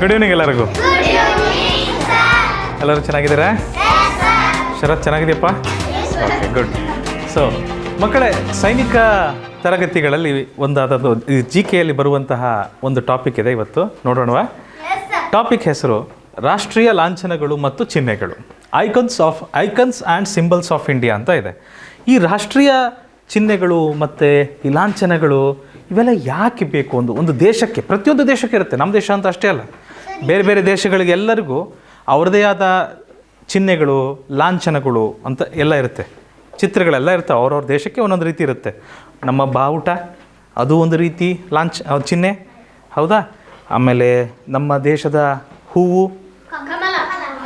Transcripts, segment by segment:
Good evening ಎಲ್ಲರಿಗೂ. ಎಲ್ಲರೂ ಚೆನ್ನಾಗಿದ್ದೀರಾ? ಶರತ್ ಚೆನ್ನಾಗಿದೆಯಪ್ಪ? Okay, good. ಸೊ ಮಕ್ಕಳೇ, ಸೈನಿಕ ತರಗತಿಗಳಲ್ಲಿ ಒಂದಾದದ್ದು GKಯಲ್ಲಿ ಬರುವಂತಹ ಒಂದು ಟಾಪಿಕ್ ಇದೆ. ಇವತ್ತು ನೋಡೋಣವಾ? ಟಾಪಿಕ್ ಹೆಸರು ರಾಷ್ಟ್ರೀಯ ಲಾಂಛನಗಳು ಮತ್ತು ಚಿಹ್ನೆಗಳು, icons and symbols of India ಅಂತ ಇದೆ. ಈ ರಾಷ್ಟ್ರೀಯ ಚಿಹ್ನೆಗಳು ಮತ್ತು ಈ ಲಾಂಛನಗಳು ಇವೆಲ್ಲ ಯಾಕೆ ಬೇಕು? ಒಂದು ದೇಶಕ್ಕೆ, ಪ್ರತಿಯೊಂದು ದೇಶಕ್ಕೆ ಇರುತ್ತೆ. ನಮ್ಮ ದೇಶ ಅಂತ ಅಷ್ಟೇ ಅಲ್ಲ, ಬೇರೆ ಬೇರೆ ದೇಶಗಳಿಗೆ ಎಲ್ಲರಿಗೂ ಅವ್ರದ್ದೇ ಆದ ಚಿಹ್ನೆಗಳು, ಲಾಂಛನಗಳು ಅಂತ ಎಲ್ಲ ಇರುತ್ತೆ, ಚಿತ್ರಗಳೆಲ್ಲ ಇರ್ತವೆ. ಅವ್ರವ್ರ ದೇಶಕ್ಕೆ ಒಂದೊಂದು ರೀತಿ ಇರುತ್ತೆ. ನಮ್ಮ ಬಾವುಟ ಅದು ಒಂದು ರೀತಿ ಚಿಹ್ನೆ, ಹೌದಾ? ಆಮೇಲೆ ನಮ್ಮ ದೇಶದ ಹೂವು,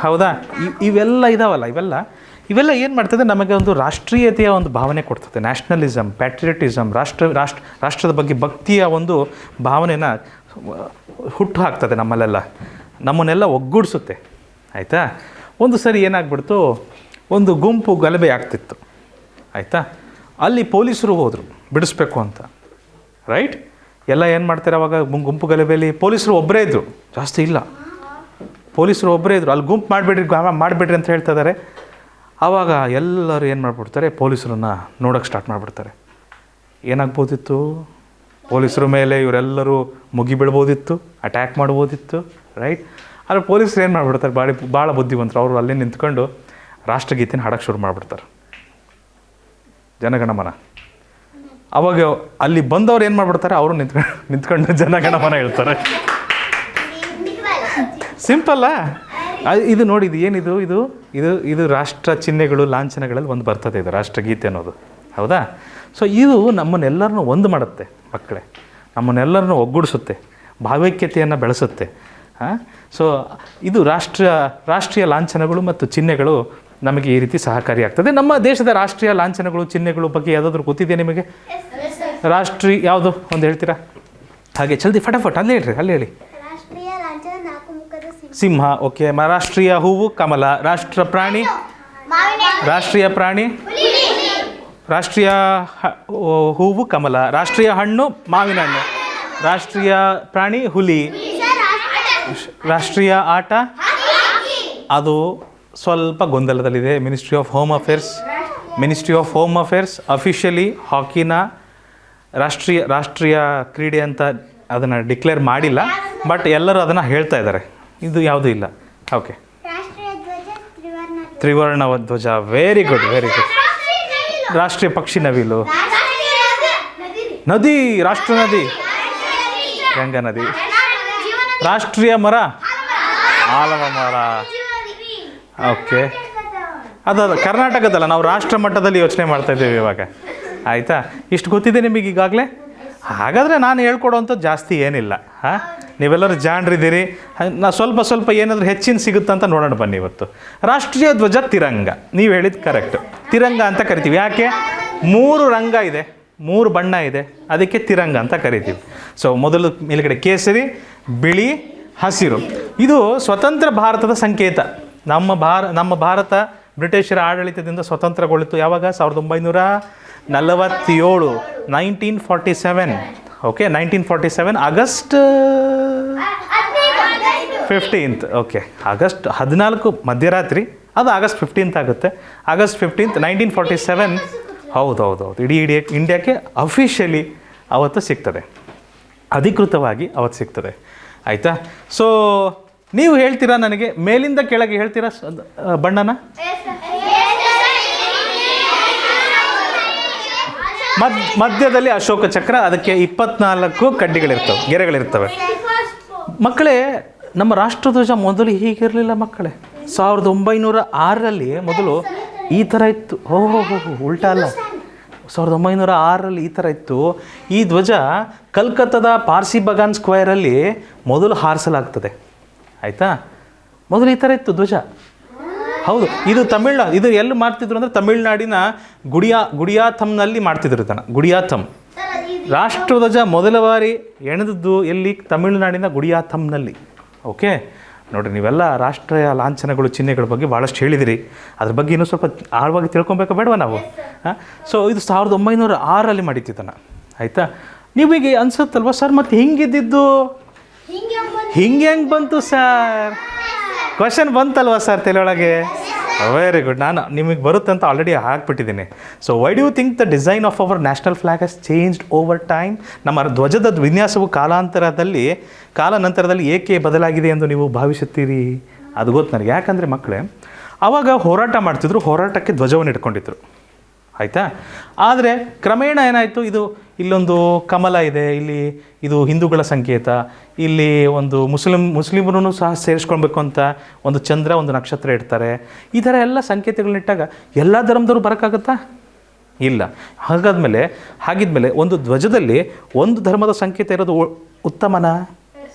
ಹೌದಾ? ಇವೆಲ್ಲ ಇದಾವಲ್ಲ, ಇವೆಲ್ಲ ಏನು ಮಾಡ್ತದೆ, ನಮಗೆ ಒಂದು ರಾಷ್ಟ್ರೀಯತೆಯ ಒಂದು ಭಾವನೆ ಕೊಡ್ತದೆ. ನ್ಯಾಷನಲಿಸಮ್, ಪ್ಯಾಟ್ರಿಯಟಿಸಮ್, ರಾಷ್ಟ್ರದ ಬಗ್ಗೆ ಭಕ್ತಿಯ ಒಂದು ಭಾವನೆನ ಹುಟ್ಟು ಹಾಕ್ತದೆ ನಮ್ಮನ್ನೆಲ್ಲ ಒಗ್ಗೂಡಿಸುತ್ತೆ, ಆಯಿತಾ? ಒಂದು ಸರಿ ಏನಾಗ್ಬಿಡ್ತು, ಒಂದು ಗುಂಪು ಗಲಭೆ ಆಗ್ತಿತ್ತು, ಆಯಿತಾ? ಅಲ್ಲಿ ಪೊಲೀಸರು ಹೋದರು ಬಿಡಿಸ್ಬೇಕು ಅಂತ, ರೈಟ್? ಎಲ್ಲ ಏನು ಮಾಡ್ತಾರೆ ಅವಾಗ ಗುಂಪು ಗಲಭೆಯಲ್ಲಿ? ಪೊಲೀಸರು ಒಬ್ಬರೇ ಇದ್ದರು, ಜಾಸ್ತಿ ಇಲ್ಲ, ಪೊಲೀಸರು ಒಬ್ಬರೇ ಇದ್ದರು. ಅಲ್ಲಿ ಗುಂಪು ಮಾಡಿಬಿಡ್ರಿ ಅಂತ ಹೇಳ್ತಾ ಇದ್ದಾರೆ. ಆವಾಗ ಎಲ್ಲರೂ ಏನು ಮಾಡಿಬಿಡ್ತಾರೆ, ಪೊಲೀಸರನ್ನ ನೋಡೋಕ್ಕೆ ಸ್ಟಾರ್ಟ್ ಮಾಡಿಬಿಡ್ತಾರೆ. ಏನಾಗ್ಬೋದಿತ್ತು? ಪೊಲೀಸರ ಮೇಲೆ ಇವರೆಲ್ಲರೂ ಮುಗಿ ಬೀಳ್ಬೋದಿತ್ತು, ಅಟ್ಯಾಕ್ ಮಾಡ್ಬೋದಿತ್ತು, ರೈಟ್? ಆದರೆ ಪೊಲೀಸರು ಏನು ಮಾಡಿಬಿಡ್ತಾರೆ, ಭಾಳ ಬುದ್ಧಿವಂತರು. ಅವರು ಅಲ್ಲೇ ನಿಂತ್ಕೊಂಡು ರಾಷ್ಟ್ರಗೀತೆನ ಹಾಡೋಕ್ಕೆ ಶುರು ಮಾಡಿಬಿಡ್ತಾರೆ, ಜನಗಣಮನ. ಅವಾಗ ಅಲ್ಲಿ ಬಂದವ್ರು ಏನು ಮಾಡಿಬಿಡ್ತಾರೆ, ಅವರು ನಿಂತ್ಕೊಂಡು ಜನಗಣಮನ ಹೇಳ್ತಾರೆ. ಸಿಂಪಲ್ಲ ಇದು. ನೋಡಿ, ಇದು ಏನಿದು, ಇದು ರಾಷ್ಟ್ರ ಚಿಹ್ನೆಗಳು, ಲಾಂಛನಗಳಲ್ಲಿ ಒಂದು ಬರ್ತದೆ, ಇದು ರಾಷ್ಟ್ರಗೀತೆ ಅನ್ನೋದು, ಹೌದಾ? ಸೊ ಇದು ನಮ್ಮನ್ನೆಲ್ಲರನ್ನೂ ಒಂದು ಮಾಡುತ್ತೆ ಮಕ್ಕಳೇ, ನಮ್ಮನ್ನೆಲ್ಲರನ್ನೂ ಒಗ್ಗೂಡಿಸುತ್ತೆ, ಭಾವೈಕ್ಯತೆಯನ್ನು ಬೆಳೆಸುತ್ತೆ. ಸೊ ಇದು ರಾಷ್ಟ್ರೀಯ ಲಾಂಛನಗಳು ಮತ್ತು ಚಿಹ್ನೆಗಳು ನಮಗೆ ಈ ರೀತಿ ಸಹಕಾರಿಯಾಗ್ತದೆ. ನಮ್ಮ ದೇಶದ ರಾಷ್ಟ್ರೀಯ ಲಾಂಛನಗಳು, ಚಿಹ್ನೆಗಳು ಬಗ್ಗೆ ಯಾವುದಾದ್ರೂ ಗೊತ್ತಿದೆಯಾ ನಿಮಗೆ? ರಾಷ್ಟ್ರೀಯ ಯಾವುದು ಒಂದು ಹೇಳ್ತೀರಾ? ಹಾಗೆ ಜಲ್ದಿ ಫಟಾಫಟ್ ಅಲ್ಲಿ ಹೇಳಿ. ಸಿಂಹ, ಓಕೆ. ರಾಷ್ಟ್ರೀಯ ಹೂವು ಕಮಲ. ರಾಷ್ಟ್ರೀಯ ಪ್ರಾಣಿ ರಾಷ್ಟ್ರೀಯ ಹೂವು ಕಮಲ. ರಾಷ್ಟ್ರೀಯ ಹಣ್ಣು ಮಾವಿನ ಹಣ್ಣು. ರಾಷ್ಟ್ರೀಯ ಪ್ರಾಣಿ ಹುಲಿ. ರಾಷ್ಟ್ರೀಯ ಆಟ ಅದು ಸ್ವಲ್ಪ ಗೊಂದಲದಲ್ಲಿದೆ. Ministry of home affairs officially ಹಾಕಿನ ರಾಷ್ಟ್ರೀಯ ಕ್ರೀಡೆ ಅಂತ ಅದನ್ನು ಡಿಕ್ಲೇರ್ ಮಾಡಿಲ್ಲ, ಬಟ್ ಎಲ್ಲರೂ ಅದನ್ನು ಹೇಳ್ತಾ ಇದ್ದಾರೆ. ಇದು ಯಾವುದೂ ಇಲ್ಲ. ಓಕೆ, ತ್ರಿವರ್ಣ ಧ್ವಜ. Very good. ರಾಷ್ಟ್ರೀಯ ಪಕ್ಷಿ ನವಿಲು. ನದಿ, ರಾಷ್ಟ್ರ ನದಿ ಗಂಗಾ ನದಿ. ರಾಷ್ಟ್ರೀಯ ಮರ ಆಲದ ಮರ. ಓಕೆ, ಅದು ಕರ್ನಾಟಕದಲ್ಲ, ನಾವು ರಾಷ್ಟ್ರ ಮಟ್ಟದಲ್ಲಿ ಯೋಚನೆ ಮಾಡ್ತಾ ಇದ್ದೇವೆ ಇವಾಗ, ಆಯಿತಾ? ಇಷ್ಟು ಗೊತ್ತಿದೆ ನಿಮಗೆ ಈಗಾಗಲೇ? ಹಾಗಾದರೆ ನಾನು ಹೇಳ್ಕೊಡೋವಂಥದ್ದು ಜಾಸ್ತಿ ಏನಿಲ್ಲ. ನೀವೆಲ್ಲರೂ ಜಾಣರಿದ್ದೀರಿ. ನಾ ಸ್ವಲ್ಪ ಏನಾದರೂ ಹೆಚ್ಚಿನ ಸಿಗುತ್ತಂತ ನೋಡೋಣ ಬನ್ನಿ. ಇವತ್ತು ರಾಷ್ಟ್ರೀಯ ಧ್ವಜ ತಿರಂಗ. ನೀವು ಹೇಳಿದ್ದು ಕರೆಕ್ಟ್, ತಿರಂಗ ಅಂತ ಕರಿತೀವಿ. ಯಾಕೆ? 3 ರಂಗ ಇದೆ, 3 ಬಣ್ಣ ಇದೆ, ಅದಕ್ಕೆ ತಿರಂಗ ಅಂತ ಕರಿತೀವಿ. ಸೊ ಮೊದಲು ಮೇಲ್ಗಡೆ ಕೇಸರಿ, ಬಿಳಿ, ಹಸಿರು. ಇದು ಸ್ವತಂತ್ರ ಭಾರತದ ಸಂಕೇತ. ನಮ್ಮ ಭಾರತ ಬ್ರಿಟಿಷರ ಆಡಳಿತದಿಂದ ಸ್ವತಂತ್ರಗೊಳ್ಳಿತು ಯಾವಾಗ? 1947, 1947. Okay, 1947 August 15th. Okay, August 14 ಮಧ್ಯರಾತ್ರಿ, ಅದು ಆಗಸ್ಟ್ 15th ಆಗುತ್ತೆ. August 15th 1947. ಹೌದು. ಇಡೀ ಇಂಡಿಯಾಕ್ಕೆ ಅಫಿಷಿಯಲಿ ಅವತ್ತು ಸಿಗ್ತದೆ, ಅಧಿಕೃತವಾಗಿ ಅವತ್ತು ಸಿಗ್ತದೆ, ಆಯಿತಾ? ಸೊ ನೀವು ಹೇಳ್ತೀರಾ ನನಗೆ, ಮೇಲಿಂದ ಕೆಳಗೆ ಹೇಳ್ತೀರಾ ಬಣ್ಣನ? ಮಧ್ಯದಲ್ಲಿ ಅಶೋಕ ಚಕ್ರ, ಅದಕ್ಕೆ 24 ಕಡ್ಡಿಗಳಿರ್ತವೆ, ಗೆರೆಗಳಿರ್ತವೆ. ಮಕ್ಕಳೇ, ನಮ್ಮ ರಾಷ್ಟ್ರಧ್ವಜ ಮೊದಲು ಹೀಗಿರಲಿಲ್ಲ ಮಕ್ಕಳೇ. 1906ರಲ್ಲಿ ಮೊದಲು ಈ ಥರ ಇತ್ತು. ಉಲ್ಟಾ ಅಲ್ಲ, 1906ರಲ್ಲಿ ಈ ಥರ ಇತ್ತು. ಈ ಧ್ವಜ ಕಲ್ಕತ್ತಾದ ಪಾರ್ಸಿ ಬಗಾನ್ ಸ್ಕ್ವೇರಲ್ಲಿ ಮೊದಲು ಹಾರಿಸಲಾಗ್ತದೆ, ಆಯಿತಾ? ಮೊದಲು ಈ ಥರ ಇತ್ತು ಧ್ವಜ. ಹೌದು, ಇದು ಎಲ್ಲಿ ಮಾಡ್ತಿದ್ರು ಅಂದರೆ ತಮಿಳ್ನಾಡಿನ ಗುಡಿಯಾಥಮ್ನಲ್ಲಿ ಮಾಡ್ತಿದ್ರು ಇದನ್ನು. ಗುಡಿಯಾಥಮ್ ರಾಷ್ಟ್ರಧ್ವಜ ಮೊದಲ ಬಾರಿ ಎಣೆದದ್ದು ಎಲ್ಲಿ? ತಮಿಳುನಾಡಿನ ಗುಡಿಯಾಥಮ್ನಲ್ಲಿ. ಓಕೆ, ನೋಡಿರಿ, ನೀವೆಲ್ಲ ರಾಷ್ಟ್ರೀಯ ಲಾಂಛನಗಳು ಚಿಹ್ನೆಗಳ ಬಗ್ಗೆ ಭಾಳಷ್ಟು ಹೇಳಿದಿರಿ. ಅದ್ರ ಬಗ್ಗೆ ಇನ್ನೂ ಸ್ವಲ್ಪ ಆಳವಾಗಿ ತಿಳ್ಕೊಬೇಕಾ ಬೇಡವಾ ನಾವು? ಹಾಂ, ಸೊ ಇದು 1906 ಮಾಡಿದ್ದಿದ್ದನ್ನು, ಆಯಿತಾ? ನೀವೀಗ ಅನ್ಸುತ್ತಲ್ವ ಸರ್, ಮತ್ತು ಹಿಂಗಿದ್ದಿದ್ದು ಹೆಂಗೆ ಬಂತು ಸರ್? ಕ್ವಶನ್ ಬಂತಲ್ವ ಸರ್ ತಲೆಯೊಳಗೆ? Very good. ನಾನು ನಿಮಗೆ ಬರುತ್ತೆ ಅಂತ ಆಲ್ರೆಡಿ ಹಾಕ್ಬಿಟ್ಟಿದ್ದೀನಿ. So why do you think the design of our national flag has changed over time? ನಮ್ಮ ಧ್ವಜದ ವಿನ್ಯಾಸವು ಕಾಲಾನಂತರದಲ್ಲಿ ಏಕೆ ಬದಲಾಗಿದೆ ಎಂದು ನೀವು ಭಾವಿಸುತ್ತೀರಿ? ಅದು ಗೊತ್ತು ನನಗೆ. ಯಾಕಂದರೆ ಮಕ್ಕಳೇ, ಆವಾಗ ಹೋರಾಟ ಮಾಡ್ತಿದ್ರು, ಹೋರಾಟಕ್ಕೆ ಧ್ವಜವನ್ನು ಇಟ್ಕೊಂಡಿದ್ರು, ಆಯಿತಾ? ಆದರೆ ಕ್ರಮೇಣ ಏನಾಯಿತು, ಇಲ್ಲೊಂದು ಕಮಲ ಇದೆ, ಇಲ್ಲಿ ಇದು ಹಿಂದೂಗಳ ಸಂಕೇತ, ಇಲ್ಲಿ ಒಂದು ಮುಸ್ಲಿಮರೂ ಸಹ ಸೇರಿಸ್ಕೊಳ್ಬೇಕು ಅಂತ ಒಂದು ಚಂದ್ರ, ಒಂದು ನಕ್ಷತ್ರ ಇಡ್ತಾರೆ. ಈ ಥರ ಎಲ್ಲ ಸಂಕೇತಗಳನ್ನಿಟ್ಟಾಗ ಎಲ್ಲ ಧರ್ಮದವರು ಬರೋಕ್ಕಾಗತ್ತಾ? ಇಲ್ಲ. ಹಾಗಿದ್ಮೇಲೆ ಒಂದು ಧ್ವಜದಲ್ಲಿ ಒಂದು ಧರ್ಮದ ಸಂಕೇತ ಇರೋದು ಉತ್ತಮನಾ?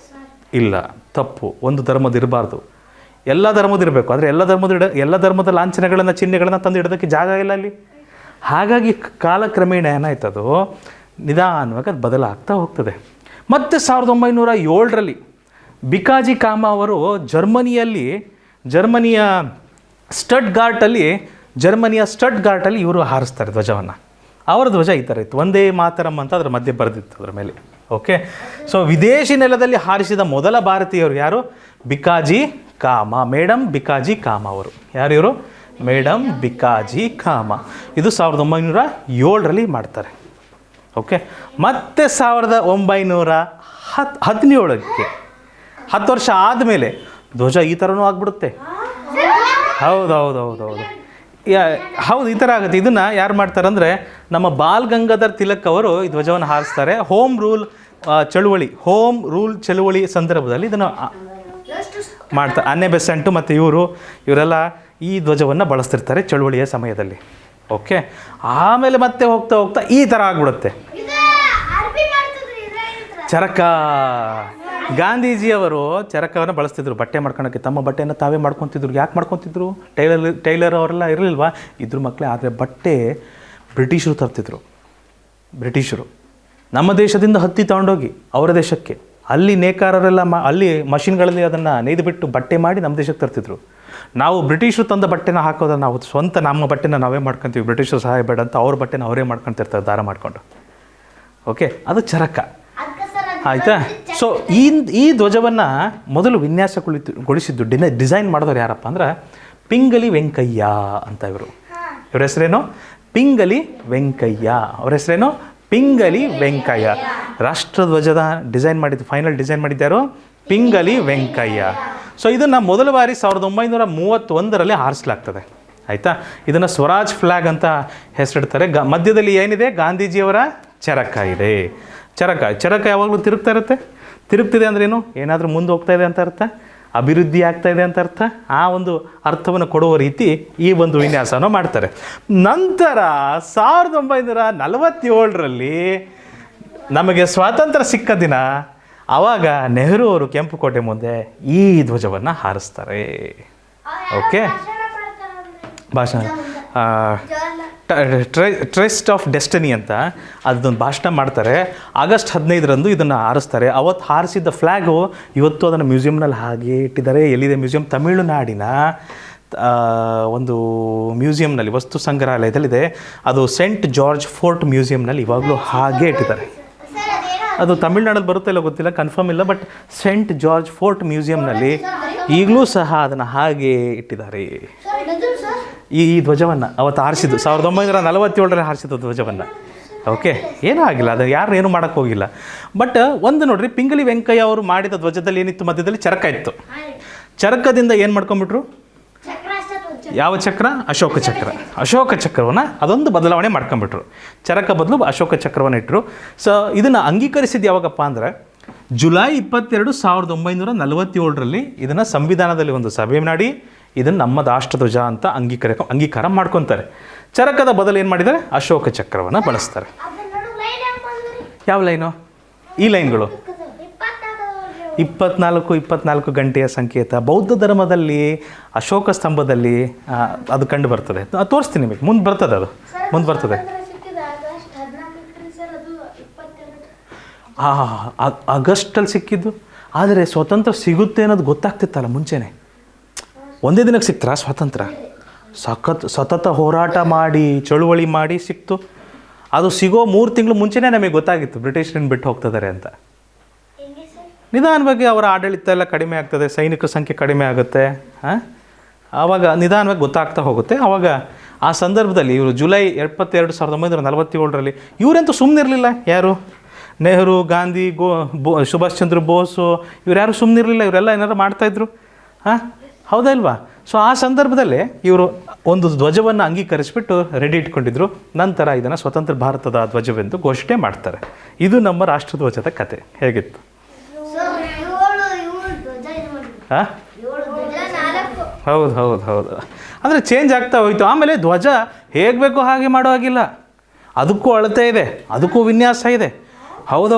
ಇಲ್ಲ, ತಪ್ಪು. ಒಂದು ಧರ್ಮದ ಇರಬಾರ್ದು, ಎಲ್ಲ ಧರ್ಮದ ಇರಬೇಕು. ಆದರೆ ಎಲ್ಲ ಧರ್ಮದ ಲಾಂಛನಗಳನ್ನು, ಚಿಹ್ನೆಗಳನ್ನು ತಂದು ಇಡೋದಕ್ಕೆ ಜಾಗ ಇಲ್ಲ ಅಲ್ಲಿ. ಹಾಗಾಗಿ ಕಾಲಕ್ರಮೇಣ ಏನಾಯ್ತದು, ನಿಧಾನವಾಗಿ ಅದು ಬದಲಾಗ್ತಾ ಹೋಗ್ತದೆ. ಮತ್ತು 1907 ಬಿಕಾಜಿ ಕಾಮ ಅವರು ಜರ್ಮನಿಯ ಸ್ಟಟ್ಗಾರ್ಟಲ್ಲಿ ಇವರು ಹಾರಿಸ್ತಾರೆ ಧ್ವಜವನ್ನು. ಅವರ ಧ್ವಜ ಈ ಥರ ಇತ್ತು, ಒಂದೇ ಮಾತರಂ ಅಂತ ಅದರ ಮಧ್ಯೆ ಬರೆದಿತ್ತು ಅದರ ಮೇಲೆ. ಓಕೆ, ಸೊ ವಿದೇಶಿ ನೆಲದಲ್ಲಿ ಹಾರಿಸಿದ ಮೊದಲ ಭಾರತೀಯರು ಯಾರು? ಬಿಕಾಜಿ ಕಾಮ, ಮೇಡಮ್ ಬಿಕಾಜಿ ಕಾಮ ಅವರು. ಯಾರು ಇವರು? ಮೇಡಮ್ ಬಿಕಾಜಿ ಕಾಮ. ಇದು 1907 ಮಾಡ್ತಾರೆ. ಓಕೆ, ಮತ್ತೆ 1917ಕ್ಕೆ 10 ವರ್ಷ ಆದಮೇಲೆ ಧ್ವಜ ಈ ಥರನೂ ಆಗ್ಬಿಡುತ್ತೆ. ಹೌದು, ಈ ಥರ ಆಗುತ್ತೆ. ಇದನ್ನು ಯಾರು ಮಾಡ್ತಾರಂದರೆ ನಮ್ಮ ಬಾಲ್ ಗಂಗಾಧರ್ ತಿಲಕ್ ಅವರು ಈ ಧ್ವಜವನ್ನು ಹಾರಿಸ್ತಾರೆ. ಹೋಮ್ ರೂಲ್ ಚಳುವಳಿ ಸಂದರ್ಭದಲ್ಲಿ ಇದನ್ನು ಮಾಡ್ತಾರೆ. ಅನ್ನೆ ಬೆಸೆಂಟು ಮತ್ತು ಇವರೆಲ್ಲ ಈ ಧ್ವಜವನ್ನು ಬಳಸ್ತಿರ್ತಾರೆ ಚಳುವಳಿಯ ಸಮಯದಲ್ಲಿ. ಓಕೆ, ಆಮೇಲೆ ಮತ್ತೆ ಹೋಗ್ತಾ ಈ ಥರ ಆಗ್ಬಿಡುತ್ತೆ. ಚರಕ, ಗಾಂಧೀಜಿಯವರು ಚರಕವನ್ನು ಬಳಸ್ತಿದ್ರು ಬಟ್ಟೆ ಮಾಡ್ಕೊಳಕ್ಕೆ. ತಮ್ಮ ಬಟ್ಟೆಯನ್ನು ತಾವೇ ಮಾಡ್ಕೊತಿದ್ರು. ಯಾಕೆ ಮಾಡ್ಕೊತಿದ್ರು? ಟೈಲರ್ ಅವರೆಲ್ಲ ಇರಲಿಲ್ವಾ? ಇದ್ರ ಮಕ್ಕಳೇ. ಆದರೆ ಬಟ್ಟೆ ಬ್ರಿಟಿಷರು ತರ್ತಿದ್ರು. ಬ್ರಿಟಿಷರು ನಮ್ಮ ದೇಶದಿಂದ ಹತ್ತಿ ತಗೊಂಡೋಗಿ ಅವರ ದೇಶಕ್ಕೆ, ಅಲ್ಲಿ ನೇಕಾರರೆಲ್ಲ ಅಲ್ಲಿ ಮಷಿನ್ಗಳಲ್ಲಿ ಅದನ್ನು ನೇಯ್ದುಬಿಟ್ಟು ಬಟ್ಟೆ ಮಾಡಿ ನಮ್ಮ ದೇಶಕ್ಕೆ ತರ್ತಿದ್ರು. ನಾವು ಬ್ರಿಟಿಷರು ತಂದ ಬಟ್ಟೆನ ಹಾಕೋದ್ರೆ ನಾವು ಸ್ವಂತ ನಮ್ಮ ಬಟ್ಟೆನ ನಾವೇ ಮಾಡ್ಕೊತೀವಿ. ಬ್ರಿಟಿಷರು ಸಹಾಯ ಬೇಡ ಅಂತ ಅವ್ರ ಬಟ್ಟೆನ ಅವರೇ ಮಾಡ್ಕೊತಿರ್ತಾರೆ ದಾರ ಮಾಡಿಕೊಂಡು. ಓಕೆ, ಅದು ಚರಕ, ಆಯಿತಾ? ಸೊ ಈ ಧ್ವಜವನ್ನು ಮೊದಲು ವಿನ್ಯಾಸಗೊಳಿಸಿದ್ದು, ಡಿಸೈನ್ ಮಾಡಿದವರು ಯಾರಪ್ಪ ಅಂದ್ರೆ ಪಿಂಗಲಿ ವೆಂಕಯ್ಯ ಅಂತ. ಇವ್ರ ಹೆಸರೇನು? ಪಿಂಗಲಿ ವೆಂಕಯ್ಯ. ಅವ್ರ ಹೆಸರೇನು? ಪಿಂಗಲಿ ವೆಂಕಯ್ಯ. ರಾಷ್ಟ್ರಧ್ವಜದ ಫೈನಲ್ ಡಿಸೈನ್ ಮಾಡಿದ್ದಾರೋ ಪಿಂಗಲಿ ವೆಂಕಯ್ಯ. ಸೊ ಇದನ್ನು ಮೊದಲ ಬಾರಿ 1931 ಹಾರಿಸಲಾಗ್ತದೆ, ಆಯಿತಾ? ಇದನ್ನು ಸ್ವರಾಜ್ ಫ್ಲ್ಯಾಗ್ ಅಂತ ಹೆಸರಿಡ್ತಾರೆ. ಮಧ್ಯದಲ್ಲಿ ಏನಿದೆ? ಗಾಂಧೀಜಿಯವರ ಚರಕ ಇದೆ. ಚರಕ ಯಾವಾಗಲೂ ತಿರುಗ್ತಿದೆ ಅಂದ್ರೇನು? ಏನಾದರೂ ಮುಂದೆ ಹೋಗ್ತಾ ಇದೆ ಅಂತ ಅರ್ಥ, ಅಭಿವೃದ್ಧಿ ಆಗ್ತಾ ಇದೆ ಅಂತ ಅರ್ಥ. ಆ ಒಂದು ಅರ್ಥವನ್ನು ಕೊಡುವ ರೀತಿ ಈ ಒಂದು ವಿನ್ಯಾಸವನ್ನು ಮಾಡ್ತಾರೆ. ನಂತರ 1947 ನಮಗೆ ಸ್ವಾತಂತ್ರ್ಯ ಸಿಕ್ಕ ದಿನ, ಆವಾಗ ನೆಹರು ಅವರು ಕೆಂಪುಕೋಟೆ ಮುಂದೆ ಈ ಧ್ವಜವನ್ನು ಹಾರಿಸ್ತಾರೆ. ಓಕೆ, ಭಾಷಣ ಟ್ರಸ್ಟ್ ಆಫ್ ಡೆಸ್ಟಿನಿ ಅಂತ ಅದೊಂದು ಭಾಷಣ ಮಾಡ್ತಾರೆ. ಆಗಸ್ಟ್ 15 ಇದನ್ನು ಹಾರಿಸ್ತಾರೆ. ಅವತ್ತು ಹಾರಿಸಿದ್ದ ಫ್ಲ್ಯಾಗು ಇವತ್ತು ಅದನ್ನು ಮ್ಯೂಸಿಯಮ್ನಲ್ಲಿ ಹಾಗೆ ಇಟ್ಟಿದ್ದಾರೆ. ಎಲ್ಲಿದೆ ಮ್ಯೂಸಿಯಂ? ತಮಿಳುನಾಡಿನ ಒಂದು ಮ್ಯೂಸಿಯಂನಲ್ಲಿ, ವಸ್ತು ಸಂಗ್ರಹಾಲಯದಲ್ಲಿದೆ. ಅದು ಸೆಂಟ್ ಜಾರ್ಜ್ ಫೋರ್ಟ್ ಮ್ಯೂಸಿಯಂನಲ್ಲಿ ಇವಾಗಲೂ ಹಾಗೆ ಇಟ್ಟಿದ್ದಾರೆ. ಅದು ತಮಿಳ್ನಾಡಲ್ಲಿ ಬರುತ್ತೆ ಇಲ್ಲ ಗೊತ್ತಿಲ್ಲ, ಕನ್ಫರ್ಮ್ ಇಲ್ಲ. ಬಟ್ ಸೆಂಟ್ ಜಾರ್ಜ್ ಫೋರ್ಟ್ ಮ್ಯೂಸಿಯಂನಲ್ಲಿ ಈಗಲೂ ಸಹ ಅದನ್ನು ಹಾಗೆ ಇಟ್ಟಿದ್ದಾರೆ. ಈ ಧ್ವಜವನ್ನು ಅವತ್ತು ಹಾರಿಸಿದ್ದು 1947 ಹಾರಿಸಿದ್ದು ಧ್ವಜವನ್ನು. ಓಕೆ, ಏನೂ ಆಗಿಲ್ಲ, ಅದು ಯಾರು ಏನೂ ಮಾಡೋಕ್ಕೆ ಹೋಗಿಲ್ಲ. ಬಟ್ ಒಂದು ನೋಡ್ರಿ, ಪಿಂಗಲಿ ವೆಂಕಯ್ಯ ಅವರು ಮಾಡಿದ ಧ್ವಜದಲ್ಲಿ ಏನಿತ್ತು? ಮಧ್ಯದಲ್ಲಿ ಚರಕ ಇತ್ತು. ಚರಕದಿಂದ ಏನು ಮಾಡ್ಕೊಂಡ್ಬಿಟ್ರು? ಯಾವ ಚಕ್ರ? ಅಶೋಕ ಚಕ್ರವನ್ನು ಅದೊಂದು ಬದಲಾವಣೆ ಮಾಡ್ಕೊಂಡ್ಬಿಟ್ರು. ಚರಕ ಬದಲು ಅಶೋಕ ಚಕ್ರವನ್ನು ಇಟ್ಟರು. ಸೊ ಇದನ್ನು ಅಂಗೀಕರಿಸಿದ್ದು ಯಾವಾಗಪ್ಪ ಅಂದರೆ ಜುಲೈ 22, 1947 ಇದನ್ನು ಸಂವಿಧಾನದಲ್ಲಿ ಒಂದು ಸಭೆ ಮಾಡಿ ಇದನ್ನು ನಮ್ಮ ರಾಷ್ಟ್ರಧ್ವಜ ಅಂತ ಅಂಗೀಕಾರ ಮಾಡ್ಕೊತಾರೆ. ಚರಕದ ಬದಲು ಏನು ಮಾಡಿದ್ದಾರೆ? ಅಶೋಕ ಚಕ್ರವನ್ನು ಬಳಸ್ತಾರೆ. ಯಾವ ಲೈನು? ಈ ಲೈನ್ಗಳು 24 ಗಂಟೆಯ ಸಂಕೇತ. ಬೌದ್ಧ ಧರ್ಮದಲ್ಲಿ ಅಶೋಕ ಸ್ತಂಭದಲ್ಲಿ ಅದು ಕಂಡು ಬರ್ತದೆ. ತೋರಿಸ್ತೀನಿ ನಿಮಗೆ, ಮುಂದೆ ಬರ್ತದೆ. ಆಗಸ್ಟಲ್ಲಿ ಸಿಕ್ಕಿದ್ದು. ಆದರೆ ಸ್ವತಂತ್ರ ಸಿಗುತ್ತೆ ಅನ್ನೋದು ಗೊತ್ತಾಗ್ತಿತ್ತಲ್ಲ ಮುಂಚೆನೇ. ಒಂದೇ ದಿನಕ್ಕೆ ಸಿಕ್ತರಾ ಸ್ವಾತಂತ್ರ್ಯ? ಸತತ ಹೋರಾಟ ಮಾಡಿ ಚಳುವಳಿ ಮಾಡಿ ಸಿಕ್ತು. ಅದು ಸಿಗೋ 3 ತಿಂಗಳು ಮುಂಚೆನೇ ನಮಗೆ ಗೊತ್ತಾಗಿತ್ತು ಬ್ರಿಟಿಷರನ್ನು ಬಿಟ್ಟು ಹೋಗ್ತಿದ್ದಾರೆ ಅಂತ. ನಿಧಾನವಾಗಿ ಅವರ ಆಡಳಿತ ಎಲ್ಲ ಕಡಿಮೆ ಆಗ್ತದೆ, ಸೈನಿಕರ ಸಂಖ್ಯೆ ಕಡಿಮೆ ಆಗುತ್ತೆ. ಆವಾಗ ನಿಧಾನವಾಗಿ ಗೊತ್ತಾಗ್ತಾ ಹೋಗುತ್ತೆ. ಆವಾಗ ಆ ಸಂದರ್ಭದಲ್ಲಿ ಇವರು ಜುಲೈ 22, 1947ರಲ್ಲಿ ಇವರಂತೂ ಸುಮ್ಮನಿರಲಿಲ್ಲ. ಯಾರು? ನೆಹರು, ಗಾಂಧಿ, ಸುಭಾಷ್ ಚಂದ್ರ ಬೋಸು ಇವ್ರು ಯಾರು ಸುಮ್ಮನಿರಲಿಲ್ಲ. ಇವರೆಲ್ಲ ಏನಾರು ಮಾಡ್ತಾಯಿದ್ರು. ಹೌದಾ ಇಲ್ವಾ? ಸೊ ಆ ಸಂದರ್ಭದಲ್ಲಿ ಇವರು ಒಂದು ಧ್ವಜವನ್ನು ಅಂಗೀಕರಿಸಿಬಿಟ್ಟು ರೆಡಿ ಇಟ್ಕೊಂಡಿದ್ರು. ನಂತರ ಇದನ್ನು ಸ್ವತಂತ್ರ ಭಾರತದ ಧ್ವಜವೆಂದು ಘೋಷಣೆ ಮಾಡ್ತಾರೆ. ಇದು ನಮ್ಮ ರಾಷ್ಟ್ರಧ್ವಜದ ಕತೆ. ಹೇಗಿತ್ತು? ಹಾಂ, ಹೌದು ಹೌದು ಹೌದು. ಅಂದರೆ ಚೇಂಜ್ ಆಗ್ತಾ ಹೋಯಿತು. ಆಮೇಲೆ ಧ್ವಜ ಹೇಗೆ ಬೇಕೋ ಹಾಗೆ ಮಾಡೋ ಹಾಗಿಲ್ಲ. ಅದಕ್ಕೂ ಅಳತೆ ಇದೆ, ಅದಕ್ಕೂ ವಿನ್ಯಾಸ ಇದೆ. ಹೌದು.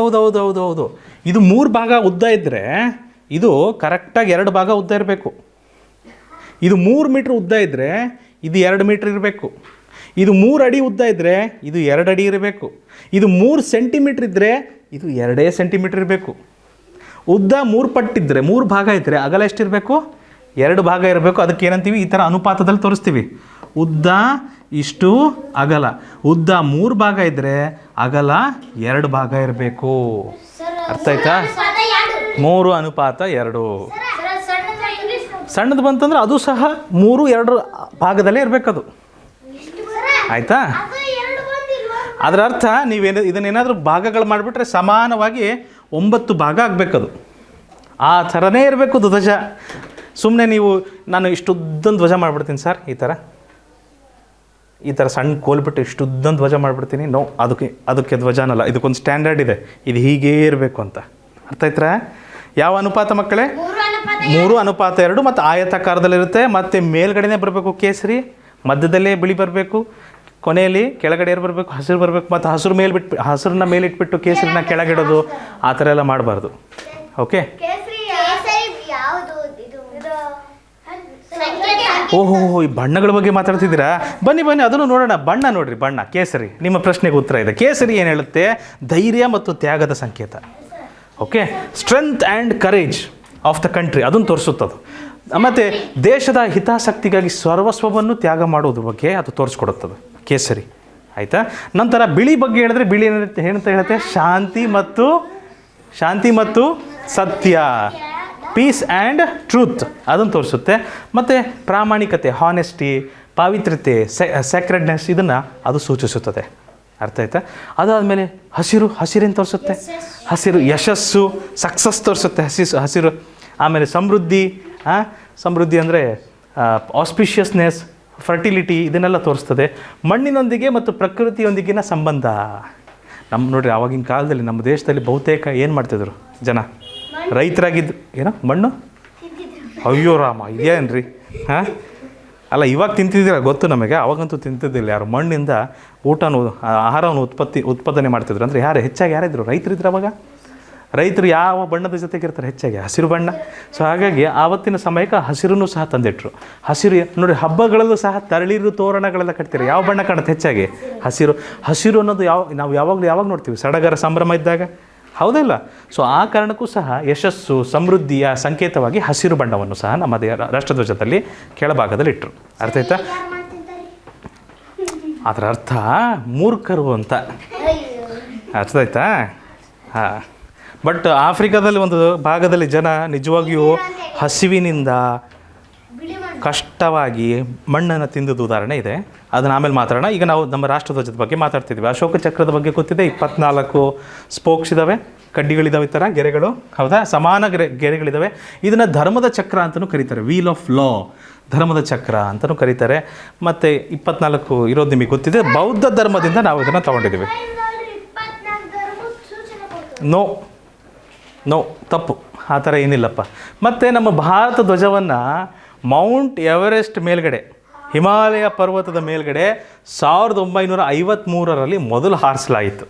ಇದು 3 ಭಾಗ ಉದ್ದ ಇದ್ದರೆ ಇದು ಕರೆಕ್ಟಾಗಿ 2 ಭಾಗ ಉದ್ದ ಇರಬೇಕು. ಇದು 3 ಮೀಟ್ರ್ ಉದ್ದ ಇದ್ದರೆ ಇದು 2 ಮೀಟ್ರ್ ಇರಬೇಕು. ಇದು 3 ಅಡಿ ಉದ್ದ ಇದ್ದರೆ ಇದು 2 ಅಡಿ ಇರಬೇಕು. ಇದು 3 ಸೆಂಟಿಮೀಟ್ರ್ ಇದ್ದರೆ ಇದು 2 ಸೆಂಟಿಮೀಟ್ರ್ ಇರಬೇಕು. ಉದ್ದ 3 ಪಟ್ಟಿದ್ದರೆ 3 ಭಾಗ ಇದ್ದರೆ ಅಗಲ ಎಷ್ಟಿರಬೇಕು? 2 ಭಾಗ ಇರಬೇಕು. ಅದಕ್ಕೆ ಏನಂತೀವಿ? ಈ ಥರ ಅನುಪಾತದಲ್ಲಿ ತೋರಿಸ್ತೀವಿ. ಉದ್ದ ಇಷ್ಟು, ಅಗಲ. ಉದ್ದ 3 ಭಾಗ ಇದ್ದರೆ ಅಗಲ 2 ಭಾಗ ಇರಬೇಕು. ಅರ್ಥ ಆಯ್ತಾ? 3:2. ಸಣ್ಣದು ಬಂತಂದ್ರೆ ಅದು ಸಹ 3-2 ಭಾಗದಲ್ಲೇ ಇರಬೇಕದು. ಆಯಿತಾ? ಅದರ ಅರ್ಥ ಇದನ್ನೇನಾದರೂ ಭಾಗಗಳು ಮಾಡಿಬಿಟ್ರೆ ಸಮಾನವಾಗಿ 9 ಭಾಗ ಆಗಬೇಕದು. ಆ ಥರನೇ ಇರಬೇಕು ಧ್ವಜ. ಸುಮ್ಮನೆ ನೀವು ನಾನು ಇಷ್ಟುದ್ದೊಂದು ಧ್ವಜ ಮಾಡಿಬಿಡ್ತೀನಿ ಸರ್, ಈ ಥರ ಸಣ್ಣ ಕೋಲ್ಬಿಟ್ಟು ಇಷ್ಟುದ್ದೊಂದು ಧ್ವಜ ಮಾಡಿಬಿಡ್ತೀನಿ. ನೋ, ಅದಕ್ಕೆ ಧ್ವಜ ಅನ್ನಲ್ಲ. ಇದಕ್ಕೊಂದು ಸ್ಟ್ಯಾಂಡರ್ಡ್ ಇದೆ. ಇದು ಹೀಗೇ ಇರಬೇಕು ಅಂತ. ಅರ್ಥ ಆಯ್ತಾ? ಯಾವ ಅನುಪಾತ ಮಕ್ಕಳೇ? 3:2 ಮತ್ತು ಆಯತಾಕಾರದಲ್ಲಿರುತ್ತೆ. ಮತ್ತು ಮೇಲ್ಗಡೆನೇ ಬರಬೇಕು ಕೇಸರಿ, ಮಧ್ಯದಲ್ಲೇ ಬಿಳಿ ಬರಬೇಕು, ಕೊನೆಯಲ್ಲಿ ಕೆಳಗಡೆ ಬರಬೇಕು ಹಸಿರು ಬರಬೇಕು. ಮತ್ತು ಹಸಿರನ್ನ ಮೇಲಿಟ್ಬಿಟ್ಟು ಕೇಸರಿನ ಕೆಳಗಿಡೋದು, ಆ ಥರ ಎಲ್ಲ ಮಾಡಬಾರ್ದು. ಓಕೆ? ಓಹೋ, ಈ ಬಣ್ಣಗಳ ಬಗ್ಗೆ ಮಾತಾಡ್ತಿದ್ದೀರಾ? ಬನ್ನಿ ಅದನ್ನು ನೋಡೋಣ. ಬಣ್ಣ ನೋಡ್ರಿ, ಬಣ್ಣ ಕೇಸರಿ. ನಿಮ್ಮ ಪ್ರಶ್ನೆಗೆ ಉತ್ತರ ಇದೆ. ಕೇಸರಿ ಏನು ಹೇಳುತ್ತೆ? ಧೈರ್ಯ ಮತ್ತು ತ್ಯಾಗದ ಸಂಕೇತ. Okay, strength and courage of the country, ಅದನ್ನು ತೋರಿಸುತ್ತದು. ಮತ್ತು ದೇಶದ ಹಿತಾಸಕ್ತಿಗಾಗಿ ಸರ್ವಸ್ವವನ್ನು ತ್ಯಾಗ ಮಾಡೋದ್ರ ಬಗ್ಗೆ ಅದು ತೋರಿಸ್ಕೊಡುತ್ತದೆ ಕೇಸರಿ. ಆಯಿತಾ? ನಂತರ ಬಿಳಿ ಬಗ್ಗೆ ಹೇಳಿದ್ರೆ ಬಿಳಿ ಏನಂತ ಹೇಳುತ್ತೆ? ಶಾಂತಿ ಮತ್ತು ಸತ್ಯ, ಪೀಸ್ ಆ್ಯಂಡ್ ಟ್ರೂತ್, ಅದನ್ನು ತೋರಿಸುತ್ತೆ. ಮತ್ತು ಪ್ರಾಮಾಣಿಕತೆ, ಹಾನೆಸ್ಟಿ, ಪಾವಿತ್ರ್ಯತೆ, ಸ್ಯಾಕ್ರೆಡ್ನೆಸ್, ಇದನ್ನು ಅದು ಸೂಚಿಸುತ್ತದೆ. ಅರ್ಥ ಆಯ್ತಾ? ಅದಾದಮೇಲೆ ಹಸಿರೇನು ತೋರಿಸುತ್ತೆ? ಹಸಿರು ಯಶಸ್ಸು, ಸಕ್ಸಸ್ ತೋರಿಸುತ್ತೆ ಹಸಿರು. ಆಮೇಲೆ ಸಮೃದ್ಧಿ ಅಂದರೆ ಆಸ್ಪಿಷಿಯಸ್ನೆಸ್, ಫರ್ಟಿಲಿಟಿ, ಇದನ್ನೆಲ್ಲ ತೋರಿಸ್ತದೆ. ಮಣ್ಣಿನೊಂದಿಗೆ ಮತ್ತು ಪ್ರಕೃತಿಯೊಂದಿಗಿನ ಸಂಬಂಧ. ನೋಡಿರಿ, ಆವಾಗಿನ ಕಾಲದಲ್ಲಿ ನಮ್ಮ ದೇಶದಲ್ಲಿ ಬಹುತೇಕ ಏನು ಮಾಡ್ತಿದ್ರು ಜನ? ರೈತರಾಗಿದ್ದು. ಏನೋ ಮಣ್ಣು, ಅಯ್ಯೋ ರಾಮ, ಇದೇನ್ರಿ? ಅಲ್ಲ, ಇವಾಗ ತಿಂತಿದ್ದೀರ ಗೊತ್ತು ನಮಗೆ, ಅವಾಗಂತೂ ತಿಂತಿದ್ದಿಲ್ಲ ಯಾರು. ಮಣ್ಣಿಂದ ಆಹಾರವನ್ನು ಉತ್ಪಾದನೆ ಮಾಡ್ತಿದ್ರು. ಅಂದರೆ ಹೆಚ್ಚಾಗಿ ಯಾರಿದ್ರು? ರೈತರಿದ್ರು ಅವಾಗ. ರೈತರು ಯಾವ ಬಣ್ಣದ ಜೊತೆಗೆ ಇರ್ತಾರೆ? ಹೆಚ್ಚಾಗಿ ಹಸಿರು ಬಣ್ಣ. ಸೊ ಹಾಗಾಗಿ ಆವತ್ತಿನ ಸಮಯಕ್ಕೆ ಹಸಿರನ್ನು ಸಹ ತಂದಿಟ್ರು. ಹಸಿರು ನೋಡಿ, ಹಬ್ಬಗಳಲ್ಲೂ ಸಹ ತರಳಿರು ತೋರಣಗಳೆಲ್ಲ ಕಟ್ತೀರಿ. ಯಾವ ಬಣ್ಣ ಕಾಣುತ್ತೆ? ಹೆಚ್ಚಾಗಿ ಹಸಿರು ಅನ್ನೋದು ನಾವು ಯಾವಾಗ ನೋಡ್ತೀವಿ? ಸಡಗರ ಸಂಭ್ರಮ ಇದ್ದಾಗ, ಹೌದಲ್ಲ? ಸೊ ಆ ಕಾರಣಕ್ಕೂ ಸಹ ಯಶಸ್ಸು, ಸಮೃದ್ಧಿಯ ಸಂಕೇತವಾಗಿ ಹಸಿರು ಬಣ್ಣವನ್ನು ಸಹ ನಮ್ಮ ರಾಷ್ಟ್ರಧ್ವಜದಲ್ಲಿ ಕೆಳಭಾಗದಲ್ಲಿ ಇಟ್ಟರು. ಅರ್ಥ ಆಯ್ತಾ? ಅದರ ಅರ್ಥ ಮೂರ್ಖರು ಅಂತ. ಅರ್ಥ ಆಯ್ತಾ? ಹಾಂ. ಬಟ್ ಆಫ್ರಿಕಾದಲ್ಲಿ ಒಂದು ಭಾಗದಲ್ಲಿ ಜನ ನಿಜವಾಗಿಯೂ ಹಸಿವಿನಿಂದ ಕಷ್ಟವಾಗಿ ಮಣ್ಣನ್ನು ತಿಂದದ್ದು ಉದಾಹರಣೆ ಇದೆ. ಅದನ್ನು ಆಮೇಲೆ ಮಾತಾಡೋಣ. ಈಗ ನಾವು ನಮ್ಮ ರಾಷ್ಟ್ರಧ್ವಜದ ಬಗ್ಗೆ ಮಾತಾಡ್ತಿದ್ವಿ. ಅಶೋಕ ಚಕ್ರದ ಬಗ್ಗೆ ಗೊತ್ತಿದೆ. 24 ಸ್ಪೋಕ್ಸ್ ಇದ್ದಾವೆ, ಕಡ್ಡಿಗಳಿದ್ದಾವೆ, ಈ ಥರ ಗೆರೆಗಳು. ಹೌದಾ? ಸಮಾನ ಗೆರೆಗಳಿದ್ದಾವೆ. ಇದನ್ನು ಧರ್ಮದ ಚಕ್ರ ಅಂತಲೂ ಕರೀತಾರೆ. ವೀಲ್ ಆಫ್ ಲಾ, ಧರ್ಮದ ಚಕ್ರ ಅಂತಲೂ ಕರೀತಾರೆ. ಮತ್ತು 24 ಇರೋದು ನಿಮಗೆ ಗೊತ್ತಿದೆ. ಬೌದ್ಧ ಧರ್ಮದಿಂದ ನಾವು ಇದನ್ನು ತೊಗೊಂಡಿದ್ದೀವಿ. ನೋ, ತಪ್ಪು, ಆ ಥರ ಏನಿಲ್ಲಪ್ಪ. ಮತ್ತು ನಮ್ಮ ಭಾರತ ಧ್ವಜವನ್ನು ಮೌಂಟ್ ಎವರೆಸ್ಟ್ ಮೇಲ್ಗಡೆ, ಹಿಮಾಲಯ ಪರ್ವತದ ಮೇಲ್ಗಡೆ 1953ರಲ್ಲಿ ಮೊದಲು ಹಾರಿಸಲಾಯಿತು.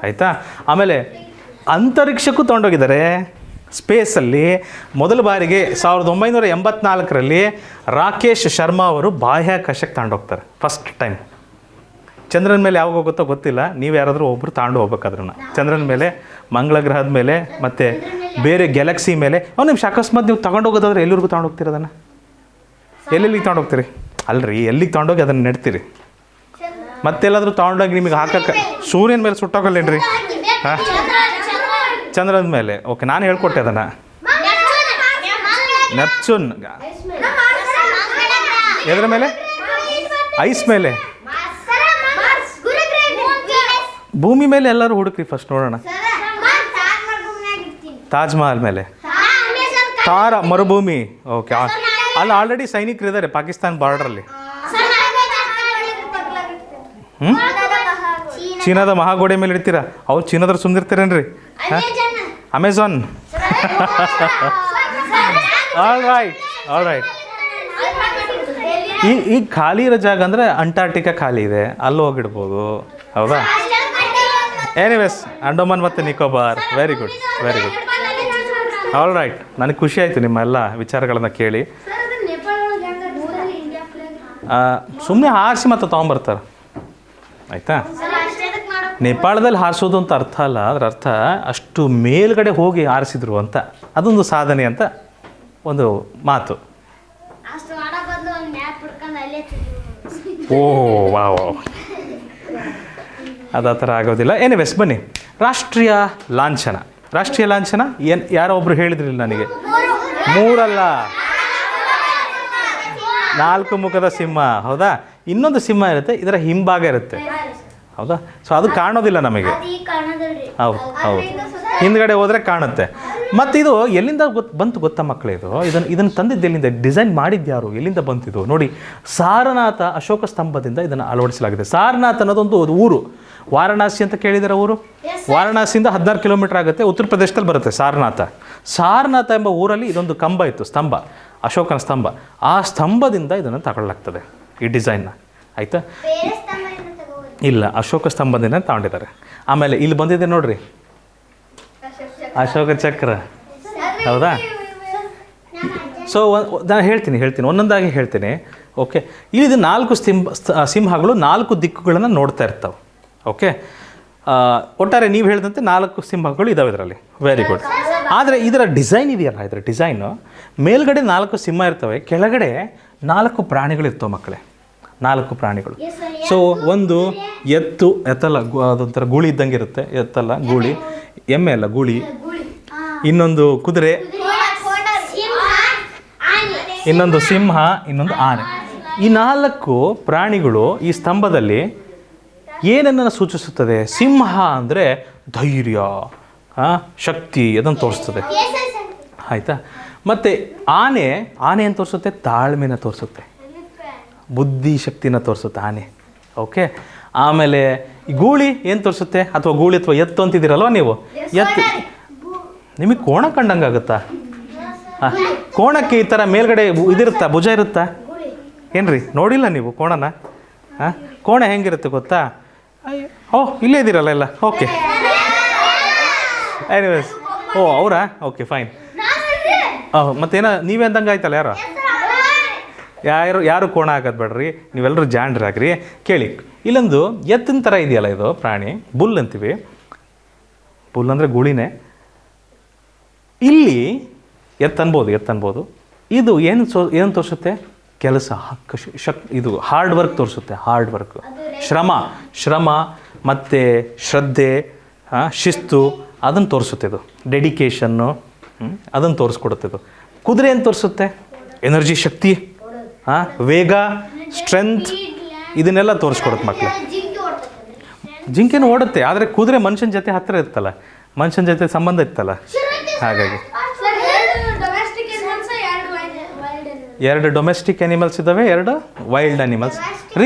ಆಯಿತಾ? ಆಮೇಲೆ ಅಂತರಿಕ್ಷಕ್ಕೂ ತೊಗೊಂಡೋಗಿದ್ದಾರೆ. ಸ್ಪೇಸಲ್ಲಿ ಮೊದಲ ಬಾರಿಗೆ 1984ರಲ್ಲಿ ರಾಕೇಶ್ ಶರ್ಮಾ ಅವರು ಬಾಹ್ಯಾಕಾಶಕ್ಕೆ ತಗೊಂಡೋಗ್ತಾರೆ ಫಸ್ಟ್ ಟೈಮ್. ಚಂದ್ರನ ಮೇಲೆ ಯಾವಾಗ ಹೋಗುತ್ತೋ ಗೊತ್ತಿಲ್ಲ. ನೀವು ಯಾರಾದರೂ ಒಬ್ಬರು ತಗೊಂಡು ಹೋಗ್ಬೇಕು ಅದನ್ನು. ಚಂದ್ರನ ಮೇಲೆ, ಮಂಗಳ ಗ್ರಹದ ಮೇಲೆ, ಮತ್ತು ಬೇರೆ ಗ್ಯಾಲಕ್ಸಿ ಮೇಲೆ ಒಂದು ನಿಮಿಷ ಅಕಸ್ಮಾತ್ ನೀವು ತಗೊಂಡೋಗೋದಾದ್ರೆ ಎಲ್ಲಿವರೆಗೂ ತೊಗೊಂಡೋಗ್ತೀರಿ ಅದನ್ನು? ಎಲ್ಲೆಲ್ಲಿಗೆ ತೊಗೊಂಡೋಗ್ತೀರಿ? ಅಲ್ರಿ, ಎಲ್ಲಿಗೆ ತೊಗೊಂಡೋಗಿ ಅದನ್ನು ನೆಡ್ತೀರಿ? ಮತ್ತೆಲ್ಲಾದರೂ ತೊಗೊಂಡೋಗಿ ನಿಮಗೆ ಹಾಕಕ್ಕೆ ಸೂರ್ಯನ ಮೇಲೆ ಸುಟ್ಟೋಗಲ್ಲೇನ್ರಿ? ಹಾಂ, ಚಂದ್ರದ ಮೇಲೆ. ಓಕೆ, ನಾನು ಹೇಳ್ಕೊಟ್ಟೆ ಅದನ್ನು. ನೆಪ್ಚೂನ್ ಎದ್ರ ಮೇಲೆ? ಐಸ್ ಮೇಲೆ. ಭೂಮಿ ಮೇಲೆ ಎಲ್ಲರೂ ಹುಡುಕ್ರಿ ಫಸ್ಟ್ ನೋಡೋಣ. ತಾಜ್ ಮಹಲ್ ಮೇಲೆ, ತಾರ ಮರುಭೂಮಿ. ಓಕೆ, ಅಲ್ಲಿ ಆಲ್ರೆಡಿ ಸೈನಿಕರು ಇದ್ದಾರೆ ಪಾಕಿಸ್ತಾನ ಬಾರ್ಡ್ರಲ್ಲಿ. ಚೀನಾದ ಮಹಾಗೋಡೆ ಮೇಲೆ ಇಡ್ತೀರಾ? ಅವ್ರು ಚೀನಾದ್ರ ಸುಂದಿರ್ತೀರೇನ್ರಿ? ಅಮೆಝಾನ್. All right. ಈಗ ಖಾಲಿ ಇರೋ ಜಾಗ ಅಂದರೆ ಅಂಟಾರ್ಟಿಕಾ ಖಾಲಿ ಇದೆ, ಅಲ್ಲಿ ಹೋಗಿಡ್ಬೋದು. ಹೌದಾ? ಎನಿವೇಸ್, ಅಂಡಮಾನ್ ಮತ್ತು Nicobar. Very good. All right. ನನಗೆ ಖುಷಿ ಆಯಿತು ನಿಮ್ಮ ಎಲ್ಲ ವಿಚಾರಗಳನ್ನು ಕೇಳಿ. ಸುಮ್ಮನೆ ಹಾರಿಸಿ ಮತ್ತೆ ತೊಗೊಂಬರ್ತಾರೆ, ಆಯಿತಾ? ನೇಪಾಳದಲ್ಲಿ ಹಾರಿಸೋದು ಅಂತ ಅರ್ಥ ಅಲ್ಲ, ಅದರ ಅರ್ಥ ಅಷ್ಟು ಮೇಲ್ಗಡೆ ಹೋಗಿ ಹಾರಿಸಿದ್ರು ಅಂತ. ಅದೊಂದು ಸಾಧನೆ ಅಂತ ಒಂದು ಮಾತು. ಓ ವಾವ್, ಅದು ಆ ಥರ ಆಗೋದಿಲ್ಲ. ಎನಿವೇಸ್, ಬನ್ನಿ. ರಾಷ್ಟ್ರೀಯ ಲಾಂಛನ ಏನು ಯಾರೋ ಒಬ್ರು ಹೇಳಿದ್ರಿಲ್ಲ ನನಗೆ? 3 ಅಲ್ಲ, 4 ಮುಖದ ಸಿಂಹ. ಹೌದಾ? ಇನ್ನೊಂದು ಸಿಂಹ ಇರುತ್ತೆ, ಇದರ ಹಿಂಭಾಗ ಇರುತ್ತೆ. ಹೌದಾ? ಸೊ ಅದು ಕಾಣೋದಿಲ್ಲ ನಮಗೆ. ಹೌದು, ಹಿಂದ್ಗಡೆ ಹೋದರೆ ಕಾಣುತ್ತೆ. ಮತ್ತು ಇದು ಎಲ್ಲಿಂದ ಬಂತು ಗೊತ್ತಾ ಮಕ್ಕಳೇ? ಇದನ್ನು ತಂದಿದ್ದು ಎಲ್ಲಿಂದ? ಡಿಸೈನ್ ಮಾಡಿದ್ಯಾರು? ಎಲ್ಲಿಂದ ಬಂತಿದ್ದು ನೋಡಿ. ಸಾರನಾಥ ಅಶೋಕ ಸ್ತಂಭದಿಂದ ಇದನ್ನು ಅಳವಡಿಸಲಾಗಿದೆ. ಸಾರನಾಥ್ ಅನ್ನೋದೊಂದು ಊರು. ವಾರಣಾಸಿ ಅಂತ ಕೇಳಿದರೆ ಊರು? ವಾರಣಾಸಿಯಿಂದ 16 ಕಿಲೋಮೀಟರ್ ಆಗುತ್ತೆ, ಉತ್ತರ ಪ್ರದೇಶದಲ್ಲಿ ಬರುತ್ತೆ ಸಾರನಾಥ ಎಂಬ ಊರಲ್ಲಿ ಇದೊಂದು ಕಂಬ ಇತ್ತು, ಸ್ತಂಭ, ಅಶೋಕನ ಸ್ತಂಭ. ಆ ಸ್ತಂಭದಿಂದ ಇದನ್ನು ತಗೊಳ್ಳಲಾಗ್ತದೆ ಈ ಡಿಸೈನ್ನ, ಆಯಿತಾ? ಇಲ್ಲ, ಅಶೋಕ ಸ್ತಂಭದಿಂದ ತಗೊಂಡಿದ್ದಾರೆ. ಆಮೇಲೆ ಇಲ್ಲಿ ಬಂದಿದೆ ನೋಡ್ರಿ, ಅಶೋಕ ಚಕ್ರ. ಹೌದಾ? ಸೊ ನಾನು ಹೇಳ್ತೀನಿ ಒಂದೊಂದಾಗಿ ಹೇಳ್ತೀನಿ. ಓಕೆ, ಇಲ್ಲಿ 4 ಸಿಂಹಗಳು 4 ದಿಕ್ಕುಗಳನ್ನು ನೋಡ್ತಾ ಇರ್ತವೆ. ಓಕೆ, ಒಟ್ಟಾರೆ ನೀವು ಹೇಳಿದಂತೆ 4 ಸಿಂಹಗಳು ಇದ್ದಾವೆ ಇದರಲ್ಲಿ. Very good. ಆದರೆ ಇದರ ಡಿಸೈನ್ ಇದೆಯಲ್ಲ, ಇದರ ಡಿಸೈನು ಮೇಲ್ಗಡೆ 4 ಸಿಂಹ ಇರ್ತವೆ, ಕೆಳಗಡೆ 4 ಪ್ರಾಣಿಗಳಿರ್ತವೆ ಮಕ್ಕಳೇ. 4 ಪ್ರಾಣಿಗಳು. ಸೊ ಒಂದು ಎತ್ತಲ್ಲ, ಅದೊಂಥರ ಗೂಳಿ ಇದ್ದಂಗೆ ಇರುತ್ತೆ. ಎತ್ತಲ್ಲ, ಗೂಳಿ. ಎಮ್ಮೆ ಅಲ್ಲ, ಗೂಳಿ. ಇನ್ನೊಂದು ಕುದುರೆ, ಇನ್ನೊಂದು ಸಿಂಹ, ಇನ್ನೊಂದು ಆನೆ. ಈ 4 ಪ್ರಾಣಿಗಳು ಈ ಸ್ತಂಭದಲ್ಲಿ ಏನನ್ನು ಸೂಚಿಸುತ್ತದೆ? ಸಿಂಹ ಅಂದರೆ ಧೈರ್ಯ, ಶಕ್ತಿ, ಅದನ್ನು ತೋರಿಸ್ತದೆ, ಆಯಿತಾ? ಮತ್ತು ಆನೆ ಏನು ತೋರಿಸುತ್ತೆ? ತಾಳ್ಮೆನ ತೋರಿಸುತ್ತೆ, ಬುದ್ಧಿಶಕ್ತಿನ ತೋರಿಸುತ್ತೆ ಆನೆ. ಓಕೆ, ಆಮೇಲೆ ಗೂಳಿ ಏನು ತೋರಿಸುತ್ತೆ? ಅಥವಾ ಗೂಳಿ ಅಥವಾ ಎತ್ತು ಅಂತಿದ್ದೀರಲ್ವ ನೀವು? ಎತ್ತು ನಿಮಗೆ ಕೋಣ ಕಂಡಂಗಾಗುತ್ತಾ? ಕೋಣಕ್ಕೆ ಈ ಥರ ಮೇಲ್ಗಡೆ ಇದಿರುತ್ತಾ, ಭುಜ ಇರುತ್ತಾ? ಏನ್ರಿ, ನೋಡಿಲ್ಲ ನೀವು ಕೋಣನ? ಕೋಣ ಹೆಂಗಿರುತ್ತೆ ಗೊತ್ತಾ? ಇಲ್ಲೇ ಇದ್ದೀರಲ್ಲ ಎಲ್ಲ. Okay, anyways. ಅವರಾ? Okay, fine. ಮತ್ತೇನೋ ನೀವೇ ಅಂದಂಗೆ ಆಯ್ತಲ್ಲ. ಯಾರು ಕೋಣ ಆಗೋದು ಬೇಡ್ರಿ, ನೀವೆಲ್ಲರೂ ಜಾಣ್ರಾಗ್ರಿ. ಕೇಳಿ, ಇಲ್ಲೊಂದು ಎತ್ತಿನ ಥರ ಇದೆಯಲ್ಲ, ಇದು ಪ್ರಾಣಿ, ಬುಲ್ ಅಂತೀವಿ. ಬುಲ್ ಅಂದರೆ ಗೂಳಿನೇ. ಇಲ್ಲಿ ಎತ್ತನ್ಬೋದು. ಇದು ಏನು ತೋರಿಸುತ್ತೆ? ಕೆಲಸ, ಇದು ಹಾರ್ಡ್ ವರ್ಕ್ ತೋರಿಸುತ್ತೆ. ಹಾರ್ಡ್ ವರ್ಕ್, ಶ್ರಮ ಮತ್ತು ಶ್ರದ್ಧೆ, ಶಿಸ್ತು, ಅದನ್ನು ತೋರಿಸುತ್ತೆ. ಇದು ಡೆಡಿಕೇಶನ್ನು, ಅದನ್ನು ತೋರಿಸ್ಕೊಡುತ್ತೆ. ಇದು ಕುದುರೆ ಏನು ತೋರಿಸುತ್ತೆ? ಎನರ್ಜಿ, ಶಕ್ತಿ, ವೇಗ, ಸ್ಟ್ರೆಂತ್, ಇದನ್ನೆಲ್ಲ ತೋರಿಸ್ಕೊಡುತ್ತೆ ಮಕ್ಕಳು. ಜಿಂಕೆನೂ ಓಡುತ್ತೆ, ಆದರೆ ಕುದುರೆ ಮನುಷ್ಯನ ಜೊತೆ ಹತ್ತಿರ ಇರ್ತಲ್ಲ, ಮನುಷ್ಯನ ಜೊತೆ ಸಂಬಂಧ ಇರ್ತಲ್ಲ, ಹಾಗಾಗಿ. 2 ಡೊಮೆಸ್ಟಿಕ್ ಅನಿಮಲ್ಸ್ ಇದ್ದಾವೆ, 2 ವೈಲ್ಡ್ ಅನಿಮಲ್ಸ್.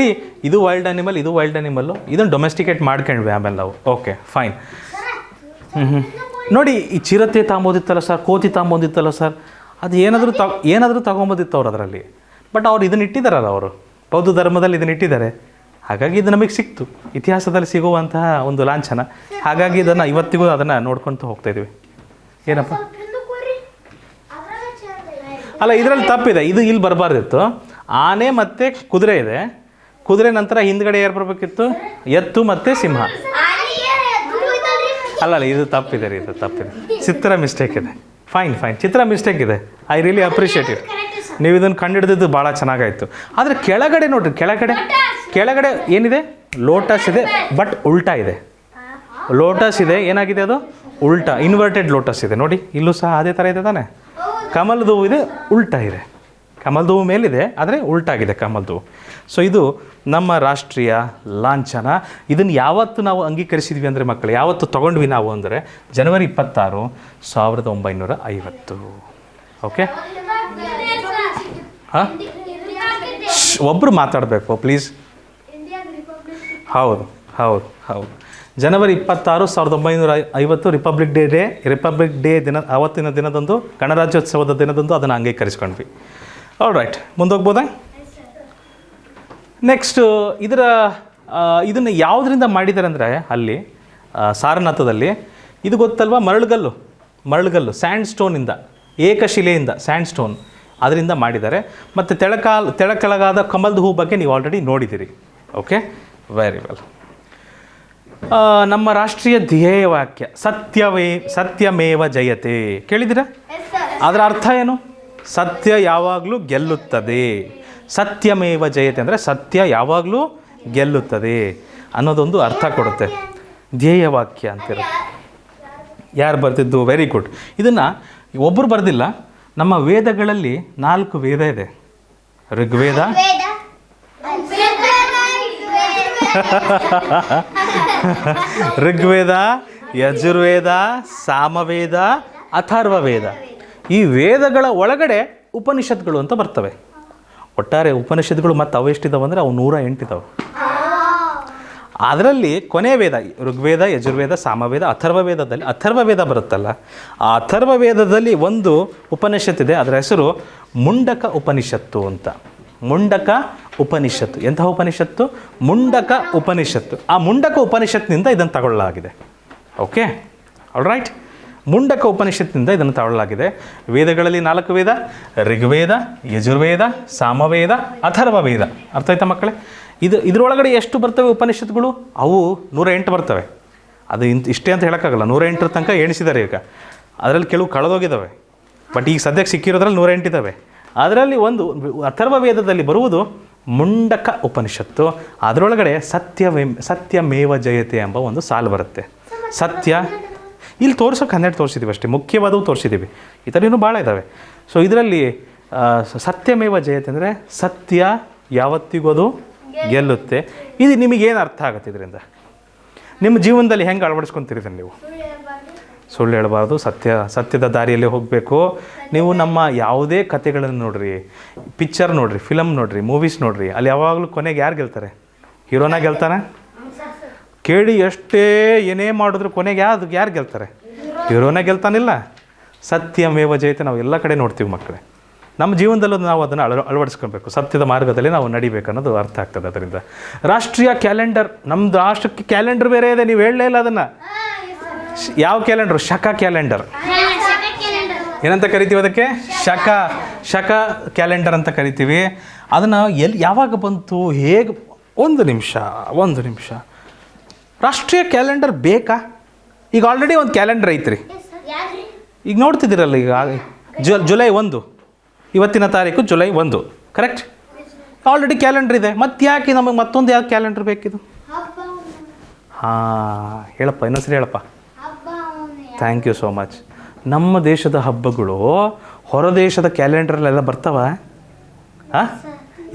ಇದು ವೈಲ್ಡ್ ಅನಿಮಲ್, ಇದು ವೈಲ್ಡ್ ಅನಿಮಲ್ಲು. ಇದನ್ನು ಡೊಮೆಸ್ಟಿಕೇಟ್ ಮಾಡ್ಕೊಂಡ್ವಿ ಆಮೇಲೆ ನಾವು. Okay, fine. ನೋಡಿ, ಈ ಚಿರತೆ ತಗೊಂಬೋದಿತ್ತಲ್ಲ ಸರ್, ಕೋತಿ ತಗೊಂಬೋದಿತ್ತಲ್ಲ ಸರ್, ಅದು ಏನಾದರೂ ತಗೊಂಬೋದಿತ್ತು ಅವ್ರು ಅದರಲ್ಲಿ. ಬಟ್ ಅವ್ರು ಇದನ್ನ ಇಟ್ಟಿದ್ದಾರಲ್ಲ, ಅವರು ಬೌದ್ಧ ಧರ್ಮದಲ್ಲಿ ಇದನ್ನ ಇಟ್ಟಿದ್ದಾರೆ. ಹಾಗಾಗಿ ಇದು ನಮಗೆ ಸಿಕ್ತು, ಇತಿಹಾಸದಲ್ಲಿ ಸಿಗುವಂತಹ ಒಂದು ಲಾಂಛನ. ಹಾಗಾಗಿ ಇವತ್ತಿಗೂ ಅದನ್ನು ನೋಡ್ಕೊತ ಹೋಗ್ತಾ ಇದ್ದೀವಿ. ಏನಪ್ಪ? ಅಲ್ಲ, ಇದರಲ್ಲಿ ತಪ್ಪಿದೆ. ಇದು ಇಲ್ಲಿ ಬರಬಾರ್ದಿತ್ತು. ಆನೆ ಮತ್ತು ಕುದುರೆ ಇದೆ. ಕುದುರೆ ನಂತರ ಹಿಂದ್ಗಡೆ ಯಾರು ಬರಬೇಕಿತ್ತು? ಎತ್ತು ಮತ್ತು ಸಿಂಹ. ಅಲ್ಲ ಇದು ತಪ್ಪಿದೆ ರೀ, ಇದು ತಪ್ಪಿದೆ. ಚಿತ್ರ ಮಿಸ್ಟೇಕ್ ಇದೆ. ಫೈನ್ ಚಿತ್ರ ಮಿಸ್ಟೇಕ್ ಇದೆ. I really appreciate it. ನೀವು ಇದನ್ನು ಕಂಡುಹಿಡಿದಿದ್ದು ಭಾಳ ಚೆನ್ನಾಗಾಯಿತು. ಆದರೆ ಕೆಳಗಡೆ ನೋಡಿರಿ, ಕೆಳಗಡೆ ಏನಿದೆ? ಲೋಟಸ್ ಇದೆ, ಬಟ್ ಉಲ್ಟಾ ಇದೆ. ಲೋಟಸ್ ಇದೆ, ಏನಾಗಿದೆ ಅದು? ಉಲ್ಟಾ, ಇನ್ವರ್ಟೆಡ್ ಲೋಟಸ್ ಇದೆ ನೋಡಿ. ಇಲ್ಲೂ ಸಹ ಅದೇ ಥರ ಇದೆ ತಾನೆ. ಕಮಲದ ಹೂವು ಇದೆ, ಉಲ್ಟಾ ಇದೆ. ಕಮಲದ ಹೂವು ಮೇಲಿದೆ, ಆದರೆ ಉಲ್ಟಾಗಿದೆ ಕಮಲದ ಹೂವು. ಸೊ ಇದು ನಮ್ಮ ರಾಷ್ಟ್ರೀಯ ಲಾಂಛನ. ಇದನ್ನು ಯಾವತ್ತು ನಾವು ಅಂಗೀಕರಿಸಿದ್ವಿ ಅಂದರೆ ಮಕ್ಕಳು, ಯಾವತ್ತು ತೊಗೊಂಡ್ವಿ ನಾವು ಅಂದರೆ ಜನವರಿ 26, 1950. ಓಕೆ, ಹಾಂ, ಒಬ್ಬರು ಮಾತಾಡಬೇಕು ಪ್ಲೀಸ್. ಹೌದು ಜನವರಿ 26, 1950 ರಿಪಬ್ಲಿಕ್ ಡೇ ದಿನ, ಆವತ್ತಿನ ದಿನದಂದು, ಗಣರಾಜ್ಯೋತ್ಸವದ ದಿನದಂದು ಅದನ್ನು ಅಂಗೀಕರಿಸ್ಕೊಂಡ್ವಿ. ಆಲ್ ರೈಟ್, ಮುಂದೋಗ್ಬೋದಾ? ನೆಕ್ಸ್ಟು ಇದನ್ನು ಯಾವುದರಿಂದ ಮಾಡಿದ್ದಾರೆ ಅಂದರೆ ಅಲ್ಲಿ ಸಾರನಾಥದಲ್ಲಿ, ಇದು ಗೊತ್ತಲ್ವ? ಮರಳುಗಲ್ಲು ಸ್ಯಾಂಡ್ ಸ್ಟೋನಿಂದ, ಏಕಶಿಲೆಯಿಂದ ಸ್ಯಾಂಡ್ ಸ್ಟೋನ್, ಅದರಿಂದ ಮಾಡಿದ್ದಾರೆ. ಮತ್ತು ತೆಳಕೆಳಗಾದ ಕಮಲದ ಹೂ ಬಗ್ಗೆ ನೀವು ಆಲ್ರೆಡಿ ನೋಡಿದ್ದೀರಿ. Okay, very well. ನಮ್ಮ ರಾಷ್ಟ್ರೀಯ ಧ್ಯೇಯವಾಕ್ಯ ಸತ್ಯಮೇವ ಜಯತೆ, ಕೇಳಿದ್ದೀರಾ? ಅದರ ಅರ್ಥ ಏನು? ಸತ್ಯ ಯಾವಾಗಲೂ ಗೆಲ್ಲುತ್ತದೆ. ಸತ್ಯಮೇವ ಜಯತೆ ಅಂದರೆ ಸತ್ಯ ಯಾವಾಗಲೂ ಗೆಲ್ಲುತ್ತದೆ ಅನ್ನೋದೊಂದು ಅರ್ಥ ಕೊಡುತ್ತೆ. ಧ್ಯೇಯವಾಕ್ಯ ಅಂತಿರುತ್ತೆ. ಯಾರು ಬರ್ತಿದ್ದು? Very good. ಇದನ್ನು ಒಬ್ಬರು ಬರೆದಿಲ್ಲ. ನಮ್ಮ ವೇದಗಳಲ್ಲಿ 4 ವೇದ ಇದೆ. ಋಗ್ವೇದ, ಯಜುರ್ವೇದ, ಸಾಮವೇದ, ಅಥರ್ವವೇದ. ಈ ವೇದಗಳ ಒಳಗಡೆ ಉಪನಿಷತ್ಗಳು ಅಂತ ಬರ್ತವೆ. ಒಟ್ಟಾರೆ ಉಪನಿಷತ್ಗಳು ಮತ್ತು ಅವು ಎಷ್ಟಿದಾವೆ ಅಂದರೆ ಅವು 108 ಇದ್ದಾವೆ. ಅದರಲ್ಲಿ ಕೊನೆಯ ವೇದ ಋಗ್ವೇದ, ಯಜುರ್ವೇದ, ಸಾಮವೇದ, ಅಥರ್ವವೇದ ಬರುತ್ತಲ್ಲ, ಆ ಅಥರ್ವವೇದದಲ್ಲಿ ಒಂದು ಉಪನಿಷತ್ತಿದೆ. ಅದರ ಹೆಸರು ಮುಂಡಕ ಉಪನಿಷತ್ತು ಅಂತ. ಮುಂಡಕ ಉಪನಿಷತ್ತು. ಎಂತಹ ಉಪನಿಷತ್ತು? ಮುಂಡಕ ಉಪನಿಷತ್ತು. ಆ ಮುಂಡಕ ಉಪನಿಷತ್ತಿನಿಂದ ಇದನ್ನು ತಗೊಳ್ಳಲಾಗಿದೆ. Okay, all right. ಮುಂಡಕ ಉಪನಿಷತ್ತಿನಿಂದ ಇದನ್ನು ತಗೊಳ್ಳಲಾಗಿದೆ. ವೇದಗಳಲ್ಲಿ 4 ವೇದ: ಋಗ್ವೇದ, ಯಜುರ್ವೇದ, ಸಾಮವೇದ, ಅಥರ್ವವೇದ. ಅರ್ಥ ಆಯ್ತಾ ಮಕ್ಕಳೇ? ಇದರೊಳಗಡೆ ಎಷ್ಟು ಬರ್ತವೆ ಉಪನಿಷತ್ತುಗಳು? ಅವು 108 ಬರ್ತವೆ. ಅದು ಇಷ್ಟೇ ಅಂತ ಹೇಳೋಕ್ಕಾಗಲ್ಲ. 108 ತನಕ ಎಣಿಸಿದ್ದಾರೆ ಈಗ. ಅದರಲ್ಲಿ ಕೆಲವು ಕಳೆದೋಗಿದ್ದಾವೆ, ಬಟ್ ಈಗ ಸದ್ಯಕ್ಕೆ ಸಿಕ್ಕಿರೋದ್ರಲ್ಲಿ 108 ಇದ್ದಾವೆ. ಅದರಲ್ಲಿ ಒಂದು ಅಥರ್ವವೇದದಲ್ಲಿ ಬರುವುದು ಮುಂಡಕ ಉಪನಿಷತ್ತು. ಅದರೊಳಗಡೆ ಸತ್ಯಮೇವ ಜಯತೆ ಎಂಬ ಒಂದು ಸಾಲು ಬರುತ್ತೆ. ಸತ್ಯ ಇಲ್ಲಿ ತೋರ್ಸೋಕೆ 12 ತೋರಿಸಿದ್ದೀವಿ ಅಷ್ಟೇ, ಮುಖ್ಯವಾದವು ತೋರಿಸಿದ್ದೀವಿ. ಈ ಥರ ಇನ್ನೂ ಭಾಳ ಇದ್ದಾವೆ. ಸೊ ಇದರಲ್ಲಿ ಸತ್ಯಮೇವ ಜಯತೆ ಅಂದರೆ ಸತ್ಯ ಯಾವತ್ತಿಗೂ ಅದು ಗೆಲ್ಲುತ್ತೆ. ಇದು ನಿಮಗೇನು ಅರ್ಥ ಆಗುತ್ತೆ? ಇದರಿಂದ ನಿಮ್ಮ ಜೀವನದಲ್ಲಿ ಹೆಂಗೆ ಅಳವಡಿಸ್ಕೊತೀರಿ ನೀವು? ಸುಳ್ಳು ಹೇಳಬಾರ್ದು, ಸತ್ಯದ ದಾರಿಯಲ್ಲಿ ಹೋಗಬೇಕು. ನೀವು ನಮ್ಮ ಯಾವುದೇ ಕಥೆಗಳನ್ನು ನೋಡಿರಿ, ಪಿಕ್ಚರ್ ನೋಡಿರಿ, ಫಿಲಮ್ ನೋಡಿರಿ, ಮೂವೀಸ್ ನೋಡಿರಿ, ಅಲ್ಲಿ ಯಾವಾಗಲೂ ಕೊನೆಗೆ ಯಾರು ಗೆಲ್ತಾರೆ? ಹೀರೋನ ಗೆಲ್ತಾನೆ? ಕೇಳಿ ಎಷ್ಟೇ ಏನೇ ಮಾಡಿದ್ರು ಕೊನೆಗೆ ಯಾರು ಗೆಲ್ತಾರೆ? ಹೀರೋನೇ ಗೆಲ್ತಾನಿಲ್ಲ. ಸತ್ಯಮೇವ ಜಯತೆ ನಾವು ಎಲ್ಲ ಕಡೆ ನೋಡ್ತೀವಿ ಮಕ್ಕಳೇ. ನಮ್ಮ ಜೀವನದಲ್ಲೂ ನಾವು ಅದನ್ನು ಅಳವಡಿಸ್ಕೊಳ್ಬೇಕು. ಸತ್ಯದ ಮಾರ್ಗದಲ್ಲಿ ನಾವು ನಡಿಬೇಕು ಅನ್ನೋದು ಅರ್ಥ ಆಗ್ತದೆ. ಅದರಿಂದ ರಾಷ್ಟ್ರೀಯ ಕ್ಯಾಲೆಂಡರ್, ನಮ್ಮದು ರಾಷ್ಟ್ರಕ್ಕೆ ಕ್ಯಾಲೆಂಡರ್ ಬೇರೆ ಇದೆ. ನೀವು ಹೇಳಲೇ ಇಲ್ಲ ಅದನ್ನು. ಯಾವ ಕ್ಯಾಲೆಂಡರ್? ಶಕ ಕ್ಯಾಲೆಂಡರ್. ಏನಂತ ಕರಿತೀವಿ ಅದಕ್ಕೆ? ಶಕ ಕ್ಯಾಲೆಂಡರ್ ಅಂತ ಕರಿತೀವಿ. ಅದನ್ನು ಯಾವಾಗ ಬಂತು, ಹೇಗೆ? ಒಂದು ನಿಮಿಷ. ರಾಷ್ಟ್ರೀಯ ಕ್ಯಾಲೆಂಡರ್ ಬೇಕಾ? ಈಗ ಆಲ್ರೆಡಿ ಒಂದು ಕ್ಯಾಲೆಂಡರ್ ಐತ್ರಿ. ಈಗ ನೋಡ್ತಿದ್ದೀರಲ್ಲ, ಈಗ ಜುಲೈ 1, ಇವತ್ತಿನ ತಾರೀಕು ಜುಲೈ 1, ಕರೆಕ್ಟ್? ಆಲ್ರೆಡಿ ಕ್ಯಾಲೆಂಡರ್ ಇದೆ. ಮತ್ತೆ ಯಾಕೆ ನಮಗೆ ಮತ್ತೊಂದು ಯಾವ ಕ್ಯಾಲೆಂಡರ್ ಬೇಕಿದು? ಹಾಂ, ಹೇಳಪ್ಪ, ಇನ್ನೊಂದ್ಸರಿ ಹೇಳಪ್ಪ. Thank you so much. ನಮ್ಮ ದೇಶದ ಹಬ್ಬಗಳು ಹೊರ ದೇಶದ ಕ್ಯಾಲೆಂಡರಲ್ಲೆಲ್ಲ ಬರ್ತಾವ? ಹಾಂ,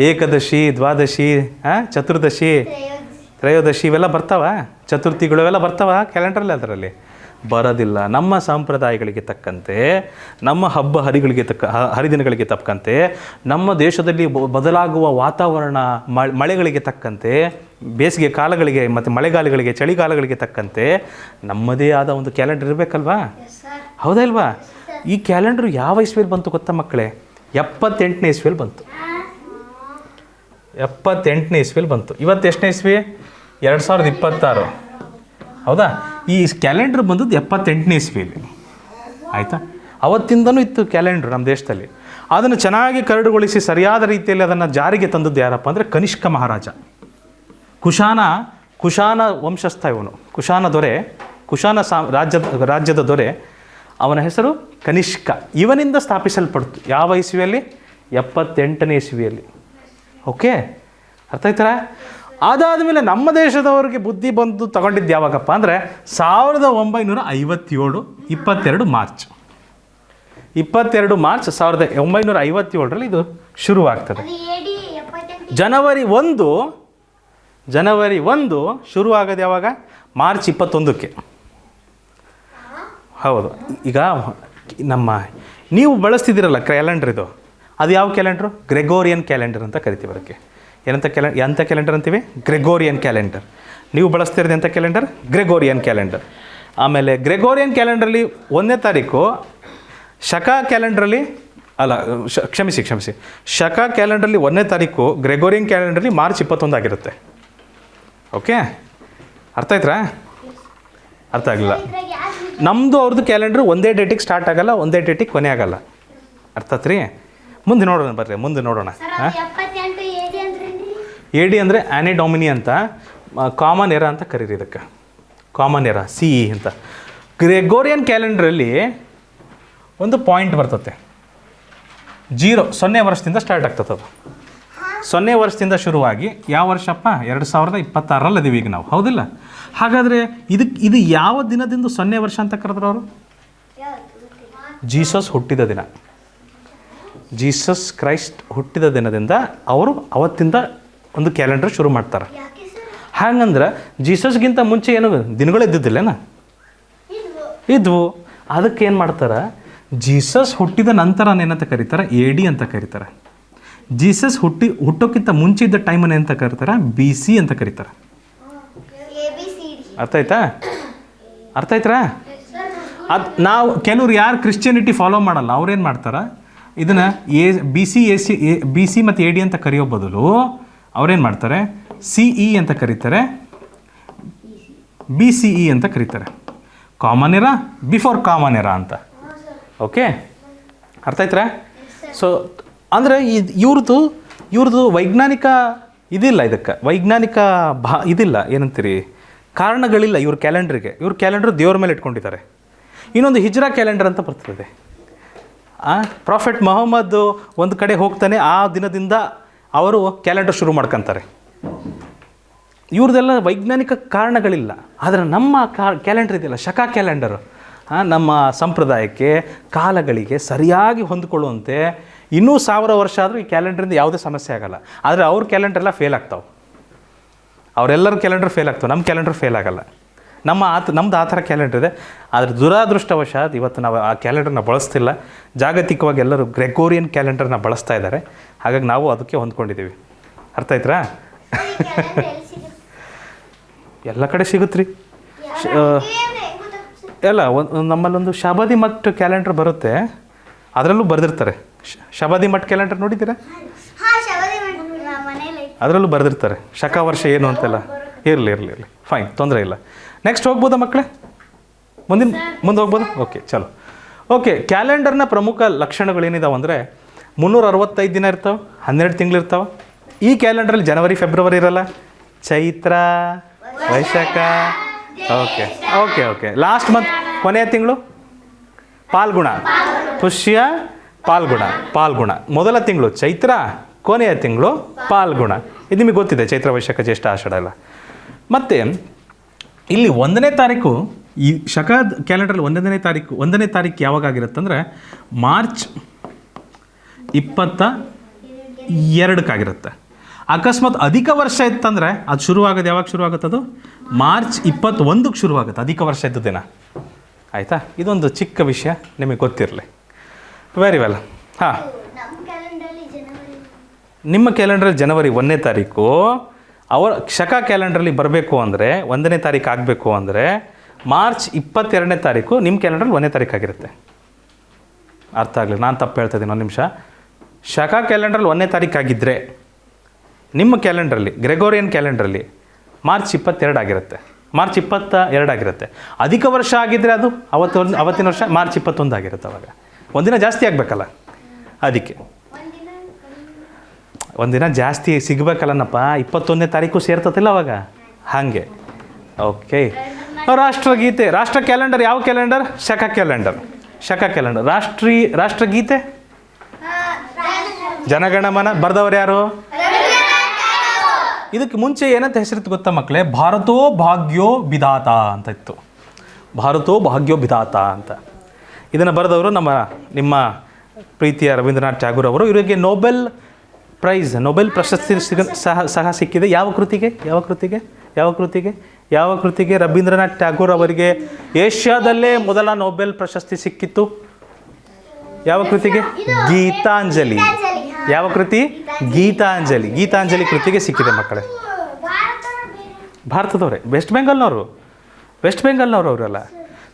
ಏಕದಶಿ, ದ್ವಾದಶಿ, ಚತುರ್ದಶಿ, ತ್ರಯೋದಶಿ ಇವೆಲ್ಲ ಬರ್ತಾವ? ಚತುರ್ಥಿಗಳು ಇವೆಲ್ಲ ಬರ್ತಾವ ಕ್ಯಾಲೆಂಡರಲ್ಲಿ? ಅದರಲ್ಲಿ ಬರೋದಿಲ್ಲ. ನಮ್ಮ ಸಂಪ್ರದಾಯಗಳಿಗೆ ತಕ್ಕಂತೆ, ನಮ್ಮ ಹಬ್ಬ ಹರಿದಿನಗಳಿಗೆ ತಕ್ಕಂತೆ, ನಮ್ಮ ದೇಶದಲ್ಲಿ ಬದಲಾಗುವ ವಾತಾವರಣ, ಮಳೆಗಳಿಗೆ ತಕ್ಕಂತೆ, ಬೇಸಿಗೆ ಕಾಲಗಳಿಗೆ ಮತ್ತು ಮಳೆಗಾಲಗಳಿಗೆ, ಚಳಿಗಾಲಗಳಿಗೆ ತಕ್ಕಂತೆ ನಮ್ಮದೇ ಆದ ಒಂದು ಕ್ಯಾಲೆಂಡರ್ ಇರಬೇಕಲ್ವಾ? ಹೌದಾ ಇಲ್ವಾ? ಈ ಕ್ಯಾಲೆಂಡರ್ ಯಾವ ಇಸ್ವಿಯಲ್ಲಿ ಬಂತು ಗೊತ್ತಾ ಮಕ್ಕಳೇ? 78ನೇ ಇಸ್ವಿಯಲ್ಲಿ ಬಂತು. 78ನೇ ಇಸ್ವಿಯಲ್ಲಿ ಬಂತು. ಇವತ್ತು ಎಷ್ಟನೇ ಇಸ್ವಿ? 2026. ಹೌದಾ? ಈ ಕ್ಯಾಲೆಂಡರ್ ಬಂದದ್ದು 78ನೇ ಇಸ್ವಿಯಲ್ಲಿ. ಆಯಿತಾ? ಅವತ್ತಿಂದನೂ ಇತ್ತು ಕ್ಯಾಲೆಂಡ್ರ್ ನಮ್ಮ ದೇಶದಲ್ಲಿ. ಅದನ್ನು ಚೆನ್ನಾಗಿ ಕರಡುಗೊಳಿಸಿ ಸರಿಯಾದ ರೀತಿಯಲ್ಲಿ ಅದನ್ನು ಜಾರಿಗೆ ತಂದದ್ದು ಯಾರಪ್ಪ ಅಂದರೆ ಕನಿಷ್ಕ ಮಹಾರಾಜ. ಕುಶಾನ ವಂಶಸ್ಥ ಇವನು. ಕುಶಾನ ದೊರೆ ಕುಶಾನ ರಾಜ್ಯದ ದೊರೆ, ಅವನ ಹೆಸರು ಕನಿಷ್ಕ. ಇವನಿಂದ ಸ್ಥಾಪಿಸಲ್ಪಡ್ತು. ಯಾವ ಇಸ್ವಿಯಲ್ಲಿ? 78ನೇ ಇಸ್ವಿಯಲ್ಲಿ. ಓಕೆ, ಅರ್ಥ ಆಯ್ತಾರ? ಅದಾದಮೇಲೆ ನಮ್ಮ ದೇಶದವರಿಗೆ ಬುದ್ಧಿ ಬಂದು ತಗೊಂಡಿದ್ದು ಯಾವಾಗಪ್ಪ ಅಂದರೆ 1957, 22 ಮಾರ್ಚ್ 1957ರಲ್ಲಿ ಇದು ಶುರುವಾಗ್ತದೆ. ಜನವರಿ 1 ಶುರುವಾಗೋದು ಯಾವಾಗ? ಮಾರ್ಚ್ 21ಕ್ಕೆ. ಹೌದು. ಈಗ ನೀವು ಬಳಸ್ತಿದ್ದೀರಲ್ಲ ಕ್ಯಾಲೆಂಡರ್, ಅದು ಯಾವ ಕ್ಯಾಲೆಂಡ್ರು? ಗ್ರೆಗೋರಿಯನ್ ಕ್ಯಾಲೆಂಡರ್ ಅಂತ ಕರಿತೀವಿ. ಅದಕ್ಕೆ ಎಂಥ ಕ್ಯಾಲೆಂಡರ್ ಅಂತೀವಿ? Gregorian calendar. ನೀವು ಬಳಸ್ತಿರೋದು ಎಂಥ ಕ್ಯಾಲೆಂಡರ್? Gregorian calendar. ಆಮೇಲೆ ಗ್ರೆಗೋರಿಯನ್ ಕ್ಯಾಲೆಂಡ್ರಲ್ಲಿ 1ನೇ ತಾರೀಕು, ಶಕ ಕ್ಯಾಲೆಂಡ್ರಲ್ಲಿ ಕ್ಷಮಿಸಿ ಶಕ ಕ್ಯಾಲೆಂಡ್ರಲ್ಲಿ 1ನೇ ತಾರೀಕು, ಗ್ರೆಗೋರಿಯನ್ ಕ್ಯಾಲೆಂಡ್ರಲ್ಲಿ ಮಾರ್ಚ್ 21 ಆಗಿರುತ್ತೆ. ಓಕೆ, ಅರ್ಥ ಆಯ್ತಾ? ಅರ್ಥ ಆಗಲಿಲ್ಲ. ನಮ್ಮದು ಅವ್ರದ್ದು ಕ್ಯಾಲೆಂಡ್ರು ಒಂದೇ ಡೇಟಿಗೆ ಸ್ಟಾರ್ಟ್ ಆಗಲ್ಲ, ಒಂದೇ ಡೇಟಿಗೆ ಕೊನೆ ಆಗಲ್ಲ. ಅರ್ಥ ಆತ್ರಿ? ಮುಂದೆ ನೋಡೋಣ, ಬರ್ರಿ ಮುಂದೆ ನೋಡೋಣ. AD ಅಂದರೆ ಆ್ಯನಿ ಡಾಮಿನಿ ಅಂತ, ಕಾಮನ್ ಎರಾ ಅಂತ ಕರೀರಿ ಇದಕ್ಕೆ. ಕಾಮನ್ ಎರಾ, CE ಅಂತ. ಗ್ರೆಗೋರಿಯನ್ ಕ್ಯಾಲೆಂಡ್ರಲ್ಲಿ ಒಂದು ಪಾಯಿಂಟ್ ಬರ್ತದೆ, 0 ವರ್ಷದಿಂದ ಸ್ಟಾರ್ಟ್ ಆಗ್ತದೆ. ಅದು 0 ವರ್ಷದಿಂದ ಶುರುವಾಗಿ ಯಾವ ವರ್ಷಪ್ಪ? 2026ರಲ್ಲಿ ಅದೀವಿ ಈಗ ನಾವು, ಹೌದಿಲ್ಲ? ಹಾಗಾದರೆ ಇದು ಯಾವ ದಿನದಿಂದ 0 ವರ್ಷ ಅಂತ ಕರೆದ್ರು ಅವರು? ಜೀಸಸ್ ಹುಟ್ಟಿದ ದಿನ. ಜೀಸಸ್ ಕ್ರೈಸ್ಟ್ ಹುಟ್ಟಿದ ದಿನದಿಂದ ಅವರು ಅವತ್ತಿಂದ ಒಂದು ಕ್ಯಾಲೆಂಡರ್ ಶುರು ಮಾಡ್ತಾರೆ. ಹಾಗಂದ್ರೆ ಜೀಸಸ್ಗಿಂತ ಮುಂಚೆ ಏನು ದಿನಗಳು ಇದ್ದಿದ್ದಿಲ್ಲೇನ? ಇದ್ವು. ಅದಕ್ಕೆ ಏನು ಮಾಡ್ತಾರೆ? ಜೀಸಸ್ ಹುಟ್ಟಿದ ನಂತರ ಏನಂತ ಕರೀತಾರೆ? AD ಅಂತ ಕರೀತಾರೆ. ಜೀಸಸ್ ಹುಟ್ಟೋಕ್ಕಿಂತ ಮುಂಚೆ ಇದ್ದ ಟೈಮನ್ನು ಏನಂತ ಕರೀತಾರೆ? BC ಅಂತ ಕರೀತಾರೆ. ಅರ್ಥ ಆಯ್ತಾ? ಅದು ನಾವು ಕೆಲವ್ರು ಯಾರು ಕ್ರಿಶ್ಚಿಯಾನಿಟಿ ಫಾಲೋ ಮಾಡಲ್ಲ, ಅವ್ರೇನು ಮಾಡ್ತಾರೆ? ಇದನ್ನು BC ಮತ್ತು AD ಅಂತ ಕರೆಯೋ ಬದಲು ಅವ್ರೇನು ಮಾಡ್ತಾರೆ? CE ಅಂತ ಕರೀತಾರೆ, BCE ಅಂತ ಕರೀತಾರೆ. Common era, before common era ಅಂತ. ಓಕೆ, ಅರ್ಥ ಆಯ್ತಾ? ಸೊ ಅಂದರೆ ಇವ್ರದ್ದು ವೈಜ್ಞಾನಿಕ ಇದಿಲ್ಲ, ಇದಕ್ಕೆ ವೈಜ್ಞಾನಿಕ ಇದಿಲ್ಲ, ಏನಂತೀರಿ, ಕಾರಣಗಳಿಲ್ಲ ಇವ್ರ ಕ್ಯಾಲೆಂಡ್ರಿಗೆ. ಇವ್ರ ಕ್ಯಾಲೆಂಡ್ರು ದೇವ್ರ ಮೇಲೆ ಇಟ್ಕೊಂಡಿದ್ದಾರೆ. ಇನ್ನೊಂದು ಹಿಜ್ರಾ ಕ್ಯಾಲೆಂಡರ್ ಅಂತ ಬರ್ತದೆ. ಪ್ರಾಫೆಟ್ ಮೊಹಮ್ಮದ್ ಒಂದು ಕಡೆ ಹೋಗ್ತಾನೆ, ಆ ದಿನದಿಂದ ಅವರು ಕ್ಯಾಲೆಂಡರ್ ಶುರು ಮಾಡ್ಕೊತಾರೆ. ಇವ್ರದ್ದೆಲ್ಲ ವೈಜ್ಞಾನಿಕ ಕಾರಣಗಳಿಲ್ಲ. ಆದರೆ ನಮ್ಮ ಕ್ಯಾಲೆಂಡರ್ ಇದೆಯಲ್ಲ, ಶಕ ಕ್ಯಾಲೆಂಡರು, ನಮ್ಮ ಸಂಪ್ರದಾಯಕ್ಕೆ, ಕಾಲಗಳಿಗೆ ಸರಿಯಾಗಿ ಹೊಂದಿಕೊಳ್ಳುವಂತೆ ಇನ್ನೂ 1000 ವರ್ಷ ಆದರೂ ಈ ಕ್ಯಾಲೆಂಡ್ರಿಂದ ಯಾವುದೇ ಸಮಸ್ಯೆ ಆಗಲ್ಲ. ಆದರೆ ಅವ್ರ ಕ್ಯಾಲೆಂಡ್ರೆಲ್ಲ ಫೇಲ್ ಆಗ್ತಾವೆ. ಅವರೆಲ್ಲರ ಕ್ಯಾಲೆಂಡರ್ ಫೇಲ್ ಆಗ್ತವೆ, ನಮ್ಮ ಕ್ಯಾಲೆಂಡರ್ ಫೇಲ್ ಆಗಲ್ಲ. ನಮ್ಮದು ಆ ಥರ ಕ್ಯಾಲೆಂಡರ್ ಇದೆ. ಆದರೆ ದುರಾದೃಷ್ಟವಶಾತ್ ಇವತ್ತು ನಾವು ಆ ಕ್ಯಾಲೆಂಡರ್ನ ಬಳಸ್ತಿಲ್ಲ. ಜಾಗತಿಕವಾಗಿ ಎಲ್ಲರೂ ಗ್ರೆಗೋರಿಯನ್ ಕ್ಯಾಲೆಂಡರ್ನ ಬಳಸ್ತಾ ಇದ್ದಾರೆ. ಹಾಗಾಗಿ ನಾವು ಅದಕ್ಕೆ ಹೊಂದ್ಕೊಂಡಿದ್ದೀವಿ. ಅರ್ಥ ಆಯ್ತಾ? ಎಲ್ಲ ಕಡೆ ಸಿಗುತ್ತೆ ರೀ. ಎಲ್ಲ ನಮ್ಮಲ್ಲೊಂದು ಶಬಾದಿ ಮಠ್ ಕ್ಯಾಲೆಂಡರ್ ಬರುತ್ತೆ, ಅದರಲ್ಲೂ ಬರೆದಿರ್ತಾರೆ. ಶಬಾದಿ ಮಠ್ ಕ್ಯಾಲೆಂಡರ್ ನೋಡಿದ್ದೀರಾ? ಅದರಲ್ಲೂ ಬರೆದಿರ್ತಾರೆ ಶಕ ವರ್ಷ ಏನು ಅಂತೆಲ್ಲ. ಇರಲಿ ಫೈನ್, ತೊಂದರೆ ಇಲ್ಲ. ನೆಕ್ಸ್ಟ್ ಹೋಗ್ಬೋದಾ ಮಕ್ಕಳೇ? ಮುಂದೆ ಹೋಗ್ಬೋದಾ? ಓಕೆ, ಚಲೋ. ಓಕೆ, ಕ್ಯಾಲೆಂಡರ್ನ ಪ್ರಮುಖ ಲಕ್ಷಣಗಳೇನಿದಾವೆ ಅಂದರೆ 365 ದಿನ ಇರ್ತಾವೆ, 12 ತಿಂಗಳಿರ್ತಾವೆ. ಈ ಕ್ಯಾಲೆಂಡ್ರಲ್ಲಿ ಜನವರಿ ಫೆಬ್ರವರಿ ಇರಲ್ಲ, Chaitra Vaishakha. Okay last month ಕೊನೆಯ ತಿಂಗಳು ಪಾಲ್ಗುಣ, ಪುಷ್ಯ ಪಾಲ್ಗುಣ. ಮೊದಲ ತಿಂಗಳು ಚೈತ್ರ, ಕೊನೆಯ ತಿಂಗಳು ಪಾಲ್ಗುಣ. ಇದು ನಿಮಗೆ ಗೊತ್ತಿದೆ, ಚೈತ್ರ ವೈಶಾಖ ಜ್ಯೇಷ್ಠ ಆಷಾಢ ಎಲ್ಲ. ಮತ್ತು ಇಲ್ಲಿ 1ನೇ ತಾರೀಕು, ಈ ಶಕ ಕ್ಯಾಲೆಂಡ್ರಲ್ಲಿ 1ನೇ ತಾರೀಕು ಯಾವಾಗ ಆಗಿರುತ್ತಂದರೆ ಮಾರ್ಚ್ 22 ಅಕಸ್ಮಾತ್ ಅಧಿಕ ವರ್ಷ ಇತ್ತಂದರೆ ಅದು ಶುರುವಾಗೋದು ಯಾವಾಗ ಶುರುವಾಗುತ್ತೆ? ಅದು ಮಾರ್ಚ್ 21 ಶುರುವಾಗುತ್ತೆ, ಅಧಿಕ ವರ್ಷ ಇದ್ದ ದಿನ. ಆಯಿತಾ? ಇದೊಂದು ಚಿಕ್ಕ ವಿಷಯ ನಿಮಗೆ ಗೊತ್ತಿರಲಿ. Very well. ಹಾಂ, ನಿಮ್ಮ ಕ್ಯಾಲೆಂಡ್ರಲ್ಲಿ ಜನವರಿ 1ನೇ ತಾರೀಕು, ಅವರ ಶಕ ಕ್ಯಾಲೆಂಡ್ರಲ್ಲಿ ಬರಬೇಕು ಅಂದರೆ 1ನೇ ತಾರೀಕು ಆಗಬೇಕು ಅಂದರೆ ಮಾರ್ಚ್ 22ನೇ ತಾರೀಕು ನಿಮ್ಮ ಕ್ಯಾಲೆಂಡ್ರಲ್ಲಿ 1ನೇ ತಾರೀಕು ಆಗಿರುತ್ತೆ. ಅರ್ಥ ಆಗಲಿ, ನಾನು ತಪ್ಪು ಹೇಳ್ತಾ ಇದ್ದೀನಿ, ಒಂದು ನಿಮಿಷ. ಶಕ ಕ್ಯಾಲೆಂಡ್ರಲ್ಲಿ 1ನೇ ತಾರೀಕು ಆಗಿದ್ದರೆ ನಿಮ್ಮ ಕ್ಯಾಲೆಂಡ್ರಲ್ಲಿ, ಗ್ರೆಗೋರಿಯನ್ ಕ್ಯಾಲೆಂಡ್ರಲ್ಲಿ ಮಾರ್ಚ್ 22 ಆಗಿರುತ್ತೆ, ಮಾರ್ಚ್ 22 ಆಗಿರುತ್ತೆ. ಅಧಿಕ ವರ್ಷ ಆಗಿದ್ದರೆ ಅದು ಅವತ್ತಿನ ವರ್ಷ ಮಾರ್ಚ್ 21 ಆಗಿರುತ್ತೆ. ಅವಾಗ ಒಂದಿನ ಜಾಸ್ತಿ ಆಗಬೇಕಲ್ಲ, ಅದಕ್ಕೆ ಒಂದಿನ ಜಾಸ್ತಿ ಸಿಗಬೇಕಲ್ಲನಪ್ಪ. 21ನೇ ತಾರೀಕು ಸೇರ್ತತಿಲ್ಲ ಅವಾಗ, ಹಾಗೆ. ಓಕೆ, ರಾಷ್ಟ್ರಗೀತೆ. ರಾಷ್ಟ್ರ ಕ್ಯಾಲೆಂಡರ್ ಯಾವ ಕ್ಯಾಲೆಂಡರ್? ಶಕ ಕ್ಯಾಲೆಂಡರ್. ಶಕ ಕ್ಯಾಲೆಂಡರ್. ರಾಷ್ಟ್ರಗೀತೆ ಜನಗಣಮನ ಬರೆದವರು ಯಾರು? ಇದಕ್ಕೆ ಮುಂಚೆ ಏನಂತ ಹೆಸರಿತ್ತು ಗೊತ್ತಾ ಮಕ್ಕಳೇ? ಭಾರತೋ ಭಾಗ್ಯೋ ವಿಧಾತ ಅಂತ ಇತ್ತು. ಭಾರತೋ ಭಾಗ್ಯೋ ವಿಧಾತ ಅಂತ. ಇದನ್ನು ಬರೆದವರು ನಿಮ್ಮ ಪ್ರೀತಿಯ ರವೀಂದ್ರನಾಥ್ ಟ್ಯಾಗೂರ್ ಅವರು. ಇವರಿಗೆ ನೊಬೆಲ್ ಪ್ರಶಸ್ತಿ ಸಹ ಸಿಕ್ಕಿದೆ. ಯಾವ ಕೃತಿಗೆ ರವೀಂದ್ರನಾಥ್ ಟ್ಯಾಗೂರ್ ಅವರಿಗೆ ಏಷ್ಯಾದಲ್ಲೇ ಮೊದಲ ನೊಬೆಲ್ ಪ್ರಶಸ್ತಿ ಸಿಕ್ಕಿತ್ತು? ಯಾವ ಕೃತಿಗೆ? ಗೀತಾಂಜಲಿ. ಯಾವ ಕೃತಿ? ಗೀತಾಂಜಲಿ. ಗೀತಾಂಜಲಿ ಕೃತಿಗೆ ಸಿಕ್ಕಿದೆ ಮಕ್ಕಳೇ. ಭಾರತದವರೇ, ವೆಸ್ಟ್ ಬೆಂಗಾಲ್ನವರು ಅವರೆಲ್ಲ.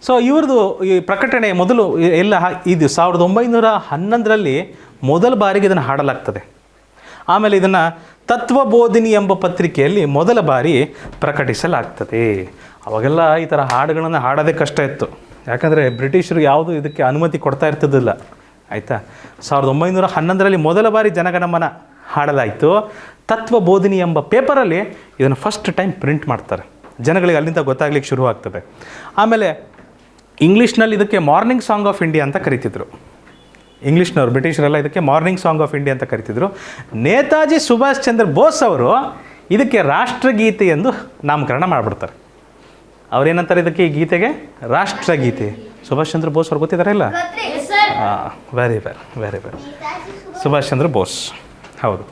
ಸೊ ಇವ್ರದ್ದು ಈ ಪ್ರಕಟಣೆ ಮೊದಲು ಎಲ್ಲ ಇದು 1911ರಲ್ಲಿ ಮೊದಲ ಬಾರಿಗೆ ಇದನ್ನು ಹಾಡಲಾಗ್ತದೆ. ಆಮೇಲೆ ಇದನ್ನು ತತ್ವಬೋಧಿನಿ ಎಂಬ ಪತ್ರಿಕೆಯಲ್ಲಿ ಮೊದಲ ಬಾರಿ ಪ್ರಕಟಿಸಲಾಗ್ತದೆ. ಅವಾಗೆಲ್ಲ ಈ ಥರ ಹಾಡುಗಳನ್ನು ಹಾಡೋದೇ ಕಷ್ಟ ಇತ್ತು. ಯಾಕಂದರೆ ಬ್ರಿಟಿಷರು ಯಾವುದೂ ಇದಕ್ಕೆ ಅನುಮತಿ ಕೊಡ್ತಾ ಇರ್ತಿದ್ದಿಲ್ಲ. ಆಯಿತಾ? 1911ರಲ್ಲಿ ಮೊದಲ ಬಾರಿ ಜನಗಣಮನ ಹಾಡಲಾಯಿತು. ತತ್ವಬೋಧಿನಿ ಎಂಬ ಪೇಪರಲ್ಲಿ ಇದನ್ನು ಫಸ್ಟ್ ಟೈಮ್ ಪ್ರಿಂಟ್ ಮಾಡ್ತಾರೆ. ಜನಗಳಿಗೆ ಅಲ್ಲಿಂದ ಗೊತ್ತಾಗ್ಲಿಕ್ಕೆ ಶುರುವಾಗ್ತದೆ. ಆಮೇಲೆ ಇಂಗ್ಲೀಷ್ನಲ್ಲಿ ಇದಕ್ಕೆ ಮಾರ್ನಿಂಗ್ ಸಾಂಗ್ ಆಫ್ ಇಂಡಿಯಾ ಅಂತ ಕರಿತಿದ್ರು. ಇಂಗ್ಲೀಷ್ನವರು, ಬ್ರಿಟಿಷರೆಲ್ಲ ಇದಕ್ಕೆ ಮಾರ್ನಿಂಗ್ ಸಾಂಗ್ ಆಫ್ ಇಂಡಿಯಾ ಅಂತ ಕರಿತಿದ್ರು. ನೇತಾಜಿ ಸುಭಾಷ್ ಚಂದ್ರ ಬೋಸ್ ಅವರು ಇದಕ್ಕೆ ರಾಷ್ಟ್ರಗೀತೆ ಎಂದು ನಾಮಕರಣ ಮಾಡಿಬಿಡ್ತಾರೆ. ಅವ್ರೇನಂತಾರೆ ಇದಕ್ಕೆ, ಈ ಗೀತೆಗೆ ರಾಷ್ಟ್ರಗೀತೆ. ಸುಭಾಷ್ ಚಂದ್ರ ಬೋಸ್ ಅವ್ರು ಗೊತ್ತಿದ್ದಾರೆ ಇಲ್ಲ? Very well Subhash Chandra Bose. ಹೌದು.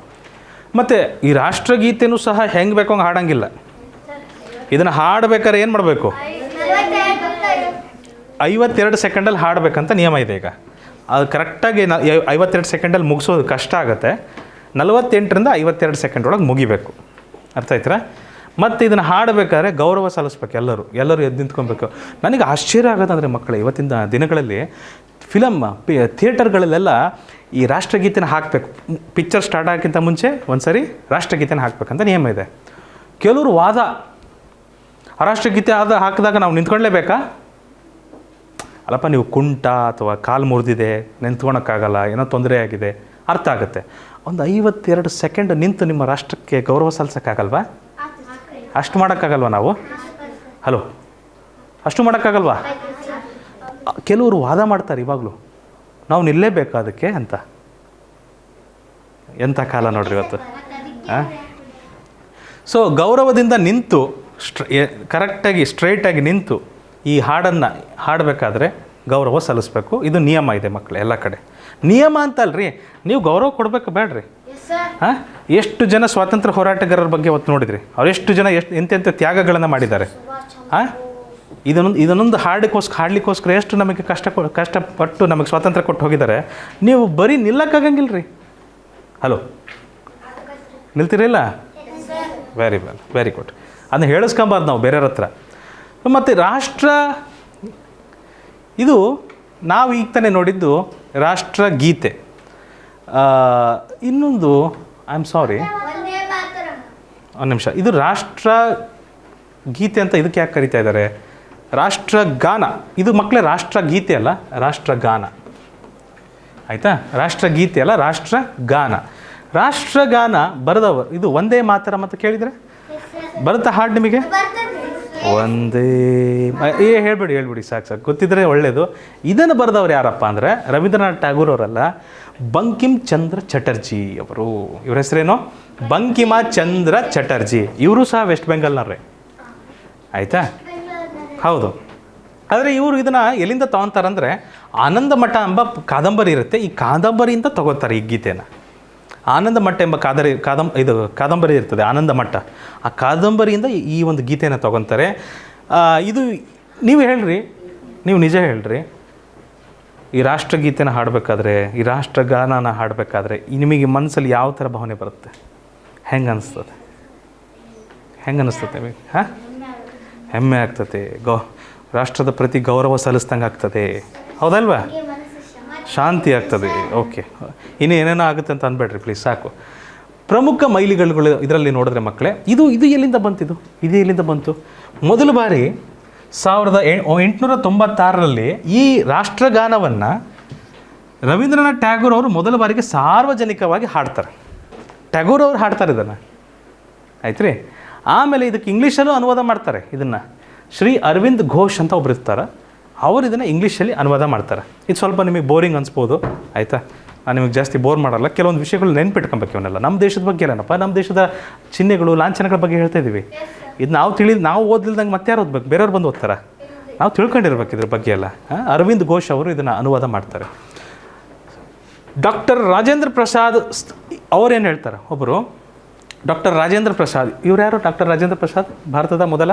ಮತ್ತು ಈ ರಾಷ್ಟ್ರಗೀತೆನೂ ಸಹ ಹೆಂಗೆ ಬೇಕೋ ಹಂಗೆ ಹಾಡೋಂಗಿಲ್ಲ. ಇದನ್ನು ಹಾಡಬೇಕಾದ್ರೆ ಏನು ಮಾಡಬೇಕು? 52 ಸೆಕೆಂಡಲ್ಲಿ ಹಾಡಬೇಕಂತ ನಿಯಮ ಇದೆ. ಈಗ ಅದು ಕರೆಕ್ಟಾಗಿ 52 ಸೆಕೆಂಡಲ್ಲಿ ಮುಗಿಸೋದು ಕಷ್ಟ ಆಗುತ್ತೆ. 48ರಿಂದ 52 ಸೆಕೆಂಡ್ ಒಳಗೆ ಮುಗಿಬೇಕು. ಅರ್ಥ ಆಯ್ತಾ? ಮತ್ತು ಇದನ್ನು ಹಾಡಬೇಕಾದ್ರೆ ಗೌರವ ಸಲ್ಲಿಸ್ಬೇಕು. ಎಲ್ಲರೂ ಎದ್ದು ನಿಂತ್ಕೊಬೇಕು. ನನಗೆ ಆಶ್ಚರ್ಯ ಆಗೋದಂದರೆ ಮಕ್ಕಳು, ಇವತ್ತಿನ ದಿನಗಳಲ್ಲಿ ಥಿಯೇಟರ್ಗಳಲ್ಲೆಲ್ಲ ಈ ರಾಷ್ಟ್ರಗೀತೆನ ಹಾಕಬೇಕು. ಪಿಕ್ಚರ್ ಸ್ಟಾರ್ಟ್ ಆಗೋಕ್ಕಿಂತ ಮುಂಚೆ ಒಂದು ಸರಿ ರಾಷ್ಟ್ರಗೀತೆನ ಹಾಕಬೇಕಂತ ನಿಯಮ ಇದೆ. ಕೆಲವರು ವಾದ, ರಾಷ್ಟ್ರಗೀತೆ ಹಾಕಿದಾಗ ನಾವು ನಿಂತ್ಕೊಳ್ಳೇಬೇಕಾ? ಅಲ್ಲಪ್ಪ, ನೀವು ಕುಂಟ ಅಥವಾ ಕಾಲು ಮುರಿದಿದೆ, ನಿಂತ್ಕೊಳಕ್ಕಾಗಲ್ಲ, ಏನೋ ತೊಂದರೆ ಆಗಿದೆ, ಅರ್ಥ ಆಗುತ್ತೆ. ಒಂದು 52 ಸೆಕೆಂಡ್ ನಿಂತು ನಿಮ್ಮ ರಾಷ್ಟ್ರಕ್ಕೆ ಗೌರವ ಸಲ್ಲಿಸೋಕ್ಕಾಗಲ್ವಾ? ಅಷ್ಟು ಮಾಡೋಕ್ಕಾಗಲ್ವಾ ನಾವು? ಹಲೋ, ಅಷ್ಟು ಮಾಡೋಕ್ಕಾಗಲ್ವಾ? ಕೆಲವರು ವಾದ ಮಾಡ್ತಾರೆ ಇವಾಗಲೂ, ನಾವು ನಿಲ್ಲೇಬೇಕು ಅದಕ್ಕೆ ಅಂತ. ಎಂಥ ಕಾಲ ನೋಡ್ರಿ ಇವತ್ತು. ಸೊ ಗೌರವದಿಂದ ನಿಂತು ಕರೆಕ್ಟಾಗಿ ಸ್ಟ್ರೈಟಾಗಿ ನಿಂತು ಈ ಹಾಡನ್ನು ಹಾಡಬೇಕಾದ್ರೆ ಗೌರವ ಸಲ್ಲಿಸ್ಬೇಕು. ಇದು ನಿಯಮ ಇದೆ ಮಕ್ಕಳು, ಎಲ್ಲ ಕಡೆ ನಿಯಮ ಅಂತಲ್ರಿ. ನೀವು ಗೌರವ ಕೊಡಬೇಕು ಬೇಡ್ರಿ. ಎಷ್ಟು ಜನ ಸ್ವಾತಂತ್ರ್ಯ ಹೋರಾಟಗಾರರ ಬಗ್ಗೆ ಹೊತ್ತು ನೋಡಿದ್ರಿ? ಅವ್ರು ಎಷ್ಟು ಜನ ಎಂತೆಂಥ ತ್ಯಾಗಗಳನ್ನು ಮಾಡಿದ್ದಾರೆ. ಇದನ್ನೊಂದು ಹಾಡಲಿಕ್ಕೋಸ್ಕರ ಎಷ್ಟು ನಮಗೆ ಕಷ್ಟಪಟ್ಟು ನಮಗೆ ಸ್ವಾತಂತ್ರ್ಯ ಕೊಟ್ಟು ಹೋಗಿದ್ದಾರೆ. ನೀವು ಬರೀ ನಿಲ್ಲಕ್ಕಾಗಂಗಿಲ್ಲ ರೀ. ಹಲೋ, ನಿಲ್ತೀರಿಲ್ಲ? Very good. ಅದನ್ನ ಹೇಳಿಸ್ಕೊಂಬಾರ್ದು ನಾವು ಬೇರೆಯವ್ರ ಹತ್ರ. ಮತ್ತು ರಾಷ್ಟ್ರ, ಇದು ನಾವು ಈಗ ತಾನೇ ನೋಡಿದ್ದು ರಾಷ್ಟ್ರಗೀತೆ. ಇನ್ನೊಂದು ಒಂದು ನಿಮಿಷ, ಇದು ರಾಷ್ಟ್ರಗೀತೆ ಅಂತ ಇದಕ್ಕೆ ಯಾಕೆ ಕರಿತಾ ಇದ್ದಾರೆ? ರಾಷ್ಟ್ರಗಾನ. ಇದು ಮಕ್ಕಳೇ ರಾಷ್ಟ್ರಗೀತೆ ಅಲ್ಲ, ರಾಷ್ಟ್ರಗಾನ. ಆಯಿತಾ? ರಾಷ್ಟ್ರಗೀತೆ ಅಲ್ಲ, ರಾಷ್ಟ್ರಗಾನ. ರಾಷ್ಟ್ರಗಾನ ಬರೆದವರು ಇದು ಒಂದೇ ಮಾತರಂ ಅಂತ ಕೇಳಿದರೆ ಬರುತ್ತಾ ಹಾಡು ನಿಮಗೆ? ಒಂದೇ ಹೇಳ್ಬಿಡಿ ಸಾಕು ಗೊತ್ತಿದ್ರೆ ಒಳ್ಳೆಯದು. ಇದನ್ನು ಬರೆದವ್ರು ಯಾರಪ್ಪ ಅಂದರೆ ರವೀಂದ್ರನಾಥ್ ಟ್ಯಾಗೂರ್ ಅವರಲ್ಲ, ಬಂಕಿಮ್ ಚಂದ್ರ ಚಟರ್ಜಿ ಅವರು. ಇವ್ರ ಹೆಸರೇನು? ಬಂಕಿಮ ಚಂದ್ರ ಚಟರ್ಜಿ. ಇವರು ಸಹ ವೆಸ್ಟ್ ಬೆಂಗಾಲ್ನವ್ರೆ. ಆಯಿತಾ? ಹೌದು. ಆದರೆ ಇವರು ಇದನ್ನು ಎಲ್ಲಿಂದ ತೊಗೊತಾರಂದರೆ, ಆನಂದ ಮಠ ಎಂಬ ಕಾದಂಬರಿ ಇರುತ್ತೆ, ಈ ಕಾದಂಬರಿಯಿಂದ ತೊಗೋತಾರೆ ಈ ಗೀತೆನ. ಆನಂದ ಮಠ ಎಂಬ ಕಾದಂಬರಿ ಇರ್ತದೆ, ಆನಂದ ಮಠ. ಆ ಕಾದಂಬರಿಯಿಂದ ಈ ಒಂದು ಗೀತೆಯನ್ನು ತೊಗೊತಾರೆ. ಇದು ನೀವು ಹೇಳ್ರಿ, ನೀವು ನಿಜ ಹೇಳ್ರಿ, ಈ ರಾಷ್ಟ್ರಗೀತೆನ ಹಾಡಬೇಕಾದ್ರೆ, ಈ ರಾಷ್ಟ್ರಗಾನನ ಹಾಡಬೇಕಾದ್ರೆ ನಿಮಗೆ ಮನಸ್ಸಲ್ಲಿ ಯಾವ ಥರ ಭಾವನೆ ಬರುತ್ತೆ? ಹೆಂಗೆ ಅನಿಸ್ತದೆ ನಿಮಗೆ? ಹೆಮ್ಮೆ ಆಗ್ತದೆ, ರಾಷ್ಟ್ರದ ಪ್ರತಿ ಗೌರವ ಸಲ್ಲಿಸ್ದಂಗೆ ಆಗ್ತದೆ, ಹೌದಲ್ವಾ? ಶಾಂತಿ ಆಗ್ತದೆ. ಓಕೆ, ಇನ್ನು ಏನೇನೋ ಆಗುತ್ತೆ ಅಂತ ಅಂದ್ಬೇಡ್ರಿ ಪ್ಲೀಸ್, ಸಾಕು. ಪ್ರಮುಖ ಮೈಲಿಗಲ್ಲುಗಳು ಇದರಲ್ಲಿ ನೋಡಿದ್ರೆ ಮಕ್ಕಳೇ, ಇದು ಎಲ್ಲಿಂದ ಬಂತು? ಮೊದಲ ಬಾರಿ 1896ರಲ್ಲಿ ಈ ರಾಷ್ಟ್ರಗಾನವನ್ನು ರವೀಂದ್ರನಾಥ್ ಟ್ಯಾಗೂರ್ ಅವರು ಮೊದಲ ಬಾರಿಗೆ ಸಾರ್ವಜನಿಕವಾಗಿ ಹಾಡ್ತಾರೆ. ಟ್ಯಾಗೂರ್ ಅವರು ಹಾಡ್ತಾರೆ ಇದನ್ನು, ಆಯ್ತು ರೀ. ಆಮೇಲೆ ಇದಕ್ಕೆ ಇಂಗ್ಲೀಷಲ್ಲೂ ಅನುವಾದ ಮಾಡ್ತಾರೆ ಇದನ್ನು. ಶ್ರೀ ಅರವಿಂದ್ ಘೋಷ್ ಅಂತ ಒಬ್ರು ಇರ್ತಾರೆ. ಅವರು ಇದನ್ನು ಇಂಗ್ಲೀಷಲ್ಲಿ ಅನುವಾದ ಮಾಡ್ತಾರೆ. ಇದು ಸ್ವಲ್ಪ ನಿಮಗೆ ಬೋರಿಂಗ್ ಅನಿಸ್ಬೋದು, ಆಯಿತಾ. ನಾನು ನಿಮಗೆ ಜಾಸ್ತಿ ಬೋರ್ ಮಾಡಲ್ಲ. ಕೆಲವೊಂದು ವಿಷಯಗಳು ನೆನ್ಪಿಟ್ಕೊಬೇಕು. ಇವನ್ನೆಲ್ಲ ನಮ್ಮ ದೇಶದ ಬಗ್ಗೆ ಏನಪ್ಪ, ನಮ್ಮ ದೇಶದ ಚಿಹ್ನೆಗಳು ಲಾಂಛನಗಳ ಬಗ್ಗೆ ಹೇಳ್ತಾ ಇದ್ದೀವಿ. ಇದು ನಾವು ಓದ್ಲಿಲ್ದಂಗೆ ಮತ್ತೆ ಯಾರು ಓದ್ಬೇಕು? ಬೇರೆಯವ್ರು ಬಂದು ಓದ್ತಾರೆ. ನಾವು ತಿಳ್ಕೊಂಡಿರ್ಬೇಕು ಇದ್ರ ಬಗ್ಗೆ ಎಲ್ಲ. ಅರವಿಂದ್ ಘೋಷ್ ಅವರು ಇದನ್ನು ಅನುವಾದ ಮಾಡ್ತಾರೆ. ಡಾಕ್ಟರ್ ರಾಜೇಂದ್ರ ಪ್ರಸಾದ್ ಅವ್ರೇನು ಹೇಳ್ತಾರೆ, ಒಬ್ಬರು ಡಾಕ್ಟರ್ ರಾಜೇಂದ್ರ ಪ್ರಸಾದ್. ಇವ್ರು ಯಾರು? ಡಾಕ್ಟರ್ ರಾಜೇಂದ್ರ ಪ್ರಸಾದ್ ಭಾರತದ ಮೊದಲ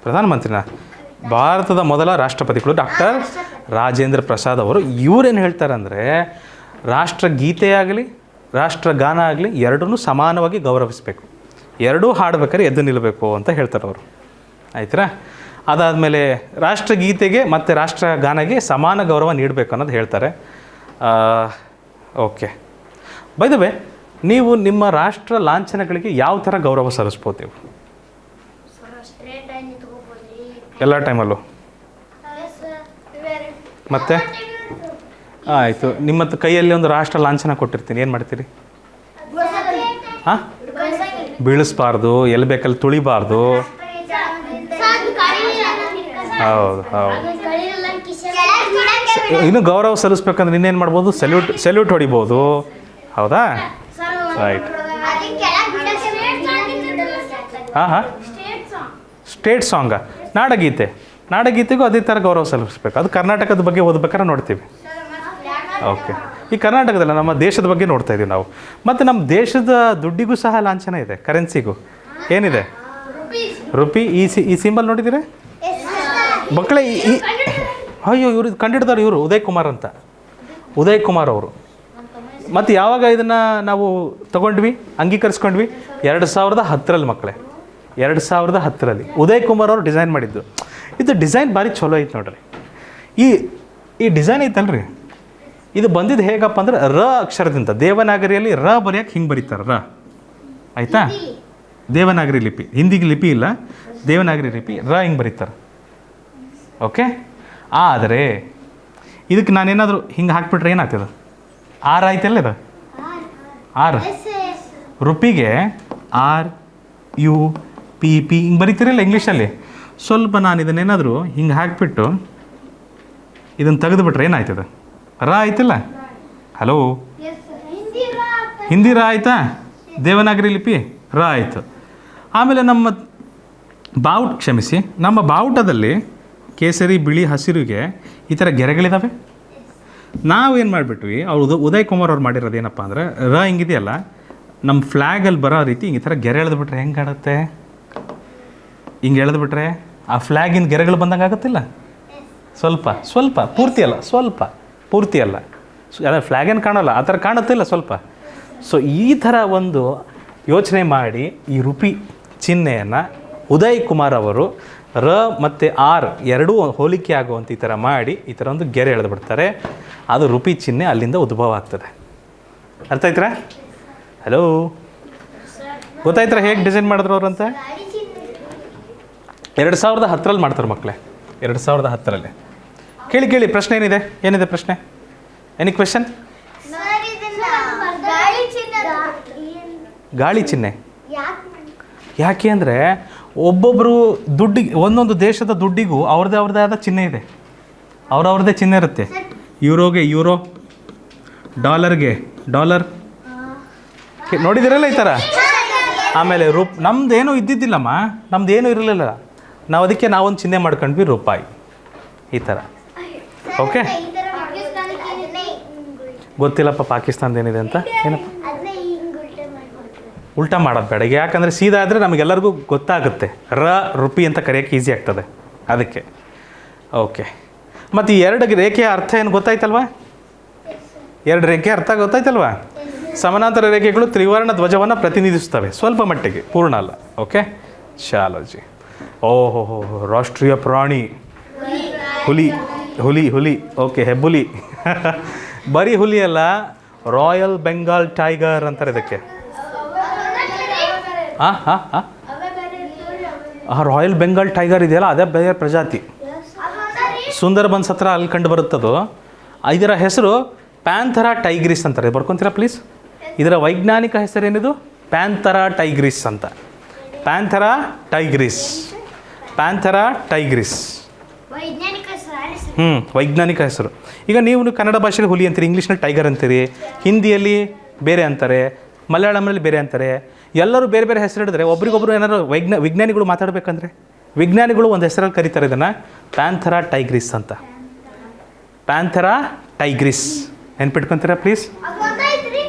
ಪ್ರಧಾನಮಂತ್ರಿನ, ಭಾರತದ ಮೊದಲ ರಾಷ್ಟ್ರಪತಿಗಳು ಡಾಕ್ಟರ್ ರಾಜೇಂದ್ರ ಪ್ರಸಾದ್ ಅವರು. ಇವರೇನು ಹೇಳ್ತಾರೆ ಅಂದರೆ, ರಾಷ್ಟ್ರಗೀತೆಯಾಗಲಿ ರಾಷ್ಟ್ರಗಾನ ಆಗಲಿ ಎರಡನ್ನೂ ಸಮಾನವಾಗಿ ಗೌರವಿಸಬೇಕು, ಎರಡೂ ಹಾಡಬೇಕಾದ್ರೆ ಎದ್ದು ನಿಲ್ಲಬೇಕು ಅಂತ ಹೇಳ್ತಾರೆ ಅವರು, ಆಯ್ತಾ. ಅದಾದಮೇಲೆ ರಾಷ್ಟ್ರಗೀತೆಗೆ ಮತ್ತು ರಾಷ್ಟ್ರಗಾನಗೆ ಸಮಾನ ಗೌರವ ನೀಡಬೇಕು ಅನ್ನೋದು ಹೇಳ್ತಾರೆ. ಓಕೆ, ಬೈ ದ ವೇ, ನೀವು ನಿಮ್ಮ ರಾಷ್ಟ್ರ ಲಾಂಛನಗಳಿಗೆ ಯಾವ ಥರ ಗೌರವ ಸಲ್ಲಿಸ್ಬೋದು ನೀವು? ಎಲ್ಲ ಟೈಮಲ್ಲೂ? ಮತ್ತೆ ಆಯಿತು, ನಿಮ್ಮ ಕೈಯಲ್ಲಿ ಒಂದು ರಾಷ್ಟ್ರ ಲಾಂಛನ ಕೊಟ್ಟಿರ್ತೀನಿ, ಏನು ಮಾಡ್ತೀರಿ? ಹಾಂ, ಬೀಳಿಸ್ಬಾರ್ದು, ಎಲ್ಲಿ ಬೇಕಲ್ಲಿ ತುಳಿಬಾರ್ದು. ಹೌದು ಹೌದು. ಇನ್ನು ಗೌರವ ಸಲ್ಲಿಸ್ಬೇಕಂದ್ರೆ ಇನ್ನೇನು ಮಾಡ್ಬೋದು? ಸೆಲ್ಯೂಟ್ ಹೊಡಿಬೋದು, ಹೌದಾ? ರೈಟ್. ಹಾಂ, ಸ್ಟೇಟ್ ಸಾಂಗ, ನಾಡಗೀತೆಗೂ ಅದೇ ಥರ ಗೌರವ ಸಲ್ಲಿಸ್ಬೇಕು. ಅದು ಕರ್ನಾಟಕದ ಬಗ್ಗೆ ಓದ್ಬೇಕಾದ್ರೆ ನೋಡ್ತೀವಿ. ಓಕೆ, ಈ ಕರ್ನಾಟಕದಲ್ಲ, ನಮ್ಮ ದೇಶದ ಬಗ್ಗೆ ನೋಡ್ತಾ ಇದ್ದೀವಿ ನಾವು. ಮತ್ತು ನಮ್ಮ ದೇಶದ ದುಡ್ಡಿಗೂ ಸಹ ಲಾಂಛನ ಇದೆ, ಕರೆನ್ಸಿಗೂ ಏನಿದೆ? ರುಪಿ. ಈ ಸಿಂಬಲ್ ನೋಡಿದ್ದೀರಾ ಮಕ್ಕಳೇ? ಅಯ್ಯೋ, ಇವರು ಕಂಡಿಡ್ದವ್ರು ಇವರು ಉದಯ್ ಕುಮಾರ್ ಅವರು. ಮತ್ತು ಯಾವಾಗ ಇದನ್ನು ನಾವು ತೊಗೊಂಡ್ವಿ, ಅಂಗೀಕರಿಸ್ಕೊಂಡ್ವಿ? 2010 ಮಕ್ಕಳೇ, 2010 ಉದಯ್ ಕುಮಾರ್ ಅವರು ಡಿಸೈನ್ ಮಾಡಿದ್ದು. ಇದು ಡಿಸೈನ್ ಭಾರಿ ಚಲೋ ಐತೆ ನೋಡ್ರಿ. ಈ ಡಿಸೈನ್ ಐತಲ್ರಿ, ಇದು ಬಂದಿದ್ದು ಹೇಗಪ್ಪ ಅಂದ್ರೆ ರ ಅಕ್ಷರದಿಂದ. ದೇವನಾಗರಿಯಲ್ಲಿ ರ ಬರೆಯೋಕೆ ಹಿಂಗೆ ಬರೀತಾರೆ, ರ, ಆಯಿತಾ? ದೇವನಾಗರಿ ಲಿಪಿ, ಹಿಂದಿಗೆ ಲಿಪಿ ಇಲ್ಲ, ದೇವನಾಗರಿ ಲಿಪಿ, ರ ಹಿಂಗೆ ಬರೀತಾರೆ. ಓಕೆ, ಆದರೆ ಇದಕ್ಕೆ ನಾನೇನಾದರೂ ಹಿಂಗೆ ಹಾಕ್ಬಿಟ್ರೆ ಏನಾಗ್ತದೆ? ಆರ್ ಆಯ್ತಲ್ಲ, ಇದು ಆರ್. ರುಪಿಗೆ RUP ಹಿಂಗೆ ಬರೀತೀರಲ್ಲ ಇಂಗ್ಲೀಷಲ್ಲಿ. ಸ್ವಲ್ಪ ನಾನು ಇದನ್ನೇನಾದರೂ ಹಿಂಗೆ ಹಾಕಿಬಿಟ್ಟು ಇದನ್ನು ತೆಗೆದುಬಿಟ್ರೆ ಏನಾಯ್ತದೆ? ರ ಆಯ್ತಲ್ಲ. ಹಲೋ, ಹಿಂದಿ ರ ಆಯ್ತಾ? ದೇವನಾಗರಿ ಲಿಪಿ ರ ಆಯಿತು. ಆಮೇಲೆ ನಮ್ಮ ಬಾವುಟದಲ್ಲಿ ಕೇಸರಿ, ಬಿಳಿ, ಹಸಿರುಗೆ ಈ ಥರ ಗೆರೆಗಳಿದ್ದಾವೆ. ನಾವೇನು ಮಾಡಿಬಿಟ್ವಿ, ಉದಯ್ ಕುಮಾರ್ ಅವ್ರು ಮಾಡಿರೋದು ಏನಪ್ಪ ಅಂದರೆ, ರ ಹಿಂಗಿದೆಯಲ್ಲ, ನಮ್ಮ ಫ್ಲ್ಯಾಗಲ್ಲಿ ಬರೋ ರೀತಿ ಈ ಥರ ಗೆರೆ ಎಳೆದ್ಬಿಟ್ರೆ ಹೆಂಗೆ ಕಾಣುತ್ತೆ? ಹಿಂಗೆ ಎಳೆದ್ಬಿಟ್ರೆ ಆ ಫ್ಲ್ಯಾಗಿನ ಗೆರೆಗಳು ಬಂದಂಗೆ ಆಗುತ್ತಿಲ್ಲ? ಸ್ವಲ್ಪ ಪೂರ್ತಿ ಅಲ್ಲ, ಅದೇ ಫ್ಲ್ಯಾಗೇನು ಕಾಣೋಲ್ಲ, ಆ ಥರ ಕಾಣುತ್ತಿಲ್ಲ ಸ್ವಲ್ಪ. ಸೊ ಈ ಥರ ಒಂದು ಯೋಚನೆ ಮಾಡಿ ಈ ರುಪಿ ಚಿಹ್ನೆಯನ್ನು ಉದಯ್ ಕುಮಾರ್ ಅವರು ರ ಮತ್ತು ಆರ್ ಎರಡೂ ಹೋಲಿಕೆ ಆಗುವಂಥ ಈ ಥರ ಮಾಡಿ ಈ ಥರ ಒಂದು ಗೆರೆ ಎಳೆದು ಬಿಡ್ತಾರೆ. ಅದು ರುಪಿ ಚಿಹ್ನೆ ಅಲ್ಲಿಂದ ಉದ್ಭವ ಆಗ್ತದೆ. ಅರ್ಥ ಆಯ್ತಾ? ಹಲೋ, ಗೊತ್ತಾಯ್ತರ ಹೇಗೆ ಡಿಸೈನ್ ಮಾಡಿದ್ರು ಅವರು ಅಂತ? 2010 ಮಾಡ್ತಾರೆ ಮಕ್ಕಳೇ, 2010. ಕೇಳಿ ಪ್ರಶ್ನೆ ಏನಿದೆ ಪ್ರಶ್ನೆ? Any question? ಗಾಳಿ ಚಿಹ್ನೆ ಯಾಕೆ ಅಂದರೆ, ಒಬ್ಬೊಬ್ಬರು ದುಡ್ಡಿಗೆ, ಒಂದೊಂದು ದೇಶದ ದುಡ್ಡಿಗೂ ಅವ್ರದ್ದೇ ಆದ ಚಿಹ್ನೆ ಇದೆ, ಅವ್ರದ್ದೇ ಚಿಹ್ನೆ ಇರುತ್ತೆ. ಯೂರೋಗೆ ಯೂರೋ, ಡಾಲರ್ಗೆ ಡಾಲರ್, ನೋಡಿದಿರಲ್ಲ ಈ ಥರ. ಆಮೇಲೆ ನಮ್ದೇನೂ ಇದ್ದಿದ್ದಿಲ್ಲಮ್ಮ, ನಮ್ದೇನೂ ಇರಲಿಲ್ಲ, ನಾವು ಅದಕ್ಕೆ ನಾವೊಂದು ಚಿಹ್ನೆ ಮಾಡ್ಕೊಂಡ್ವಿ, ರೂಪಾಯಿ ಈ ಥರ. ಓಕೆ, ಗೊತ್ತಿಲ್ಲಪ್ಪ ಪಾಕಿಸ್ತಾನದ ಏನಿದೆ ಅಂತ. ಏನಪ್ಪ ಉಲ್ಟಾ ಮಾಡೋದು ಬೇಡ, ಯಾಕಂದರೆ ಸೀದಾ ಆದರೆ ನಮಗೆಲ್ಲರಿಗೂ ಗೊತ್ತಾಗುತ್ತೆ. ರುಪಿ ಅಂತ ಕರೆಯೋಕ್ಕೆ ಈಸಿ ಆಗ್ತದೆ ಅದಕ್ಕೆ. ಓಕೆ, ಮತ್ತು ಈ 2 ರೇಖೆಯ ಅರ್ಥ ಏನು ಗೊತ್ತಾಯ್ತಲ್ವಾ? 2 ರೇಖೆಯ ಅರ್ಥ ಗೊತ್ತಾಯ್ತಲ್ವಾ? ಸಮಾನಾಂತರ ರೇಖೆಗಳು ತ್ರಿವರ್ಣ ಧ್ವಜವನ್ನು ಪ್ರತಿನಿಧಿಸ್ತವೆ, ಸ್ವಲ್ಪ ಮಟ್ಟಿಗೆ, ಪೂರ್ಣ ಅಲ್ಲ. ಓಕೆ, ಶಾಲೋಜಿ. ಓಹೋ, ರಾಷ್ಟ್ರೀಯ ಪ್ರಾಣಿ ಹುಲಿ. ಓಕೆ, ಹೆಬ್ಬುಲಿ. ಬರೀ ಹುಲಿ ಅಲ್ಲ, ರಾಯಲ್ ಬೆಂಗಾಲ್ ಟೈಗರ್ ಅಂತಾರೆ ಇದಕ್ಕೆ. ರಾಯಲ್ ಬೆಂಗಾಲ್ ಟೈಗರ್ ಇದೆಯಲ್ಲ, ಅದೇ ಬೇರೆ ಪ್ರಜಾತಿ. ಸುಂದರ್ಬನ್ಸ್ ಹತ್ರ ಅಲ್ಲಿ ಕಂಡು ಬರುತ್ತದು. ಇದರ ಹೆಸರು ಪ್ಯಾಂಥರಾ ಟೈಗ್ರಿಸ್ ಅಂತಾರೆ. ಬರ್ಕೊತೀರಾ ಪ್ಲೀಸ್? ಇದರ ವೈಜ್ಞಾನಿಕ ಹೆಸರೇನಿದು? ಪ್ಯಾಂಥರಾ ಟೈಗ್ರಿಸ್ ಅಂತ. ಪ್ಯಾಂಥರಾ ಟೈಗ್ರಿಸ್, ಪ್ಯಾಂಥರಾ ಟೈಗ್ರಿಸ್. ವೈಜ್ಞಾನಿಕ ಹೆಸರು. ಈಗ ನೀವು ಕನ್ನಡ ಭಾಷೆಯಲ್ಲಿ ಹುಲಿ ಅಂತೀರಿ, ಇಂಗ್ಲೀಷ್ನಲ್ಲಿ ಟೈಗರ್ ಅಂತೀರಿ, ಹಿಂದಿಯಲ್ಲಿ ಬೇರೆ ಅಂತಾರೆ, ಮಲಯಾಳಂನಲ್ಲಿ ಬೇರೆ ಅಂತಾರೆ. ಎಲ್ಲರೂ ಬೇರೆ ಬೇರೆ ಹೆಸರು ಹಿಡಿದ್ರೆ ಒಬ್ರಿಗೊಬ್ರು ಏನಾದ್ರು ವಿಜ್ಞಾನಿಗಳು ಮಾತಾಡಬೇಕಂದ್ರೆ ವಿಜ್ಞಾನಿಗಳು ಒಂದು ಹೆಸರಲ್ಲಿ ಕರೀತಾರೆ ಇದನ್ನು ಪ್ಯಾಂಥರಾ ಟೈಗ್ರಿಸ್ ಅಂತ. ಪ್ಯಾಂಥರಾ ಟೈಗ್ರಿಸ್ ನೆನ್ಪಿಟ್ಕೊತೀರಾ ಪ್ಲೀಸ್?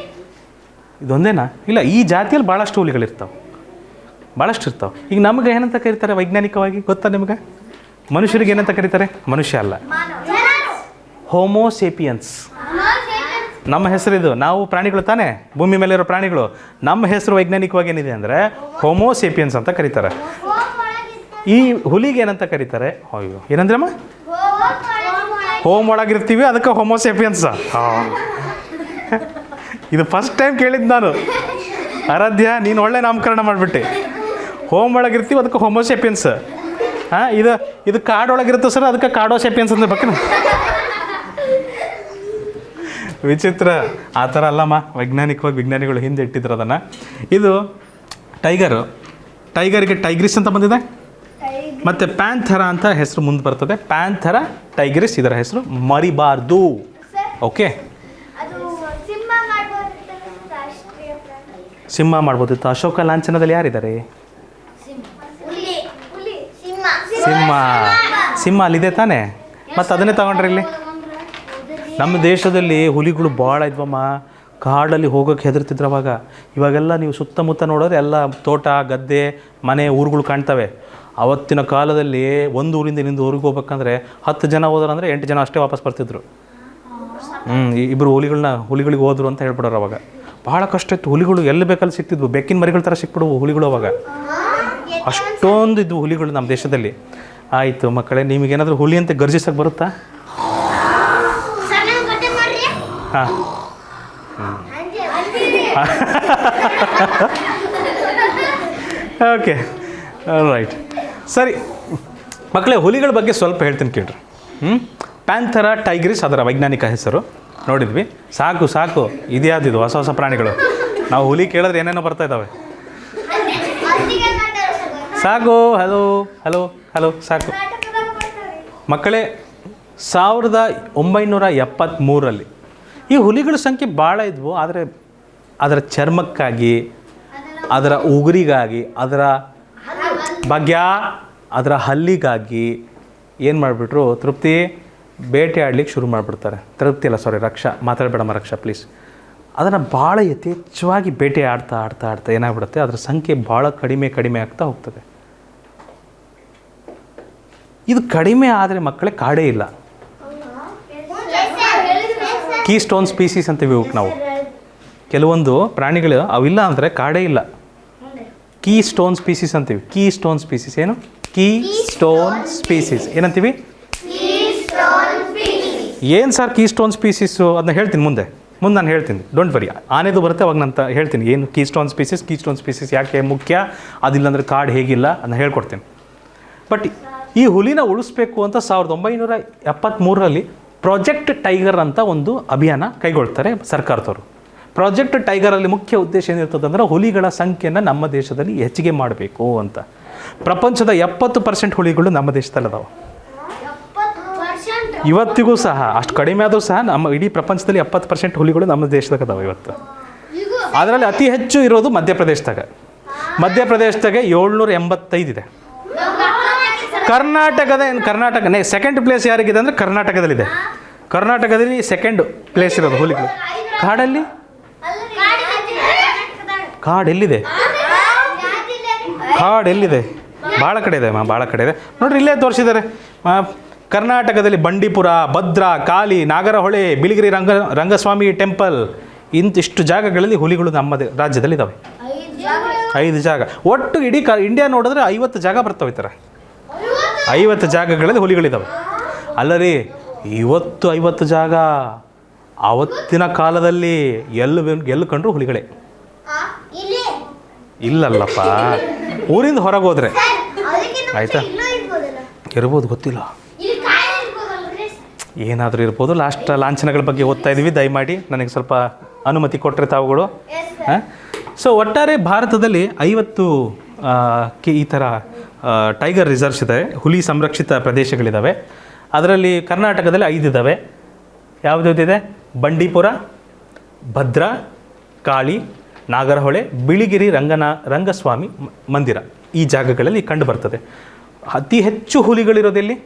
ಇದೊಂದೇನಾ? ಇಲ್ಲ, ಈ ಜಾತಿಯಲ್ಲಿ ಭಾಳಷ್ಟು ಹುಲಿಗಳಿರ್ತಾವೆ, ಭಾಳಷ್ಟು ಇರ್ತಾವೆ. ಈಗ ನಮಗೆ ಏನಂತ ಕರೀತಾರೆ ವೈಜ್ಞಾನಿಕವಾಗಿ ಗೊತ್ತಾ ನಿಮ್ಗೆ? ಮನುಷ್ಯರಿಗೆ ಏನಂತ ಕರೀತಾರೆ? ಮನುಷ್ಯ ಅಲ್ಲ, ಹೋಮೋಸೇಪಿಯನ್ಸ್. ನಮ್ಮ ಹೆಸರಿದು, ನಾವು ಪ್ರಾಣಿಗಳು ತಾನೇ, ಭೂಮಿ ಮೇಲಿರೋ ಪ್ರಾಣಿಗಳು. ನಮ್ಮ ಹೆಸರು ವೈಜ್ಞಾನಿಕವಾಗಿ ಏನಿದೆ ಅಂದರೆ ಹೋಮೋಸೇಪಿಯನ್ಸ್ ಅಂತ ಕರೀತಾರೆ. ಈ ಹುಲಿಗೆ ಏನಂತ ಕರೀತಾರೆ? ಅಯ್ಯೋ, ಏನಂದ್ರಮ್ಮ? ಹೋಮ್ ಒಳಗಿರ್ತೀವಿ, ಅದಕ್ಕೆ ಹೋಮೋಸೇಪಿಯನ್ಸ್. ಹಾಂ, ಇದು ಫಸ್ಟ್ ಟೈಮ್ ಕೇಳಿದ್ದು ನಾನು. ಆರಾಧ್ಯ, ನೀನು ಒಳ್ಳೆ ನಾಮಕರಣ ಮಾಡಿಬಿಟ್ಟೆ. ಹೋಮ್ ಒಳಗಿರ್ತೀವಿ, ಅದಕ್ಕೆ ಹೋಮೋಸೇಪಿಯನ್ಸ್. ಹಾಂ, ಇದು ಕಾಡೊಳಗಿರುತ್ತೆ ಸರ್, ಅದಕ್ಕೆ ಕಾಡೋಸೇಪಿಯನ್ಸ್ ಅಂತ ಬೇಕನ? ವಿಚಿತ್ರ. ಆ ಥರ ಅಲ್ಲಮ್ಮ, ವೈಜ್ಞಾನಿಕವಾಗಿ ವಿಜ್ಞಾನಿಗಳು ಹಿಂದೆ ಇಟ್ಟಿದ್ರು ಅದನ್ನು. ಇದು ಟೈಗರು, ಟೈಗರಿಗೆ ಟೈಗ್ರಿಸ್ ಅಂತ ಬಂದಿದೆ. ಮತ್ತು ಪ್ಯಾಂಥರಾ ಅಂತ ಹೆಸರು ಮುಂದೆ ಬರ್ತದೆ. ಪ್ಯಾಂಥರಾ ಟೈಗ್ರಿಸ್ ಇದರ ಹೆಸರು, ಮರಿಬಾರ್ದು. ಓಕೆ, ಸಿಂಹ ಮಾಡ್ಬೋದಿತ್ತು. ಅಶೋಕ ಲಾಂಛನದಲ್ಲಿ ಯಾರಿದ್ದಾರೆ? ಸಿಂಹ ಅಲ್ಲಿದೆ ತಾನೇ, ಮತ್ತು ಅದನ್ನೇ ತಗೊಂಡ್ರೆ ಇಲ್ಲಿ. ನಮ್ಮ ದೇಶದಲ್ಲಿ ಹುಲಿಗಳು ಭಾಳ ಇದ್ವಮ್ಮ, ಕಾಡಲ್ಲಿ ಹೋಗೋಕ್ಕೆ ಹೆದರ್ತಿದ್ರು ಅವಾಗ. ಇವಾಗೆಲ್ಲ ನೀವು ಸುತ್ತಮುತ್ತ ನೋಡಿದ್ರೆ ಎಲ್ಲ ತೋಟ, ಗದ್ದೆ, ಮನೆ, ಊರುಗಳು ಕಾಣ್ತವೆ. ಆವತ್ತಿನ ಕಾಲದಲ್ಲಿ ಒಂದು ಊರಿಂದ ಇನ್ನೊಂದು ಊರಿಗೆ ಹೋಗ್ಬೇಕಂದ್ರೆ 10 ಜನ ಹೋದ್ರಂದರೆ 8 ಜನ ಅಷ್ಟೇ ವಾಪಸ್ ಬರ್ತಿದ್ರು. ಇಬ್ಬರು ಹುಲಿಗಳಿಗೆ ಹೋದ್ರು ಅಂತ ಹೇಳ್ಬಿಡೋರು ಅವಾಗ. ಭಾಳ ಕಷ್ಟ ಇತ್ತು. ಹುಲಿಗಳು ಎಲ್ಲಿ ಬೇಕಲ್ಲಿ ಸಿಗ್ತಿದ್ವು, ಬೆಕ್ಕಿನ ಮರಿಗಳ ಥರ ಸಿಕ್ಬಿಡುವು ಹುಲಿಗಳು ಅವಾಗ. ಅಷ್ಟೊಂದು ಇದ್ವು ಹುಲಿಗಳು ನಮ್ಮ ದೇಶದಲ್ಲಿ. ಆಯಿತು ಮಕ್ಕಳೇ, ನಿಮಗೇನಾದರೂ ಹುಲಿ ಅಂತ ಗರ್ಜಿಸಕ್ಕೆ ಬರುತ್ತಾ? ಹಾಂ, ಓಕೆ, ರೈಟ್, ಸರಿ ಮಕ್ಕಳೇ. ಹುಲಿಗಳ ಬಗ್ಗೆ ಸ್ವಲ್ಪ ಹೇಳ್ತೀನಿ ಕೇಳ್ರಿ. ಪ್ಯಾಂಥರಾ ಟೈಗ್ರಿಸ್ ಅದರ ವೈಜ್ಞಾನಿಕ ಹೆಸರು. ನೋಡಿದ್ವಿ, ಸಾಕು ಸಾಕು. ಇದ್ಯಾವ್ದಿದು ಹೊಸ ಹೊಸ ಪ್ರಾಣಿಗಳು? ನಾವು ಹುಲಿ ಕೇಳಿದ್ರೆ ಏನೇನೋ ಬರ್ತಾ ಇದ್ದಾವೆ. ಸಾಕು, ಹಲೋ ಹಲೋ ಹಲೋ, ಸಾಕು ಮಕ್ಕಳೇ. 1973ರಲ್ಲಿ ಈ ಹುಲಿಗಳ ಸಂಖ್ಯೆ ಭಾಳ ಇದ್ವು. ಆದರೆ ಅದರ ಚರ್ಮಕ್ಕಾಗಿ, ಅದರ ಉಗುರಿಗಾಗಿ, ಅದರ ಭಾಗ್ಯ, ಅದರ ಹಲ್ಲಿಗಾಗಿ ಏನು ಮಾಡಿಬಿಟ್ರು? ತೃಪ್ತಿ ಬೇಟೆ ಆಡ್ಲಿಕ್ಕೆ ಶುರು ಮಾಡಿಬಿಡ್ತಾರೆ. ತೃಪ್ತಿ ಅಲ್ಲ, ಸಾರಿ, ರಕ್ಷಾ, ಮಾತಾಡಬೇಡಮ್ಮ ರಕ್ಷಾ ಪ್ಲೀಸ್. ಅದನ್ನು ಭಾಳ ಯಥೇಚ್ಛವಾಗಿ ಬೇಟೆ ಆಡ್ತಾ ಆಡ್ತಾ ಆಡ್ತಾ ಏನಾಗ್ಬಿಡುತ್ತೆ, ಅದರ ಸಂಖ್ಯೆ ಭಾಳ ಕಡಿಮೆ ಆಗ್ತಾ ಹೋಗ್ತದೆ. ಇದು ಕಡಿಮೆ ಆದರೆ ಮಕ್ಕಳೇ ಕಾಡೇ ಇಲ್ಲ. ಕೀ ಸ್ಟೋನ್ ಸ್ಪೀಸೀಸ್ ಅಂತೀವಿ ಇವಕ್ಕೆ ನಾವು. ಕೆಲವೊಂದು ಪ್ರಾಣಿಗಳು ಅವಿಲ್ಲ ಅಂದರೆ ಕಾಡೇ ಇಲ್ಲ. ಕೀ ಸ್ಟೋನ್ ಸ್ಪೀಸೀಸ್ ಅಂತೀವಿ. ಕೀ ಸ್ಟೋನ್ ಸ್ಪೀಸೀಸ್ ಏನು? ಕೀ ಸ್ಟೋನ್ ಸ್ಪೀಸೀಸ್ ಏನಂತೀವಿ? ಏನು ಸರ್ ಕೀ ಸ್ಟೋನ್ ಸ್ಪೀಸೀಸು? ಅದನ್ನ ಹೇಳ್ತೀನಿ ಮುಂದೆ ನಾನು ಹೇಳ್ತೀನಿ, ಡೋಂಟ್ ವರಿ. ಆನೆದು ಬರುತ್ತೆ ಅವಾಗ ನಾನು ಹೇಳ್ತೀನಿ ಏನು ಕೀ ಸ್ಟೋನ್ ಸ್ಪೀಸೀಸ್ ಯಾಕೆ ಮುಖ್ಯ, ಅದಿಲ್ಲ ಅಂದರೆ ಕಾಡು ಹೇಗಿಲ್ಲ ಅದನ್ನ ಹೇಳ್ಕೊಡ್ತೀನಿ. ಬಟ್ ಈ ಹುಲಿನ ಉಳಿಸ್ಬೇಕು ಅಂತ 1973ರಲ್ಲಿ ಪ್ರಾಜೆಕ್ಟ್ ಟೈಗರ್ ಅಂತ ಒಂದು ಅಭಿಯಾನ ಕೈಗೊಳ್ತಾರೆ ಸರ್ಕಾರದವರು. ಪ್ರಾಜೆಕ್ಟ್ ಟೈಗರಲ್ಲಿ ಮುಖ್ಯ ಉದ್ದೇಶ ಏನಿರ್ತದೆ ಅಂದರೆ ಹುಲಿಗಳ ಸಂಖ್ಯೆಯನ್ನು ನಮ್ಮ ದೇಶದಲ್ಲಿ ಹೆಚ್ಚಿಗೆ ಮಾಡಬೇಕು ಅಂತ. ಪ್ರಪಂಚದ 70% ಹುಲಿಗಳು ನಮ್ಮ ದೇಶದಲ್ಲಿ ಅದಾವೆ ಇವತ್ತಿಗೂ ಸಹ. ಅಷ್ಟು ಕಡಿಮೆ ಆದರೂ ಸಹ ನಮ್ಮ ಇಡೀ ಪ್ರಪಂಚದಲ್ಲಿ 70% ಹುಲಿಗಳು ನಮ್ಮ ದೇಶದಾಗ ಅದಾವೆ ಇವತ್ತು. ಅದರಲ್ಲಿ ಅತಿ ಹೆಚ್ಚು ಇರೋದು ಮಧ್ಯಪ್ರದೇಶದಾಗ 785 ಇದೆ. ಕರ್ನಾಟಕ ಸೆಕೆಂಡ್ ಪ್ಲೇಸ್ ಯಾರಿಗಿದೆ ಅಂದರೆ ಕರ್ನಾಟಕದಲ್ಲಿದೆ. ಕರ್ನಾಟಕದಲ್ಲಿ ಸೆಕೆಂಡ್ ಪ್ಲೇಸ್ ಇರೋದು ಹುಲಿಗಳು. ಕಾಡೆಲ್ಲಿದೆ? ಭಾಳ ಕಡೆ ಇದೆ ನೋಡ್ರಿ, ಇಲ್ಲೇ ತೋರಿಸಿದ್ದಾರೆ. ಕರ್ನಾಟಕದಲ್ಲಿ ಬಂಡೀಪುರ, ಭದ್ರಾ, ಕಾಲಿ, ನಾಗರಹೊಳೆ, ಬಿಳಿಗಿರಿ ರಂಗಸ್ವಾಮಿ ಟೆಂಪಲ್, ಇಂತಿಷ್ಟು ಜಾಗಗಳಲ್ಲಿ ಹುಲಿಗಳು ನಮ್ಮ ರಾಜ್ಯದಲ್ಲಿ ಇದ್ದಾವೆ. 5 ಜಾಗ. ಒಟ್ಟು ಇಡೀ ಇಂಡಿಯಾ ನೋಡಿದ್ರೆ 50 ಜಾಗ ಬರ್ತವೆ. ಈ ಥರ 50 ಜಾಗಗಳಲ್ಲಿ ಹುಲಿಗಳಿದ್ದಾವೆ. ಅಲ್ಲರಿ, ಇವತ್ತು 50 ಜಾಗ. ಆವತ್ತಿನ ಕಾಲದಲ್ಲಿ ಎಲ್ಲಿ ಕಂಡ್ರು ಹುಲಿಗಳೇ. ಇಲ್ಲಲ್ಲಪ್ಪ, ಊರಿಂದ ಹೊರಗೆ ಹೋದ್ರೆ ಆಯಿತಾ, ಇರ್ಬೋದು, ಗೊತ್ತಿಲ್ಲ, ಏನಾದರೂ ಇರ್ಬೋದು. ಲಾಂಛನಗಳ ಬಗ್ಗೆ ಓದ್ತಾ ಇದ್ದೀವಿ. ದಯಮಾಡಿ ನನಗೆ ಸ್ವಲ್ಪ ಅನುಮತಿ ಕೊಟ್ಟರೆ ತಾವುಗಳು. ಸೊ ಒಟ್ಟಾರೆ ಭಾರತದಲ್ಲಿ 50 ಈ ಥರ ಟೈಗರ್ ರಿಸರ್ವ್ಸ್ ಇದೆ, ಹುಲಿ ಸಂರಕ್ಷಿತ ಪ್ರದೇಶಗಳಿದ್ದಾವೆ. ಅದರಲ್ಲಿ ಕರ್ನಾಟಕದಲ್ಲಿ 5 ಇದ್ದಾವೆ. ಯಾವುದಿದೆ? ಬಂಡೀಪುರ, ಭದ್ರಾ, ಕಾಳಿ, ನಾಗರಹೊಳೆ, ಬಿಳಿಗಿರಿ ರಂಗಸ್ವಾಮಿ ಮಂದಿರ ಈ ಜಾಗಗಳಲ್ಲಿ ಕಂಡು ಬರ್ತದೆ. ಅತಿ ಹೆಚ್ಚು ಹುಲಿಗಳಿರೋದೆಲ್ಲಿ?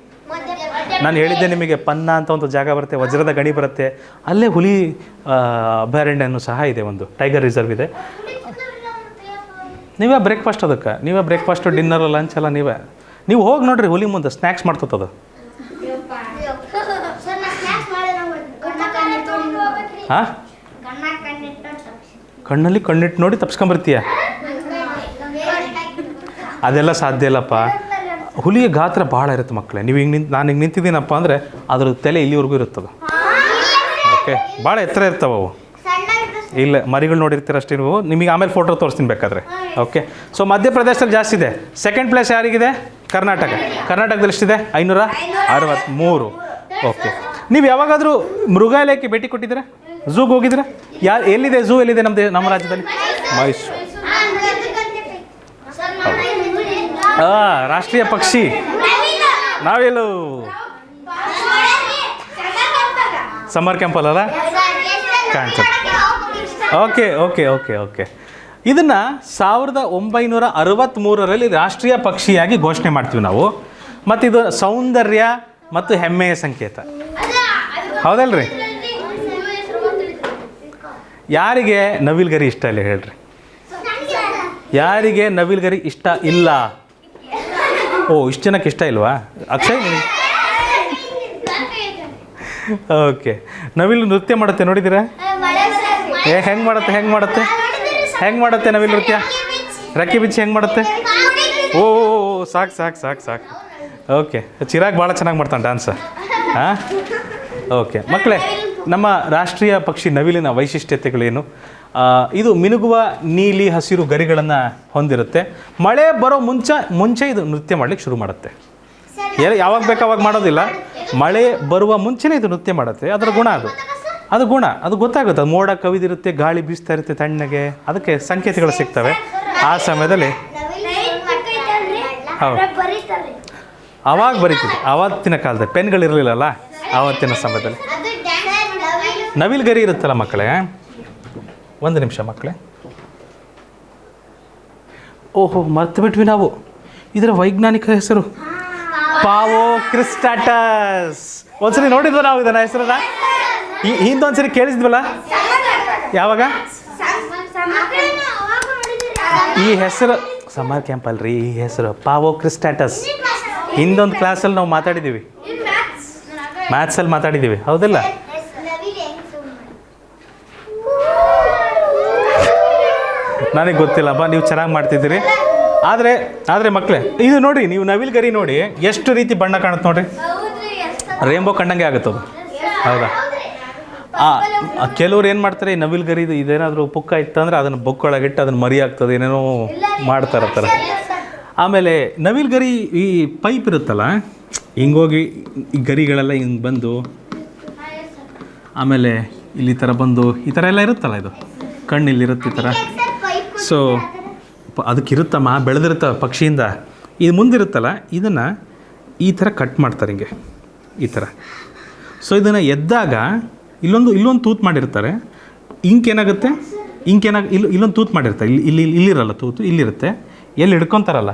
ನಾನು ಹೇಳಿದ್ದೆ ನಿಮಗೆ, ಪನ್ನ ಅಂತ ಒಂದು ಜಾಗ ಬರುತ್ತೆ, ವಜ್ರದ ಗಣಿ ಬರುತ್ತೆ, ಅಲ್ಲೇ ಹುಲಿ ಅಭಯಾರಣ್ಯನೂ ಸಹ ಇದೆ, ಒಂದು ಟೈಗರ್ ರಿಸರ್ವ್ ಇದೆ. ನೀವೇ ಬ್ರೇಕ್ಫಾಸ್ಟ್ ಅದಕ್ಕೆ, ನೀವೇ ಬ್ರೇಕ್ಫಾಸ್ಟು, ಡಿನ್ನರ್, ಲಂಚ್ ಎಲ್ಲ ನೀವು ಹೋಗಿ ನೋಡ್ರಿ, ಹುಲಿ ಮುಂದೆ ಸ್ನ್ಯಾಕ್ಸ್ ಮಾಡ್ತದ. ಹಾಂ, ಕಣ್ಣಲ್ಲಿ ಕಣ್ಣಿಟ್ಟು ನೋಡಿ ತಪ್ಸ್ಕೊಂಬರ್ತೀಯ? ಅದೆಲ್ಲ ಸಾಧ್ಯ ಇಲ್ಲಪ್ಪ. ಹುಲಿಯ ಗಾತ್ರ ಭಾಳ ಇರುತ್ತೆ ಮಕ್ಕಳೇ. ನೀವು ಹಿಂಗೆ ನಾನು ಹಿಂಗೆ ನಿಂತಿದ್ದೀನಪ್ಪ ಅಂದರೆ ಅದ್ರ ತಲೆ ಇಲ್ಲಿವರೆಗೂ ಇರುತ್ತದೆ. ಓಕೆ, ಭಾಳ ಎತ್ತರ ಇರ್ತಾವೆ ಅವು. ಇಲ್ಲ, ಮರಿಗಳು ನೋಡಿರ್ತೀರ ಅಷ್ಟೇ ನೀವು. ನಿಮಗೆ ಆಮೇಲೆ ಫೋಟೋ ತೋರಿಸ್ತೀನಿ ಬೇಕಾದರೆ. ಓಕೆ, ಸೊ ಮಧ್ಯಪ್ರದೇಶದಲ್ಲಿ ಜಾಸ್ತಿ ಇದೆ. ಸೆಕೆಂಡ್ ಪ್ಲೇಸ್ ಯಾರಿಗಿದೆ? ಕರ್ನಾಟಕದಲ್ಲಿ ಎಷ್ಟಿದೆ? 563. ಓಕೆ, ನೀವು ಯಾವಾಗಾದರೂ ಮೃಗಾಲಯಕ್ಕೆ ಭೇಟಿ ಕೊಟ್ಟಿದ್ದೀರಾ? ಝೂಗೆ ಹೋಗಿದ್ದೀರಾ? ಎಲ್ಲಿದೆ ಝೂ? ಎಲ್ಲಿದೆ ನಮ್ಮ ರಾಜ್ಯದಲ್ಲಿ? ಮೈಸೂರು. ರಾಷ್ಟ್ರೀಯ ಪಕ್ಷಿ ನಾವೆಲ್ಲೂ ಸಮ್ಮರ್ ಕ್ಯಾಂಪಲ್ಲ ಕಾಣ್ತದೆ. ಓಕೆ ಓಕೆ ಓಕೆ ಓಕೆ ಇದನ್ನು 1963ರಲ್ಲಿ ರಾಷ್ಟ್ರೀಯ ಪಕ್ಷಿಯಾಗಿ ಘೋಷಣೆ ಮಾಡ್ತೀವಿ ನಾವು. ಮತ್ತು ಇದು ಸೌಂದರ್ಯ ಮತ್ತು ಹೆಮ್ಮೆಯ ಸಂಕೇತ, ಹೌದಲ್ರಿ? ಯಾರಿಗೆ ನವಿಲ್ಗರಿ ಇಷ್ಟ ಇಲ್ಲ ಹೇಳ್ರಿ? ಯಾರಿಗೆ ನವಿಲ್ಗರಿ ಇಷ್ಟ ಇಲ್ಲ? ಓ, ಇಷ್ಟು ಜನಕ್ಕೆ ಇಷ್ಟ ಇಲ್ವಾ? ಅಕ್ಷಯ್, ಓಕೆ. ನವಿಲು ನೃತ್ಯ ಮಾಡುತ್ತೆ, ನೋಡಿದ್ದೀರಾ? ಹೆಂಗೆ ಮಾಡುತ್ತೆ ನವಿಲು ನೃತ್ಯ? ರೆಕ್ಕೆ ಬಿಚ್ಚಿ ಹೆಂಗೆ ಮಾಡುತ್ತೆ? ಓ, ಸಾಕು. ಓಕೆ, ಚಿರಾಗ್ ಭಾಳ ಚೆನ್ನಾಗಿ ಮಾಡ್ತಾನೆ ಡ್ಯಾನ್ಸ್. ಹಾಂ, ಓಕೆ ಮುಂದೆ ನಮ್ಮ ರಾಷ್ಟ್ರೀಯ ಪಕ್ಷಿ ನವಿಲಿನ ವೈಶಿಷ್ಟ್ಯತೆಗಳೇನು? ಇದು ಮಿನುಗುವ ನೀಲಿ ಹಸಿರು ಗರಿಗಳನ್ನು ಹೊಂದಿರುತ್ತೆ. ಮಳೆ ಬರೋ ಮುಂಚೆ ಇದು ನೃತ್ಯ ಮಾಡಲಿಕ್ಕೆ ಶುರು ಮಾಡುತ್ತೆ. ಯಾವಾಗ ಬೇಕು ಅವಾಗ ಮಾಡೋದಿಲ್ಲ, ಮಳೆ ಬರುವ ಮುಂಚೆನೇ ಇದು ನೃತ್ಯ ಮಾಡುತ್ತೆ. ಅದರ ಗುಣ ಅದು ಗೊತ್ತಾಗುತ್ತೆ. ಅದು ಮೋಡ ಕವಿದಿರುತ್ತೆ, ಗಾಳಿ ಬೀಸ್ತಾ ಇರುತ್ತೆ ತಣ್ಣಗೆ, ಅದಕ್ಕೆ ಸಂಕೇತಗಳು ಸಿಗ್ತವೆ ಆ ಸಮಯದಲ್ಲಿ. ಹೌದು, ಆವಾಗ ಬರೀತಿದ್ದೆ. ಆವತ್ತಿನ ಕಾಲದಲ್ಲಿ ಪೆನ್ಗಳಿರಲಿಲ್ಲಲ್ಲ, ಆವತ್ತಿನ ಸಮಯದಲ್ಲಿ. ನವಿಲ್ಗರಿ ಇರುತ್ತಲ್ಲ ಮಕ್ಕಳೇ, ಒಂದು ನಿಮಿಷ ಮಕ್ಕಳೇ. ಓಹೋ, ಮರ್ತು ಬಿಟ್ವಿ ನಾವು. ಇದರ ವೈಜ್ಞಾನಿಕ ಹೆಸರು ಪಾವೋ ಕ್ರಿಸ್ಟಾಟಸ್. ಒಂದ್ಸರಿ ನೋಡಿದ್ವ ನಾವು ಇದನ್ನ ಹೆಸರನ್ನ? ಹಿಂದೊಂದ್ಸರಿ ಕೇಳಿದ್ವಲ್ಲ? ಯಾವಾಗ? ಈ ಹೆಸರು ಸಮ್ಮರ್ ಕ್ಯಾಂಪ್ ಅಲ್ರಿ, ಈ ಹೆಸರು ಪಾವೋ ಕ್ರಿಸ್ಟಾಟಸ್. ಹಿಂದೊಂದು ಕ್ಲಾಸಲ್ಲಿ ನಾವು ಮಾತಾಡಿದ್ದೀವಿ, ಮ್ಯಾಥ್ಸಲ್ಲಿ ಮಾತಾಡಿದ್ದೀವಿ, ಹೌದಲ್ಲ? ನನಗೆ ಗೊತ್ತಿಲ್ಲಪ್ಪ, ನೀವು ಚೆನ್ನಾಗಿ ಮಾಡ್ತಿದ್ದೀರಿ. ಆದರೆ ಮಕ್ಕಳೇ, ಇದು ನೋಡಿ, ನೀವು ನವಿಲ್ಗರಿ ನೋಡಿ ಎಷ್ಟು ರೀತಿ ಬಣ್ಣ ಕಾಣುತ್ತೆ ನೋಡ್ರಿ. ರೇಂಬೋ ಕಂಡಂಗೆ ಆಗುತ್ತದು, ಹೌದಾ? ಕೆಲವ್ರು ಏನು ಮಾಡ್ತಾರೆ, ಈ ನವಿಲ್ಗರಿದು ಇದೇನಾದರೂ ಪುಕ್ಕ ಇತ್ತಂದ್ರೆ ಅದನ್ನು ಬೊಕ್ಕೊಳಗಿಟ್ಟು ಅದನ್ನು ಮರಿ ಆಗ್ತದೆ, ಏನೇನೋ ಮಾಡ್ತಾರೆ. ಆಮೇಲೆ ನವಿಲ್ಗರಿ ಈ ಪೈಪ್ ಇರುತ್ತಲ್ಲ, ಹಿಂಗೋಗಿ ಈ ಗರಿಗಳೆಲ್ಲ ಹಿಂಗೆ ಬಂದು ಆಮೇಲೆ ಇಲ್ಲಿ ಥರ ಬಂದು ಈ ಥರ ಎಲ್ಲ ಇರುತ್ತಲ್ಲ, ಇದು ಕಣ್ಣು ಇಲ್ಲಿರುತ್ತೆ ಈ ಥರ. ಸೊ ಅದಕ್ಕಿರುತ್ತಮ್ಮ, ಬೆಳೆದಿರುತ್ತವೆ ಪಕ್ಷಿಯಿಂದ. ಇದು ಮುಂದಿರುತ್ತಲ್ಲ, ಇದನ್ನು ಈ ಥರ ಕಟ್ ಮಾಡ್ತಾರೆ ಹಿಂಗೆ, ಈ ಥರ. ಸೊ ಇದನ್ನು ಎದ್ದಾಗ ಇಲ್ಲೊಂದು ತೂತು ಮಾಡಿರ್ತಾರೆ. ಇಂಕೇನಾಗುತ್ತೆ, ಇಲ್ಲೊಂದು ತೂತು ಮಾಡಿರ್ತಾರೆ. ಇಲ್ಲಿರಲ್ಲ ತೂತು, ಇಲ್ಲಿರುತ್ತೆ. ಎಲ್ಲಿ ಹಿಡ್ಕೊತಾರಲ್ಲ,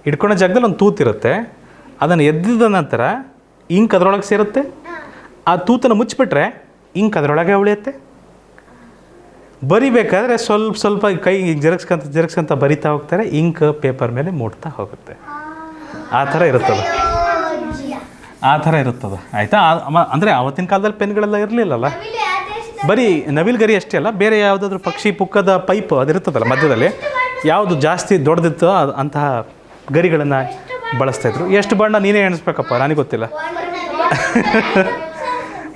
ಹಿಡ್ಕೊಳೋ ಜಾಗದಲ್ಲಿ ಒಂದು ತೂತಿರುತ್ತೆ. ಅದನ್ನು ಎದ್ದಿದ ನಂತರ ಇಂಕ್ ಅದರೊಳಗೆ ಸೇರುತ್ತೆ. ಆ ತೂತನ್ನು ಮುಚ್ಚಿಬಿಟ್ರೆ ಇಂಕ್ ಅದರೊಳಗೆ ಉಳಿಯುತ್ತೆ. ಬರಿಬೇಕಾದ್ರೆ ಸ್ವಲ್ಪ ಕೈ ಜರಗ್ಸ್ಕೊಂತ ಬರಿತಾ ಹೋಗ್ತಾರೆ. ಇಂಕ್ ಪೇಪರ್ ಮೇಲೆ ಮೂಡ್ತಾ ಹೋಗುತ್ತೆ. ಆ ಥರ ಇರುತ್ತದೆ ಆಯಿತಾ? ಅಂದರೆ ಆವತ್ತಿನ ಕಾಲದಲ್ಲಿ ಪೆನ್ಗಳೆಲ್ಲ ಇರಲಿಲ್ಲಲ್ಲ. ಬರೀ ನವಿಲ್ಗರಿ ಅಷ್ಟೇ ಅಲ್ಲ, ಬೇರೆ ಯಾವುದಾದ್ರೂ ಪಕ್ಷಿ ಪುಕ್ಕದ ಪೈಪ್ ಅದಿರ್ತದಲ್ಲ ಮಧ್ಯದಲ್ಲಿ, ಯಾವುದು ಜಾಸ್ತಿ ದೊಡ್ಡದಿತ್ತು ಅಂತಹ ಗರಿಗಳನ್ನು ಬಳಸ್ತಾಯಿದ್ರು. ಎಷ್ಟು ಬಣ್ಣ ನೀನೇ ಎಣಿಸ್ಬೇಕಪ್ಪ, ನನಗೆ ಗೊತ್ತಿಲ್ಲ.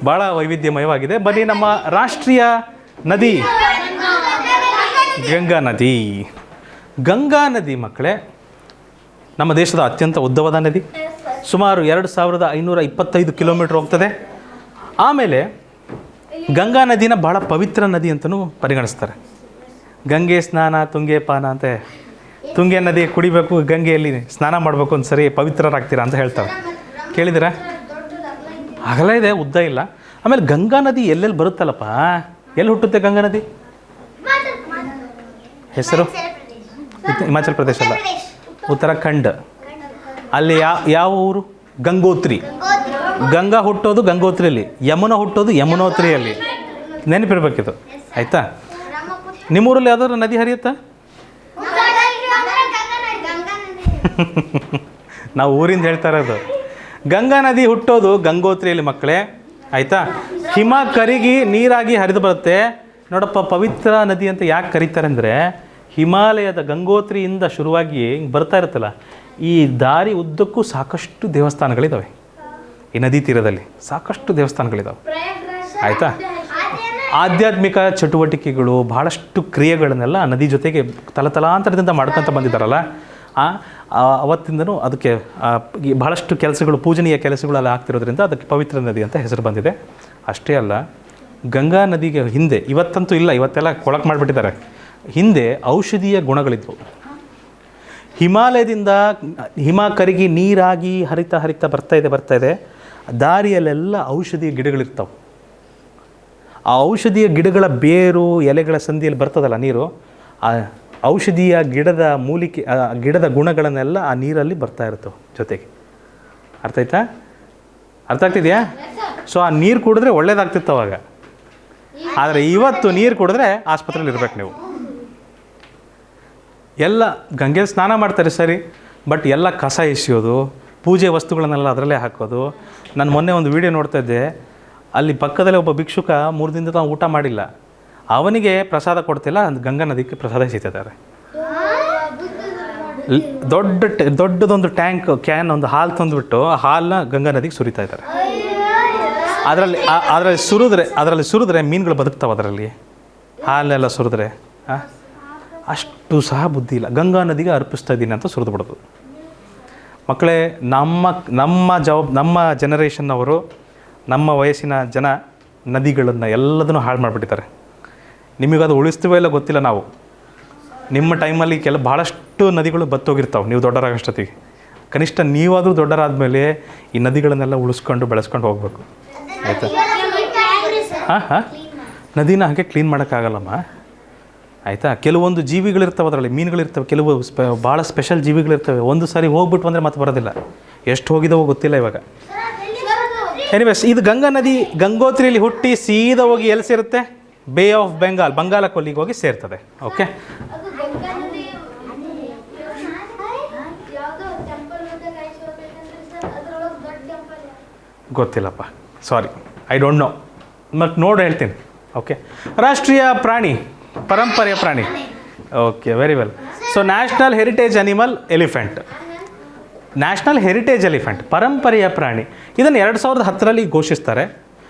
ಭಾಳ ವೈವಿಧ್ಯಮಯವಾಗಿದೆ. ಬನ್ನಿ, ನಮ್ಮ ರಾಷ್ಟ್ರೀಯ ನದಿ ಗಂಗಾ ನದಿ ಮಕ್ಕಳೇ ನಮ್ಮ ದೇಶದ ಅತ್ಯಂತ ಉದ್ದವಾದ ನದಿ. ಸುಮಾರು 2525 ಕಿಲೋಮೀಟ್ರ್ ಹೋಗ್ತದೆ. ಆಮೇಲೆ ಗಂಗಾ ನದಿನ ಭಾಳ ಪವಿತ್ರ ನದಿ ಅಂತಲೂ ಪರಿಗಣಿಸ್ತಾರೆ. ಗಂಗೆ ಸ್ನಾನ ತುಂಗೆ ಪಾನ ಅಂತ, ತುಂಗೆ ನದಿ ಕುಡಿಬೇಕು, ಗಂಗೆಯಲ್ಲಿ ಸ್ನಾನ ಮಾಡಬೇಕು ಒಂದು ಸರಿ ಪವಿತ್ರರಾಗ್ತೀರಾ ಅಂತ ಹೇಳ್ತಾರೆ. ಕೇಳಿದ್ದೀರಾ? ಅಗಲ ಇದೆ, ಉದ್ದ ಇಲ್ಲ. ಆಮೇಲೆ ಗಂಗಾ ನದಿ ಎಲ್ಲೆಲ್ಲಿ ಬರುತ್ತಲ್ಲಪ್ಪ, ಎಲ್ಲಿ ಹುಟ್ಟುತ್ತೆ ಗಂಗಾ ನದಿ? ಹೆಸರು ಹಿಮಾಚಲ ಪ್ರದೇಶ ಅಲ್ಲ, ಉತ್ತರಾಖಂಡ್. ಅಲ್ಲಿ ಯಾವ ಊರು? ಗಂಗೋತ್ರಿ. ಗಂಗಾ ಹುಟ್ಟೋದು ಗಂಗೋತ್ರಿಯಲ್ಲಿ, ಯಮುನಾ ಹುಟ್ಟೋದು ಯಮುನೋತ್ರಿಯಲ್ಲಿ. ನೆನಪಿರ್ಬೇಕಿದು, ಆಯಿತಾ? ನಿಮ್ಮೂರಲ್ಲಿ ಯಾವ್ದಾದ್ರು ನದಿ ಹರಿಯುತ್ತಾ? ನಾವು ಊರಿಂದ ಹೇಳ್ತಾ ಇರೋದು. ಗಂಗಾ ನದಿ ಹುಟ್ಟೋದು ಗಂಗೋತ್ರಿಯಲ್ಲಿ ಮಕ್ಕಳೇ, ಆಯಿತಾ? ಹಿಮ ಕರಗಿ ನೀರಾಗಿ ಹರಿದು ಬರುತ್ತೆ. ನೋಡಪ್ಪ, ಪವಿತ್ರ ನದಿ ಅಂತ ಯಾಕೆ ಕರೀತಾರೆ ಅಂದರೆ, ಹಿಮಾಲಯದ ಗಂಗೋತ್ರಿಯಿಂದ ಶುರುವಾಗಿ ಹಿಂಗೆ ಬರ್ತಾ ಇರುತ್ತಲ್ಲ, ಈ ದಾರಿ ಉದ್ದಕ್ಕೂ ಸಾಕಷ್ಟು ದೇವಸ್ಥಾನಗಳಿದ್ದಾವೆ. ಈ ನದಿ ತೀರದಲ್ಲಿ ಸಾಕಷ್ಟು ದೇವಸ್ಥಾನಗಳಿದ್ದಾವೆ, ಆಯಿತಾ? ಆಧ್ಯಾತ್ಮಿಕ ಚಟುವಟಿಕೆಗಳು, ಭಾಳಷ್ಟು ಕ್ರಿಯೆಗಳನ್ನೆಲ್ಲ ನದಿ ಜೊತೆಗೆ ತಲತಲಾಂತರದಿಂದ ಮಾಡ್ಕೊತ ಬಂದಿದ್ದಾರಲ್ಲ, ಅವತ್ತಿಂದನೂ ಅದಕ್ಕೆ ಭಾಳಷ್ಟು ಕೆಲಸಗಳು, ಪೂಜನೀಯ ಕೆಲಸಗಳೆಲ್ಲ ಆಗ್ತಿರೋದ್ರಿಂದ ಅದಕ್ಕೆ ಪವಿತ್ರ ನದಿ ಅಂತ ಹೆಸರು ಬಂದಿದೆ. ಅಷ್ಟೇ ಅಲ್ಲ, ಗಂಗಾ ನದಿಗೆ ಹಿಂದೆ, ಇವತ್ತಂತೂ ಇಲ್ಲ, ಇವತ್ತೆಲ್ಲ ಕೊಳಕು ಮಾಡಿಬಿಟ್ಟಿದ್ದಾರೆ, ಹಿಂದೆ ಔಷಧೀಯ ಗುಣಗಳಿದ್ವು. ಹಿಮಾಲಯದಿಂದ ಹಿಮ ಕರಗಿ ನೀರಾಗಿ ಹರಿತಾ ಹರಿತಾ ಬರ್ತಾ ಇದೆ. ದಾರಿಯಲ್ಲೆಲ್ಲ ಔಷಧೀಯ ಗಿಡಗಳಿರ್ತಾವೆ. ಆ ಔಷಧೀಯ ಗಿಡಗಳ ಬೇರು, ಎಲೆಗಳ ಸಂದಿಯಲ್ಲಿ ಬರ್ತದಲ್ಲ ನೀರು, ಆ ಔಷಧೀಯ ಗಿಡದ ಮೂಲಿಕೆ, ಗಿಡದ ಗುಣಗಳನ್ನೆಲ್ಲ ಆ ನೀರಲ್ಲಿ ಬರ್ತಾ ಇರ್ತವೆ ಜೊತೆಗೆ. ಅರ್ಥ ಆಯ್ತಾ? ಅರ್ಥ ಆಗ್ತಿದೆಯಾ? ಸೊ ಆ ನೀರು ಕುಡಿದ್ರೆ ಒಳ್ಳೇದಾಗ್ತಿತ್ತು ಅವಾಗ. ಆದರೆ ಇವತ್ತು ನೀರು ಕುಡಿದ್ರೆ ಆಸ್ಪತ್ರೆಯಲ್ಲಿ ಇರ್ಬೇಕು ನೀವು. ಎಲ್ಲ ಗಂಗೆ ಸ್ನಾನ ಮಾಡ್ತಾರೆ ಸರಿ, ಬಟ್ ಎಲ್ಲ ಕಸ ಎಸೆಯೋದು, ಪೂಜೆ ವಸ್ತುಗಳನ್ನೆಲ್ಲ ಅದರಲ್ಲೇ ಹಾಕೋದು. ನಾನು ಮೊನ್ನೆ ಒಂದು ವಿಡಿಯೋ ನೋಡ್ತಾ ಇದ್ದೆ, ಅಲ್ಲಿ ಪಕ್ಕದಲ್ಲೇ ಒಬ್ಬ ಭಿಕ್ಷುಕ 3 ದಿನದಿಂದ ತಾನು ಊಟ ಮಾಡಿಲ್ಲ, ಅವನಿಗೆ ಪ್ರಸಾದ ಕೊಡ್ತಿಲ್ಲ, ಗಂಗಾ ನದಿಗೆ ಪ್ರಸಾದ ಎಸೀತಿದ್ದಾರೆ. ದೊಡ್ಡದೊಂದು ಟ್ಯಾಂಕ್ ಕ್ಯಾನ್ ಒಂದು ಹಾಲು ತಂದುಬಿಟ್ಟು ಹಾಲನ್ನ ಗಂಗಾ ನದಿಗೆ ಸುರಿತಾ ಇದ್ದಾರೆ. ಅದರಲ್ಲಿ ಸುರಿದ್ರೆ ಮೀನುಗಳು ಬದುಕ್ತಾವೆ, ಅದರಲ್ಲಿ ಹಾಲೆಲ್ಲ ಸುರಿದ್ರೆ. ಅಷ್ಟು ಸಹ ಬುದ್ಧಿ ಇಲ್ಲ. ಗಂಗಾ ನದಿಗೆ ಅರ್ಪಿಸ್ತಾ ಇದ್ದೀನಿ ಅಂತ ಸುರಿದು ಬಿಡೋದು. ಮಕ್ಕಳೇ, ನಮ್ಮ ಜನರೇಷನ್ನವರು, ನಮ್ಮ ವಯಸ್ಸಿನ ಜನ ನದಿಗಳನ್ನು ಎಲ್ಲದನ್ನು ಹಾಳು ಮಾಡಿಬಿಟ್ಟಿದ್ದಾರೆ. ನಿಮಗದು ಉಳಿಸ್ತೀವೋ ಇಲ್ಲ ಗೊತ್ತಿಲ್ಲ. ನಾವು ನಿಮ್ಮ ಟೈಮಲ್ಲಿ ಭಾಳಷ್ಟು ನದಿಗಳು ಬತ್ತೋಗಿರ್ತಾವೆ ನೀವು ದೊಡ್ಡರಾಗಷ್ಟೊತ್ತಿಗೆ. ಕನಿಷ್ಠ ನೀವಾದರೂ ದೊಡ್ಡರಾದಮೇಲೆ ಈ ನದಿಗಳನ್ನೆಲ್ಲ ಉಳಿಸ್ಕೊಂಡು ಬೆಳೆಸ್ಕೊಂಡು ಹೋಗ್ಬೇಕು, ಆಯಿತಾ? ಹಾಂ, ನದಿನ ಹಾಗೆ ಕ್ಲೀನ್ ಮಾಡೋಕ್ಕಾಗಲ್ಲಮ್ಮ, ಆಯಿತಾ? ಕೆಲವೊಂದು ಜೀವಿಗಳಿರ್ತವೆ, ಅದರಲ್ಲಿ ಮೀನುಗಳಿರ್ತವೆ, ಕೆಲವು ಭಾಳ ಸ್ಪೆಷಲ್ ಜೀವಿಗಳಿರ್ತವೆ. ಒಂದು ಸಾರಿ ಹೋಗ್ಬಿಟ್ಟು ಅಂದರೆ ಮತ್ತೆ ಬರೋದಿಲ್ಲ. ಎಷ್ಟು ಹೋಗಿದಾವೋ ಗೊತ್ತಿಲ್ಲ ಇವಾಗ. ಎನಿವೇಸ್, ಇದು ಗಂಗಾ ನದಿ ಗಂಗೋತ್ರಿಯಲ್ಲಿ ಹುಟ್ಟಿ ಸೀದಾ ಹೋಗಿ ಎಲ್ಲಿ ಸೇರುತ್ತೆ? ಬೇ ಆಫ್ ಬೆಂಗಾಲ್, ಬಂಗಾಳ ಕೊಲ್ಲಿಗೆ ಹೋಗಿ ಸೇರ್ತದೆ. ಓಕೆ, ಗೊತ್ತಿಲ್ಲಪ್ಪ, ಸಾರಿ, ಐ ಡೋಂಟ್ ನೋ. ಮತ್ತು ನೋಡಿ ಹೇಳ್ತೀನಿ. ಓಕೆ, ರಾಷ್ಟ್ರೀಯ ಪ್ರಾಣಿ, ಪರಂಪರೆಯ ಪ್ರಾಣಿ. Okay, very well. So national heritage animal elephant. National heritage elephant, ಪರಂಪರೆಯ ಪ್ರಾಣಿ. ಇದನ್ನು 2010ರಲ್ಲಿ ಘೋಷಿಸ್ತಾರೆ.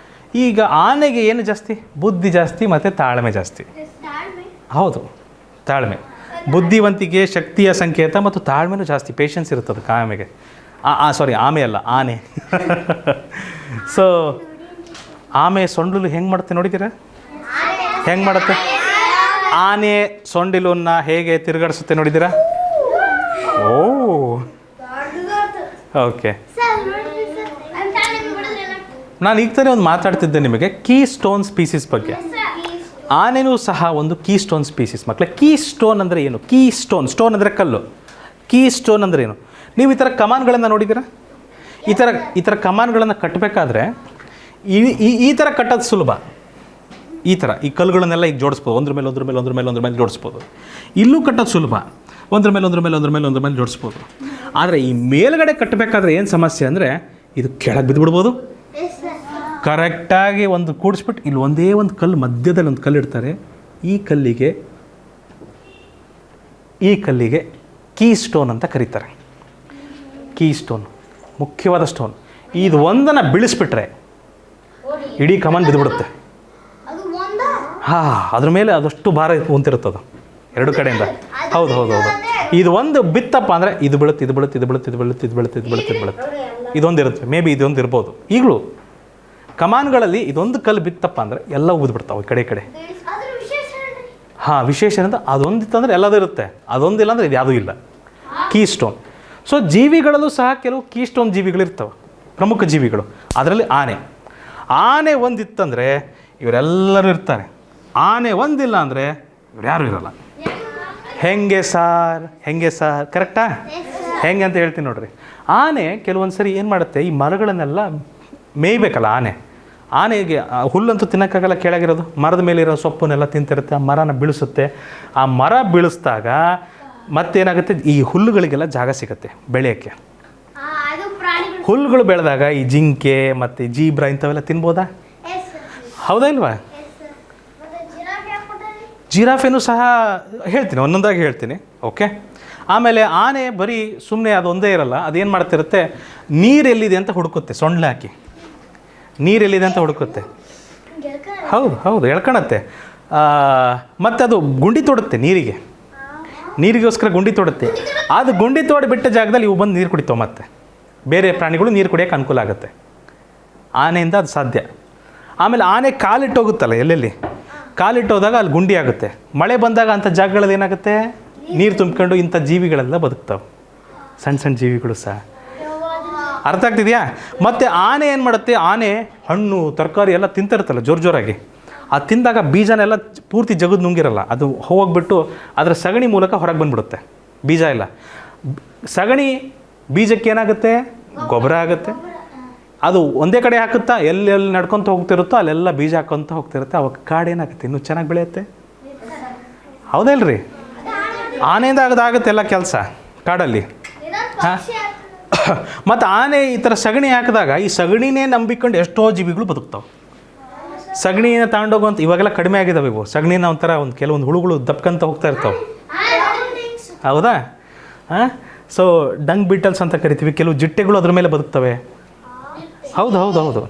ಈಗ ಆನೆಗೆ ಏನು ಜಾಸ್ತಿ? ಬುದ್ಧಿ ಜಾಸ್ತಿ ಮತ್ತು ತಾಳ್ಮೆ ಜಾಸ್ತಿ. ಹೌದು, ತಾಳ್ಮೆ, ಬುದ್ಧಿವಂತಿಕೆ, ಶಕ್ತಿಯ ಸಂಕೇತ ಮತ್ತು ತಾಳ್ಮೆನೂ ಜಾಸ್ತಿ, ಪೇಷನ್ಸ್ ಇರುತ್ತದೆ ಆಮೆಗೆ. ಸಾರಿ, ಆಮೆ ಅಲ್ಲ, ಆನೆ. ಸೊ ಆಮೆ ಸೊಂಡಿಲು ಹೆಂಗೆ ಮಾಡುತ್ತೆ ನೋಡಿದ್ದೀರಾ? ಹೆಂಗೆ ಮಾಡುತ್ತೆ? ಆನೆ ಸೊಂಡಿಲನ್ನು ಹೇಗೆ ತಿರುಗಾಡಿಸುತ್ತೆ ನೋಡಿದ್ದೀರಾ? ಓ, ಓಕೆ. ನಾನು ಈಗ ತಾನೇ ಒಂದು ಮಾತಾಡ್ತಿದ್ದೆ ನಿಮಗೆ ಕೀ ಸ್ಟೋನ್ ಸ್ಪೀಸೀಸ್ ಬಗ್ಗೆ. ಆನೆನೂ ಸಹ ಒಂದು ಕೀ ಸ್ಟೋನ್ ಸ್ಪೀಸೀಸ್ ಮಕ್ಕಳೇ. ಕೀ ಸ್ಟೋನ್ ಅಂದರೆ ಏನು? ಕೀ ಸ್ಟೋನ್, ಸ್ಟೋನ್ ಅಂದರೆ ಕಲ್ಲು. ಕೀ ಸ್ಟೋನ್ ಅಂದರೆ ಏನು? ನೀವು ಈ ಥರ ಕಮಾನ್ಗಳನ್ನು ನೋಡಿದ್ದೀರಾ? ಈ ಥರ ಕಮಾನ್ಗಳನ್ನು ಕಟ್ಟಬೇಕಾದ್ರೆ ಈ ಥರ ಕಟ್ಟೋದು ಸುಲಭ. ಈ ಥರ ಈ ಕಲ್ಲುಗಳನ್ನೆಲ್ಲ ಈಗ ಜೋಡಿಸ್ಬೋದು, ಒಂದ್ರ ಮೇಲೆ ಜೋಡಿಸ್ಬೋದು. ಇಲ್ಲೂ ಕಟ್ಟೋದು ಸುಲಭ, ಒಂದ್ರ ಮೇಲೆ ಜೋಡಿಸ್ಬೋದು. ಆದರೆ ಈ ಮೇಲ್ಗಡೆ ಕಟ್ಟಬೇಕಾದ್ರೆ ಏನು ಸಮಸ್ಯೆ ಅಂದರೆ, ಇದು ಕೆಳಗೆ ಬಿದ್ದುಬಿಡ್ಬೋದು. ಕರೆಕ್ಟಾಗಿ ಒಂದು ಕೂಡಿಸ್ಬಿಟ್ಟು ಇಲ್ಲಿ ಒಂದೇ ಒಂದು ಕಲ್ಲು ಮಧ್ಯದಲ್ಲಿ ಒಂದು ಕಲ್ಲು ಇಡ್ತಾರೆ. ಈ ಕಲ್ಲಿಗೆ ಕೀ ಸ್ಟೋನ್ ಅಂತ ಕರೀತಾರೆ. ಕೀ ಸ್ಟೋನ್ ಮುಖ್ಯವಾದ ಸ್ಟೋನ್. ಇದು ಒಂದನ್ನು ಬೀಳಿಸ್ಬಿಟ್ರೆ ಇಡೀ ಕಮಾನ್ ಬಿದ್ದುಬಿಡುತ್ತೆ. ಅದ್ರ ಮೇಲೆ ಅದಷ್ಟು ಭಾರ ಕುಂತಿರುತ್ತದು ಎರಡು ಕಡೆಯಿಂದ. ಹೌದು. ಇದು ಒಂದು ಬಿತ್ತಪ್ಪ ಅಂದರೆ ಇದು ಬೀಳುತ್ತೆ. ಇದೊಂದು ಇರುತ್ತೆ, ಮೇ ಬಿ ಇದೊಂದು ಇರ್ಬೋದು ಈಗಲೂ. ಕಮಾನುಗಳಲ್ಲಿ ಇದೊಂದು ಕಲ್ಲು ಬಿತ್ತಪ್ಪ ಅಂದರೆ ಎಲ್ಲ ಉಗಿದ್ಬಿಡ್ತಾವೆ ಈ ಕಡೆ ಹಾಂ, ವಿಶೇಷ ಏನಂದ್ರೆ ಅದೊಂದಿತ್ತಂದ್ರೆ ಎಲ್ಲದೂ ಇರುತ್ತೆ, ಅದೊಂದಿಲ್ಲ ಅಂದರೆ ಇದು ಯಾವುದೂ ಇಲ್ಲ. Key stone. ಸೊ ಜೀವಿಗಳಲ್ಲೂ ಸಹ ಕೆಲವು ಕೀ ಸ್ಟೋನ್ ಜೀವಿಗಳಿರ್ತವೆ, ಪ್ರಮುಖ ಜೀವಿಗಳು. ಅದರಲ್ಲಿ ಆನೆ ಒಂದಿತ್ತಂದರೆ ಇವರೆಲ್ಲರೂ ಇರ್ತಾರೆ. ಆನೆ ಒಂದಿಲ್ಲ ಅಂದರೆ ಇವ್ರು ಯಾರೂ ಇರಲ್ಲ. ಹೆಂಗೆ ಸಾರ್ ಕರೆಕ್ಟಾ? ಹೆಂಗೆ ಅಂತ ಹೇಳ್ತೀನಿ ನೋಡ್ರಿ. ಆನೆ ಕೆಲವೊಂದು ಸರಿ ಏನು ಮಾಡುತ್ತೆ, ಈ ಮರಗಳನ್ನೆಲ್ಲ ಮೇಯ್ಬೇಕಲ್ಲ ಆನೆಗೆ ಹುಲ್ಲಂತೂ ತಿನ್ನೋಕ್ಕಾಗಲ್ಲ, ಕೆಳಗಿರೋದು ಮರದ ಮೇಲೆ ಇರೋ ಸೊಪ್ಪನ್ನೆಲ್ಲ ತಿಂತಿರುತ್ತೆ, ಆ ಮರನ ಬೀಳಿಸುತ್ತೆ. ಆ ಮರ ಬೀಳಿಸಿದಾಗ ಮತ್ತೇನಾಗುತ್ತೆ, ಈ ಹುಲ್ಲುಗಳಿಗೆಲ್ಲ ಜಾಗ ಸಿಗುತ್ತೆ ಬೆಳೆಯೋಕ್ಕೆ. ಹುಲ್ಲುಗಳು ಬೆಳೆದಾಗ ಈ ಜಿಂಕೆ ಮತ್ತು ಜೀಬ್ರಾ ಇಂಥವೆಲ್ಲ ತಿನ್ಬೋದಾ? ಹೌದಾ ಇಲ್ವಾ? ಜಿರಾಫೆನೂ ಸಹ ಹೇಳ್ತೀನಿ, ಒಂದೊಂದಾಗಿ ಹೇಳ್ತೀನಿ. ಓಕೆ. ಆಮೇಲೆ ಆನೆ ಬರೀ ಸುಮ್ಮನೆ ಅದೊಂದೇ ಇರಲ್ಲ, ಅದೇನು ಮಾಡ್ತಿರುತ್ತೆ, ನೀರೆಲ್ಲಿದೆ ಅಂತ ಹುಡುಕುತ್ತೆ, ಸೊಂಡ್ಲೆ ಹಾಕಿ ನೀರೆಲ್ಲಿದೆ ಅಂತ ಹುಡುಕುತ್ತೆ. ಹೌದು ಎಳ್ಕೊಳತ್ತೆ. ಮತ್ತು ಅದು ಗುಂಡಿ ತೋಡುತ್ತೆ, ನೀರಿಗೋಸ್ಕರ ಗುಂಡಿ ತೋಡುತ್ತೆ. ಅದು ಗುಂಡಿ ತೋಡಿ ಬಿಟ್ಟ ಜಾಗದಲ್ಲಿ ಇವು ಬಂದು ನೀರು ಕುಡಿತಾವೆ. ಮತ್ತು ಬೇರೆ ಪ್ರಾಣಿಗಳು ನೀರು ಕುಡಿಯೋಕ್ಕೆ ಅನುಕೂಲ ಆಗುತ್ತೆ, ಆನೆಯಿಂದ ಅದು ಸಾಧ್ಯ. ಆಮೇಲೆ ಆನೆ ಕಾಲಿಟ್ಟೋಗುತ್ತಲ್ಲ, ಎಲ್ಲೆಲ್ಲಿ ಕಾಲಿಟ್ಟೋದಾಗ ಅಲ್ಲಿ ಗುಂಡಿ ಆಗುತ್ತೆ. ಮಳೆ ಬಂದಾಗ ಅಂಥ ಜಾಗಗಳಲ್ಲಿ ಏನಾಗುತ್ತೆ, ನೀರು ತುಂಬಿಕೊಂಡು ಇಂಥ ಜೀವಿಗಳೆಲ್ಲ ಬದುಕ್ತಾವೆ, ಸಣ್ಣ ಜೀವಿಗಳು ಸಹ. ಅರ್ಥ ಆಗ್ತಿದೆಯಾ? ಮತ್ತು ಆನೆ ಏನು ಮಾಡುತ್ತೆ, ಆನೆ ಹಣ್ಣು ತರಕಾರಿ ಎಲ್ಲ ತಿಂತಿರುತ್ತಲ್ಲ ಜೋರಾಗಿ. ಅದು ತಿಂದಾಗ ಬೀಜನೆಲ್ಲ ಪೂರ್ತಿ ಜಗದು ನುಂಗಿರಲ್ಲ, ಅದು ಹೋಗ್ಬಿಟ್ಟು ಅದರ ಸಗಣಿ ಮೂಲಕ ಹೊರಗೆ ಬಂದುಬಿಡುತ್ತೆ. ಬೀಜ ಇಲ್ಲ, ಸಗಣಿ ಬೀಜಕ್ಕೆ ಏನಾಗುತ್ತೆ, ಗೊಬ್ಬರ ಆಗುತ್ತೆ. ಅದು ಒಂದೇ ಕಡೆ ಹಾಕುತ್ತಾ, ಎಲ್ಲೆಲ್ಲಿ ನಡ್ಕೊತ ಹೋಗ್ತಿರುತ್ತೋ ಅಲ್ಲೆಲ್ಲ ಬೀಜ ಹಾಕ್ಕೊತ ಹೋಗ್ತಿರುತ್ತೆ. ಅವಾಗ ಕಾಡು ಏನಾಗುತ್ತೆ, ಇನ್ನೂ ಚೆನ್ನಾಗಿ ಬೆಳೆಯುತ್ತೆ. ಹೌದಲ್ರಿ? ಆನೆಯಿಂದ ಅದಾಗುತ್ತೆ ಎಲ್ಲ ಕೆಲಸ ಕಾಡಲ್ಲಿ. ಹಾಂ. ಮತ್ತು ಆನೆ ಈ ಥರ ಸಗಣಿ ಹಾಕಿದಾಗ ಈ ಸಗಣಿನೇ ನಂಬಿಕೊಂಡು ಎಷ್ಟೋ ಜೀವಿಗಳು ಬದುಕ್ತಾವೆ. ಸಗಣಿನ ತಗೊಂಡೋಗುವಂಥ ಇವಾಗೆಲ್ಲ ಕಡಿಮೆ ಆಗಿದ್ದಾವೆ ಇವು. ಸಗಣಿನ ಒಂಥರ ಕೆಲವೊಂದು ಹುಳುಗಳು ದಪ್ಕಂತ ಹೋಗ್ತಾ ಇರ್ತಾವೆ. ಹೌದಾ? ಹಾಂ. ಸೊ ಡಂಗ್ ಬೀಟಲ್ಸ್ ಅಂತ ಕರಿತೀವಿ. ಕೆಲವು ಜಿಟ್ಟೆಗಳು ಅದ್ರ ಮೇಲೆ ಬದುಕ್ತವೆ. ಹೌದು.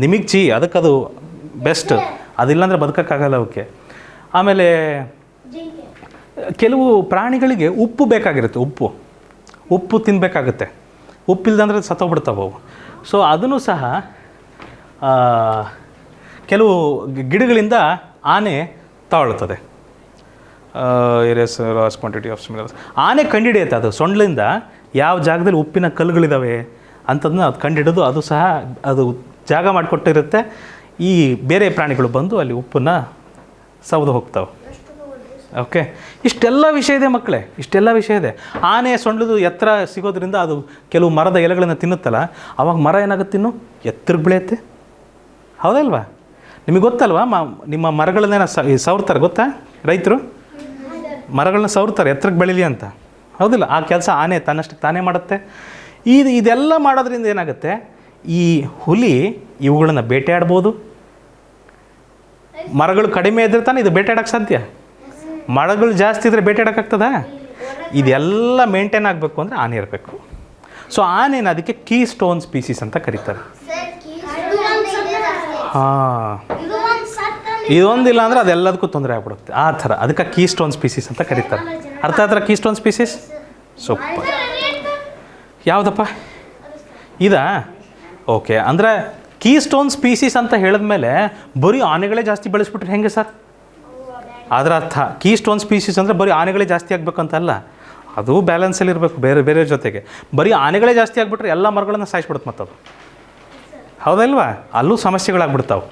ನಿಮಗೆ ಅದಕ್ಕದು ಬೆಸ್ಟ್. ಅದಿಲ್ಲಾಂದರೆ ಬದುಕೋಕ್ಕಾಗಲ್ಲ ಅವಕ್ಕೆ. ಆಮೇಲೆ ಕೆಲವು ಪ್ರಾಣಿಗಳಿಗೆ ಉಪ್ಪು ಬೇಕಾಗಿರುತ್ತೆ, ಉಪ್ಪು ತಿನ್ನಬೇಕಾಗುತ್ತೆ. ಉಪ್ಪಿಲ್ದಂದ್ರೆ ಸತ್ತೋಗ್ಬಿಡ್ತಾವೆ ಅವು. ಸೊ ಅದನ್ನು ಸಹ ಕೆಲವು ಗಿಡಗಳಿಂದ ಆನೆ ತಗೊಳ್ತದೆ. ಲಾಸ್ ಕ್ವಾಂಟಿಟಿ ಆಫ್ ಸಿಮಿಲರ್ಸ್ ಆನೆ ಕಂಡುಹಿಡಿಯುತ್ತೆ. ಅದು ಸೊಂಡ್ಲಿಂದ ಯಾವ ಜಾಗದಲ್ಲಿ ಉಪ್ಪಿನ ಕಲ್ಲುಗಳಿದ್ದಾವೆ ಅಂಥದನ್ನ ಅದು ಕಂಡುಹಿಡಿದು ಅದು ಸಹ ಅದು ಜಾಗ ಮಾಡಿಕೊಟ್ಟಿರುತ್ತೆ. ಈ ಬೇರೆ ಪ್ರಾಣಿಗಳು ಬಂದು ಅಲ್ಲಿ ಉಪ್ಪನ್ನು ಸೌದು ಹೋಗ್ತಾವೆ. ಓಕೆ. ಇಷ್ಟೆಲ್ಲ ವಿಷಯ ಇದೆ ಮಕ್ಕಳೇ, ಇಷ್ಟೆಲ್ಲ ವಿಷಯ ಇದೆ. ಆನೆ ಸೊಂಡ್ಲದು ಎತ್ತರ ಸಿಗೋದ್ರಿಂದ ಅದು ಕೆಲವು ಮರದ ಎಲೆಗಳನ್ನು ತಿನ್ನುತ್ತಲ್ಲ, ಆವಾಗ ಮರ ಏನಾಗುತ್ತೆ, ಇನ್ನು ಎತ್ತರಕ್ಕೆ ಬೆಳೆಯುತ್ತೆ. ಹೌದಲ್ವಾ? ನಿಮಗೆ ಗೊತ್ತಲ್ವಾ, ನಿಮ್ಮ ಮರಗಳನ್ನೇನ ಸವರ್ತಾರೆ ಗೊತ್ತಾ? ರೈತರು ಮರಗಳನ್ನ ಸವರ್ತಾರೆ ಎತ್ತರಕ್ಕೆ ಬೆಳೀಲಿ ಅಂತ. ಹೌದಿಲ್ಲ? ಆ ಕೆಲಸ ಆನೆ ತನ್ನಷ್ಟಕ್ಕೆ ತಾನೇ ಮಾಡುತ್ತೆ. ಇದೆಲ್ಲ ಮಾಡೋದ್ರಿಂದ ಏನಾಗುತ್ತೆ, ಈ ಹುಲಿ ಇವುಗಳನ್ನು ಬೇಟೆಯಾಡ್ಬೋದು. ಮರಗಳು ಕಡಿಮೆ ಇದ್ರೆ ತಾನೇ ಇದು ಬೇಟೆಯಾಡೋಕ್ಕೆ ಸಾಧ್ಯ. ಮರಗಳು ಜಾಸ್ತಿ ಇದ್ದರೆ ಬೇಟೆಯಾಡೋಕ್ಕಾಗ್ತದಾ? ಇದೆಲ್ಲ ಮೇಂಟೈನ್ ಆಗಬೇಕು ಅಂದರೆ ಆನೆ ಇರಬೇಕು. ಸೊ ಆನೆನ ಅದಕ್ಕೆ ಕೀ ಸ್ಟೋನ್ ಸ್ಪೀಸೀಸ್ ಅಂತ ಕರೀತಾರೆ. ಹಾಂ, ಇದೊಂದಿಲ್ಲ ಅಂದರೆ ಅದೆಲ್ಲದಕ್ಕೂ ತೊಂದರೆ ಆಗ್ಬಿಡುತ್ತೆ. ಆ ಥರ ಅದಕ್ಕೆ ಕೀ ಸ್ಟೋನ್ ಸ್ಪೀಸೀಸ್ ಅಂತ ಕರೀತಾರೆ. ಅರ್ಥ ಆದ್ರೆ ಕೀ ಸ್ಟೋನ್ ಸ್ಪೀಸೀಸ್ ಸೂಪರ್. ಯಾವುದಪ್ಪ ಇದಾ? ಓಕೆ. ಅಂದರೆ ಕೀ ಸ್ಟೋನ್ ಸ್ಪೀಸೀಸ್ ಅಂತ ಹೇಳಿದ್ಮೇಲೆ ಬರೀ ಆನೆಗಳೇ ಜಾಸ್ತಿ ಬೆಳೆಸ್ಬಿಟ್ರೆ ಹೆಂಗೆ ಸರ್? ಅದರ ಅರ್ಥ ಕೀ ಸ್ಟೋನ್ ಸ್ಪೀಸೀಸ್ ಅಂದರೆ ಬರೀ ಆನೆಗಳೇ ಜಾಸ್ತಿ ಆಗಬೇಕಂತಲ್ಲ, ಅದು ಬ್ಯಾಲೆನ್ಸಲ್ಲಿ ಇರಬೇಕು ಬೇರೆ ಜೊತೆಗೆ. ಬರೀ ಆನೆಗಳೇ ಜಾಸ್ತಿ ಆಗಿಬಿಟ್ರೆ ಎಲ್ಲ ಮರಗಳನ್ನು ಸಾಯಿಸ್ಬಿಡುತ್ತೆ ಮತ್ತದು. ಹೌದಲ್ವಾ? ಅಲ್ಲೂ ಸಮಸ್ಯೆಗಳಾಗ್ಬಿಡ್ತಾವೆ.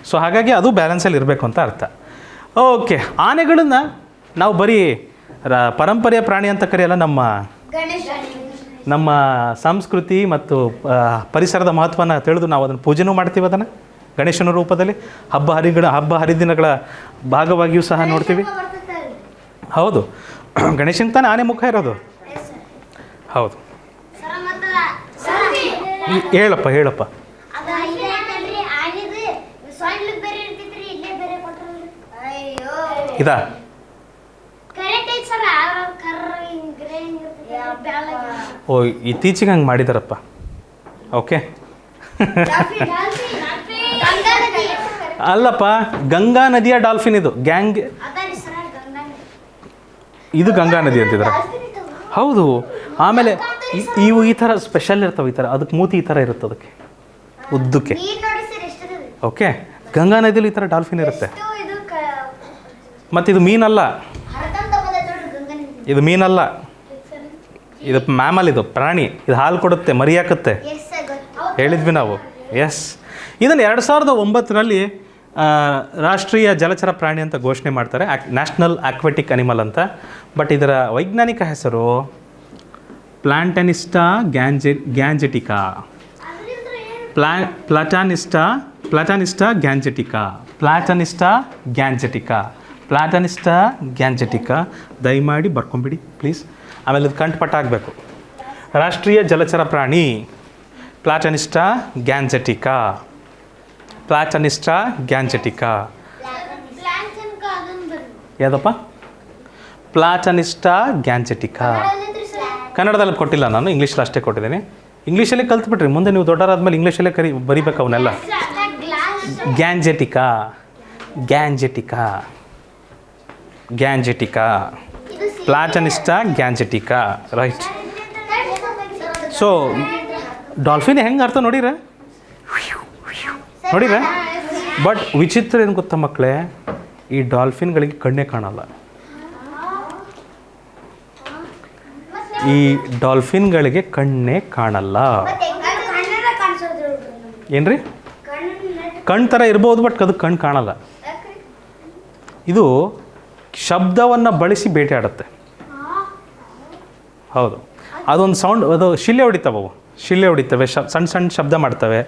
ಸೊ ಹಾಗಾಗಿ ಅದು ಬ್ಯಾಲೆನ್ಸಲ್ಲಿ ಇರಬೇಕು ಅಂತ ಅರ್ಥ. ಓಕೆ. ಆನೆಗಳನ್ನು ನಾವು ಬರೀ ಪರಂಪರೆಯ ಪ್ರಾಣಿ ಅಂತ ಕರೆಯಲ್ಲ, ನಮ್ಮ ಸಂಸ್ಕೃತಿ ಮತ್ತು ಪರಿಸರದ ಮಹತ್ವನ ತಿಳಿದು ನಾವು ಅದನ್ನು ಪೂಜೆನೂ ಮಾಡ್ತೀವಿ. ಅದನ್ನು ಗಣೇಶನ ರೂಪದಲ್ಲಿ ಹಬ್ಬ ಹರಿದಿನಗಳ ಭಾಗವಾಗಿಯೂ ಸಹ ನೋಡ್ತೀವಿ. ಹೌದು, ಗಣೇಶನ ತಾನೇ ಆನೆ ಮುಖ ಇರೋದು. ಹೌದು. ಹೇಳಪ್ಪ. ಇದಾ? ಓ, ಇತ್ತೀಚೆಗೆ ಹಂಗೆ ಮಾಡಿದಾರಪ್ಪ. ಓಕೆ. ಅಲ್ಲಪ್ಪ, ಗಂಗಾ ನದಿಯ ಡಾಲ್ಫಿನ್ ಇದು. ಇದು ಗಂಗಾ ನದಿ ಅಂತಿದ್ದಾರೆ. ಹೌದು. ಆಮೇಲೆ ಇವು ಈ ಥರ ಸ್ಪೆಷಲ್ ಇರ್ತವೆ. ಈ ಥರ ಅದಕ್ಕೆ ಮೂತಿ ಈ ಥರ ಇರುತ್ತೆ, ಅದಕ್ಕೆ ಉದ್ದಕ್ಕೆ. ಓಕೆ, ಗಂಗಾ ನದಿಯಲ್ಲಿ ಈ ಥರ ಡಾಲ್ಫಿನ್ ಇರುತ್ತೆ. ಮತ್ತು ಇದು ಮೀನಲ್ಲ, ಇದು ಮೀನಲ್ಲ, ಇದು ಮ್ಯಾಮಲ್, ಇದು ಪ್ರಾಣಿ. ಇದು ಹಾಲು ಕೊಡುತ್ತೆ, ಮರಿ ಹಾಕುತ್ತೆ, ಹೇಳಿದ್ವಿ ನಾವು. ಎಸ್, ಇದನ್ನು 2009ರಲ್ಲಿ ರಾಷ್ಟ್ರೀಯ ಜಲಚರ ಪ್ರಾಣಿ ಅಂತ ಘೋಷಣೆ ಮಾಡ್ತಾರೆ, ನ್ಯಾಷನಲ್ ಆಕ್ವೆಟಿಕ್ ಅನಿಮಲ್ ಅಂತ. ಬಟ್ ಇದರ ವೈಜ್ಞಾನಿಕ ಹೆಸರು ಪ್ಲಾಂಟನಿಸ್ಟಾ ಗ್ಯಾಂಜೆಟಿಕಾ. ಪ್ಲಾಟಾನಿಸ್ಟಾ ಗ್ಯಾಂಜೆಟಿಕಾ. ದಯಮಾಡಿ ಬರ್ಕೊಂಬಿಡಿ ಪ್ಲೀಸ್. ಆಮೇಲೆ ಇದು ಕಂಠಪಟ್ಟ ಆಗಬೇಕು. ರಾಷ್ಟ್ರೀಯ ಜಲಚರ ಪ್ರಾಣಿ ಪ್ಲಾಟನಿಸ್ಟಾ ಗ್ಯಾಂಜೆಟಿಕಾ. ಯಾವುದಪ್ಪ? ಪ್ಲಾಟನಿಸ್ಟಾ ಗ್ಯಾಂಜೆಟಿಕಾ. ಕನ್ನಡದಲ್ಲಿ ಕೊಟ್ಟಿಲ್ಲ ನಾನು, ಇಂಗ್ಲೀಷಲ್ಲಿ ಅಷ್ಟೇ ಕೊಟ್ಟಿದ್ದೀನಿ. ಇಂಗ್ಲೀಷಲ್ಲೇ ಕಲ್ತ್ಬಿಟ್ರಿ, ಮುಂದೆ ನೀವು ದೊಡ್ಡರಾದ್ಮೇಲೆ ಇಂಗ್ಲೀಷಲ್ಲೇ ಬರಿಬೇಕು ಅವನ್ನೆಲ್ಲ. ಗ್ಯಾಂಜೆಟಿಕಾ ಪ್ಲಾಟನಿಸ್ಟಾ ಗ್ಯಾಂಜೆಟಿಕಾ, ರೈಟ್. ಸೊ ಡಾಲ್ಫಿನ್ ಹೆಂಗೆ ಅರ್ಥ ನೋಡಿರ? ಬಟ್ ವಿಚಿತ್ರ ಏನು ಗೊತ್ತಾ ಮಕ್ಕಳೇ, ಈ ಡಾಲ್ಫಿನ್ಗಳಿಗೆ ಕಣ್ಣೇ ಕಾಣಲ್ಲ. ಏನ್ರಿ? ಕಣ್ಣು ಥರ ಇರ್ಬೋದು, ಬಟ್ ಅದಕ್ಕೆ ಕಣ್ಣು ಕಾಣಲ್ಲ. ಇದು ಶಬ್ದವನ್ನು ಬಳಸಿ ಬೇಟೆಯಾಡುತ್ತೆ. ಹೌದು, ಅದೊಂದು ಸೌಂಡ್, ಅದು ಶಿಳ್ಳೆ ಹೊಡಿತವೆ, ಸಣ್ಣ ಸಣ್ಣ ಶಬ್ದ ಮಾಡ್ತವೆ.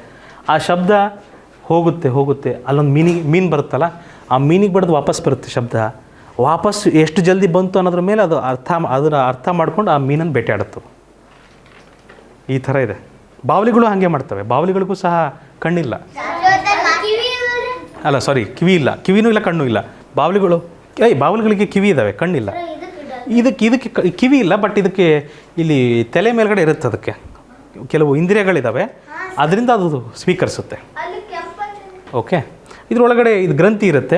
ಆ ಶಬ್ದ ಹೋಗುತ್ತೆ ಅಲ್ಲೊಂದು ಮೀನು ಬರುತ್ತಲ್ಲ, ಆ ಮೀನಿಗೆ ಬಡ್ದು ವಾಪಸ್ ಬರುತ್ತೆ ಶಬ್ದ. ವಾಪಸ್ ಎಷ್ಟು ಜಲ್ದಿ ಬಂತು ಅನ್ನೋದ್ರ ಮೇಲೆ ಅದು ಅದನ್ನು ಅರ್ಥ ಮಾಡ್ಕೊಂಡು ಆ ಮೀನನ್ನು ಬೇಟೆಯಾಡುತ್ತೆ. ಈ ಥರ ಇದೆ. ಬಾವಲಿಗಳು ಹಾಗೆ ಮಾಡ್ತವೆ. ಬಾವಲಿಗಳಿಗೂ ಸಹ ಕಣ್ಣಿಲ್ಲ, ಅಲ್ಲ ಸಾರಿ, ಕಿವಿ ಇಲ್ಲ, ಕಿವಿನೂ ಇಲ್ಲ, ಕಣ್ಣು ಇಲ್ಲ. ಬಾವಲಿಗಳಿಗೆ ಕಿವಿ ಇದ್ದಾವೆ, ಕಣ್ಣಿಲ್ಲ. ಇದಕ್ಕೆ ಕಿವಿ ಇಲ್ಲ, ಬಟ್ ಇದಕ್ಕೆ ಇಲ್ಲಿ ತಲೆ ಮೇಲ್ಗಡೆ ಇರುತ್ತೆ. ಅದಕ್ಕೆ ಕೆಲವು ಇಂದ್ರಿಯಗಳಿದ್ದಾವೆ, ಅದರಿಂದ ಅದು ಸ್ವೀಕರಿಸುತ್ತೆ. ಓಕೆ, ಇದರೊಳಗಡೆ ಇದು ಗ್ರಂಥಿ ಇರುತ್ತೆ,